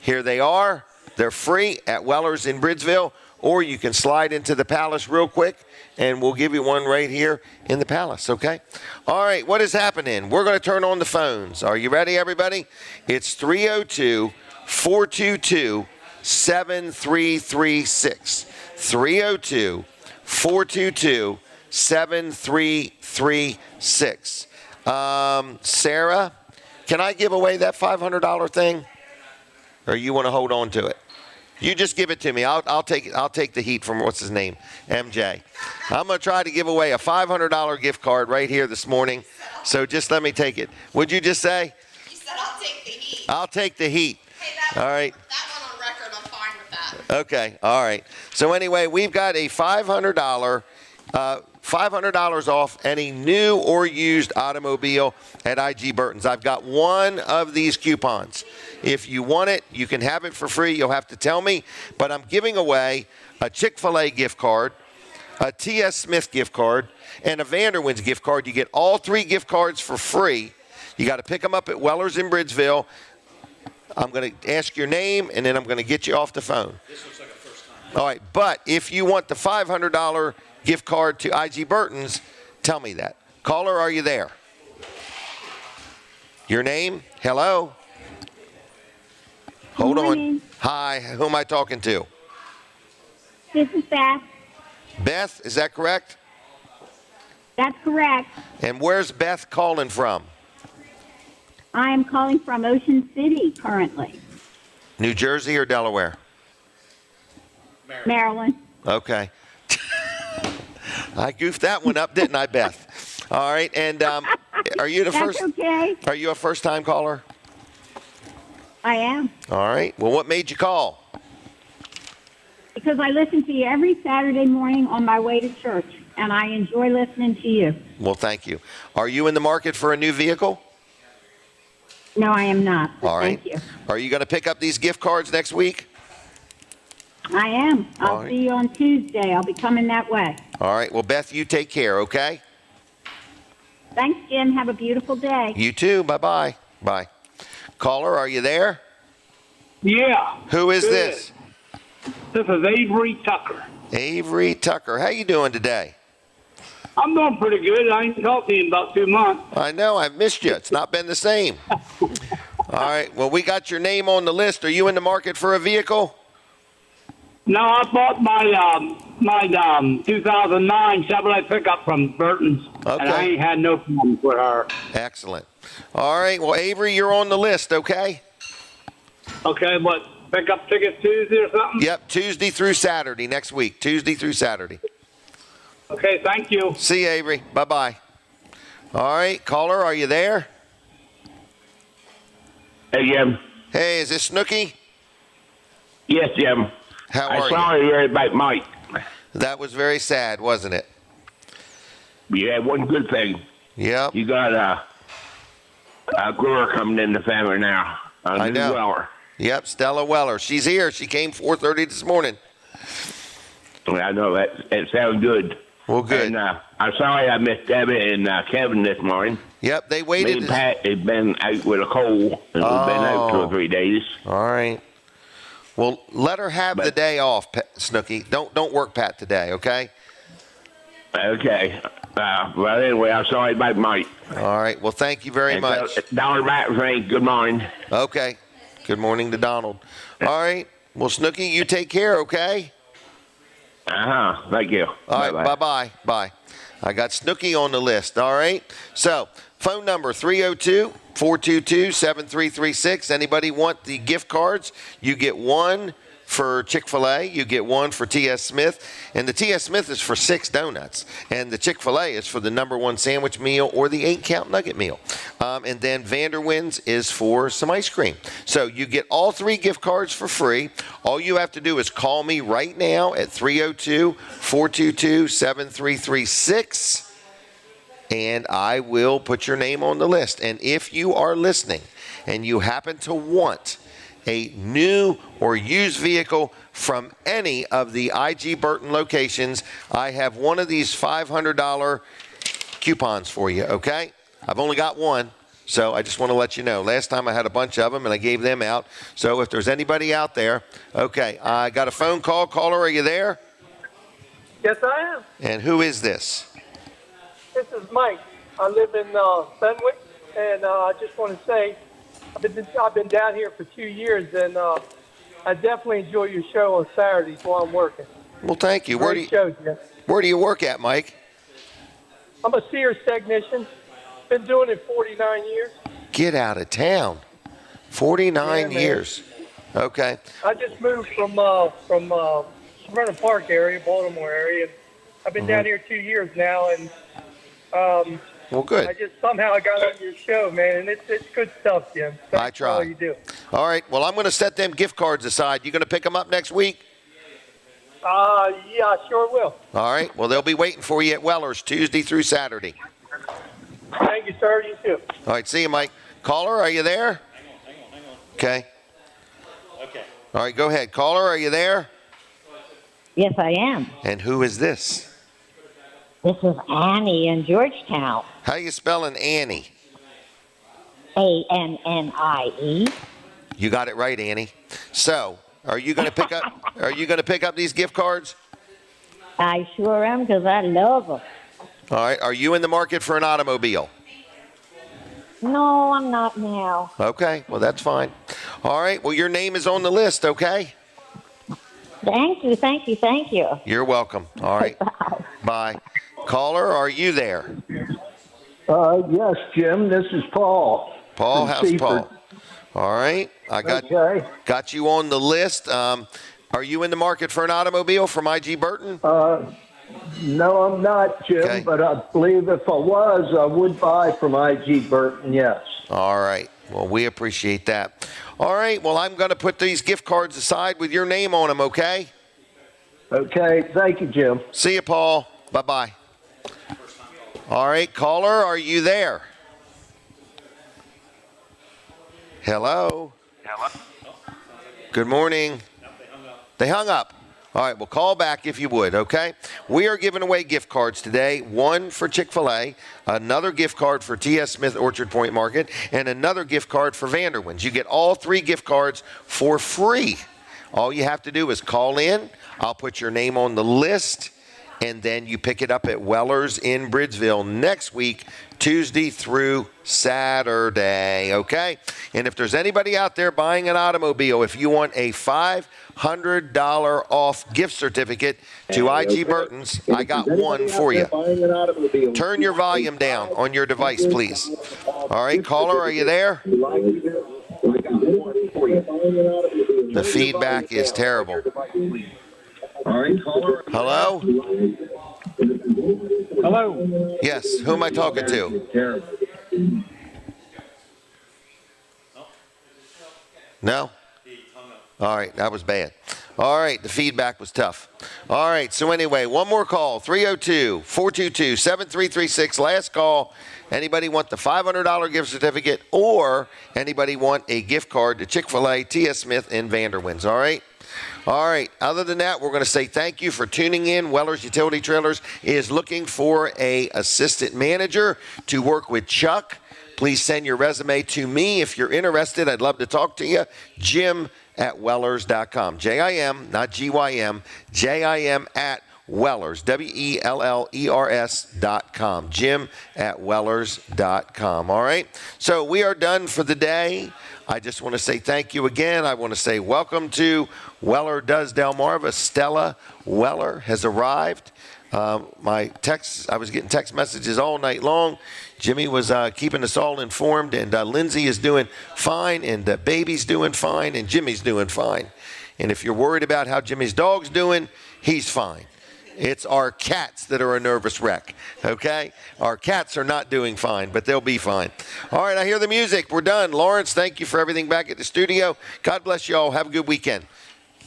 here they are. They're free at Weller's in Bridgeville, or you can slide into the Palace real quick, and we'll give you one right here in the Palace, okay? All right, what is happening? We're going to turn on the phones. Are you ready, everybody? It's 302-422-7336. 302-422-7336. Sarah, can I give away that $500 thing? Or you want to hold on to it? You just give it to me. I'll take the heat from what's his name, MJ. I'm going to try to give away a $500 gift card right here this morning. So just let me take it. Would you just say? You said I'll take the heat. I'll take the heat. Hey, all right. That one on record, I'm fine with that. Okay. All right. So anyway, we've got a $500 off any new or used automobile at IG Burton's. I've got one of these coupons. If you want it, you can have it for free. You'll have to tell me. But I'm giving away a Chick-fil-A gift card, a T.S. Smith gift card, and a Vanderwin's gift card. You get all 3 gift cards for free. You got to pick them up at Weller's in Bridgeville. I'm going to ask your name, and then I'm going to get you off the phone. This looks like a first time. All right, but if you want the $500 gift card to IG Burton's, tell me that. Caller, are you there? Your name? Hello? Hold on. Hi, who am I talking to? This is Beth. Beth, is that correct? That's correct. And where's Beth calling from? I am calling from Ocean City currently. New Jersey or Delaware? Maryland. Okay. I goofed that one up, didn't I, Beth? All right, and are you the first? That's okay. Are you a first-time caller? I am. All right. Well, what made you call? Because I listen to you every Saturday morning on my way to church, and I enjoy listening to you. Well, thank you. Are you in the market for a new vehicle? No, I am not. All right. Thank you. Are you going to pick up these gift cards next week? I am. I'll All right. see you on Tuesday. I'll be coming that way. All right. Well, Beth, you take care, okay? Thanks, Jim. Have a beautiful day. You too. Bye-bye. Bye. Caller, are you there? Yeah. Who is Good. this? This is Avery Tucker. Avery Tucker. How you doing today? I'm doing pretty good. I ain't talked to you in about 2 months. I know. I've missed you. It's not been the same. All right. Well, we got your name on the list. Are you in the market for a vehicle? No, I bought my 2009 Chevrolet pickup from Burton's, and I ain't had no problems with her. Excellent. All right. Well, Avery, you're on the list, okay? Okay, what, pickup tickets Tuesday or something? Yep, Tuesday through Saturday next week. Tuesday through Saturday. Okay, thank you. See you, Avery. Bye-bye. All right, caller, are you there? Hey, Jim. Hey, is this Snooky? Yes, Jim. How are you? I saw you about Mike. That was very sad, wasn't it? You had one good thing. Yep. You got a grower coming in the family now. I know. Weller. Yep, Stella Weller. She's here. She came 4:30 this morning. I know that. It sounds good. Well, good. And I'm sorry I missed Debbie and Kevin this morning. Yep, they waited. Me and Pat had been out with a cold, and we've been out 2 or 3 days. All right. Well, let her have the day off, Snooky. Don't work Pat today, okay? Okay. Well, anyway, I'm sorry about Mike. All right. Well, thank you very much. Donald Frank, good morning. Okay. Good morning to Donald. All right. Well, Snooky, you take care, okay? Thank you. All right. Bye-bye. Bye. I got Snooky on the list. All right. So, phone number 302-422-7336. Anybody want the gift cards? You get one for Chick-fil-A. You get one for T.S. Smith. And the T.S. Smith is for 6 donuts. And the Chick-fil-A is for the #1 sandwich meal or the 8-count nugget meal. And then Vanderwin's is for some ice cream. So you get all 3 gift cards for free. All you have to do is call me right now at 302-422-7336. And I will put your name on the list. And if you are listening and you happen to want a new or used vehicle from any of the IG Burton locations, I have one of these $500 coupons for you, okay? I've only got one, so I just want to let you know. Last time I had a bunch of them, and I gave them out. So if there's anybody out there, okay, I got a phone call. Caller, are you there? Yes, I am. And who is this? This is Mike. I live in Fenwick, and I just want to say I've been down here for 2 years, and I definitely enjoy your show on Saturdays while I'm working. Well, thank you. Great show, Jim. Where do you work at, Mike? I'm a Sears technician. Been doing it 49 years. Get out of town. 49 years. Okay. I just moved from Smyrna Park area, Baltimore area. I've been down here 2 years now, and well, good. I got on your show, man, and it's good stuff, Jim. Thanks I try. for all you do. All right. Well, I'm going to set them gift cards aside. You going to pick them up next week? Yeah, I sure will. All right. Well, they'll be waiting for you at Weller's Tuesday through Saturday. Thank you, sir. You too. All right. See you, Mike. Caller, are you there? Hang on. Okay. Okay. All right. Go ahead. Caller, are you there? Yes, I am. And who is this? This is Annie in Georgetown. How you spelling Annie? A-N-N-I-E. You got it right, Annie. So, are you going to pick up? Are you going to pick up these gift cards? I sure am, because I love them. All right. Are you in the market for an automobile? No, I'm not now. Okay. Well, that's fine. All right. Well, your name is on the list. Okay. Thank you, thank you, thank you. You're welcome. All right. Bye. Caller, are you there? Yes, Jim. This is Paul. Paul, how's Seaford. Paul? All right. I got you on the list. Are you in the market for an automobile from IG Burton? No, I'm not, Jim, Okay. but I believe if I was, I would buy from IG Burton, yes. All right. Well, we appreciate that. All right. Well, I'm going to put these gift cards aside with your name on them, okay? Okay. Thank you, Jim. See you, Paul. Bye-bye. All right. Caller, are you there? Hello? Good morning. They hung up. All right, well, call back if you would, okay? We are giving away gift cards today, one for Chick-fil-A, another gift card for T.S. Smith Orchard Point Market, and another gift card for Vanderwin's. You get all 3 gift cards for free. All you have to do is call in. I'll put your name on the list, and then you pick it up at Weller's in Bridgeville next week, Tuesday through Saturday, okay? And if there's anybody out there buying an automobile, if you want a $500 off gift certificate to IG Burton's, I got one for you. Turn your volume down on your device, please. All right, caller, are you there? The feedback is terrible. Hello? Hello. Yes, who am I talking to? No? All right, that was bad. All right, the feedback was tough. All right, so anyway, one more call, 302-422-7336, last call. Anybody want the $500 gift certificate, or anybody want a gift card to Chick-fil-A, T.S. Smith, and Vanderwins, all right? All right, other than that, we're going to say thank you for tuning in. Weller's Utility Trailers is looking for a assistant manager to work with Chuck. Please send your resume to me if you're interested. I'd love to talk to you. Jim@Wellers.com. Jim, not GYM. Jim at Wellers, WELLERS.com. Jim@Wellers.com. All right, so we are done for the day. I just want to say thank you again. I want to say welcome to Weller Does Delmarva. Stella Weller has arrived. I was getting text messages all night long. Jimmy was keeping us all informed, and Lindsay is doing fine, and baby's doing fine, and Jimmy's doing fine. And if you're worried about how Jimmy's dog's doing, he's fine. It's our cats that are a nervous wreck, okay? Our cats are not doing fine, but they'll be fine. All right, I hear the music. We're done. Lawrence, thank you for everything back at the studio. God bless you all. Have a good weekend.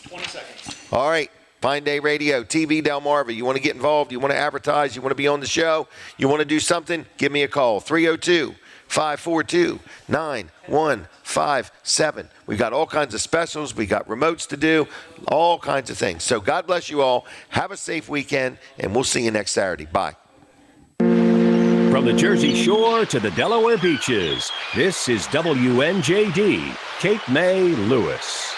20 seconds. All right. Fine Day Radio, TV Delmarva. You want to get involved, you want to advertise, you want to be on the show, you want to do something, give me a call. 302-542-9157. We've got all kinds of specials. We got remotes to do, all kinds of things. So God bless you all. Have a safe weekend, and we'll see you next Saturday. Bye. From the Jersey Shore to the Delaware beaches, this is WNJD, Cape May, Lewis.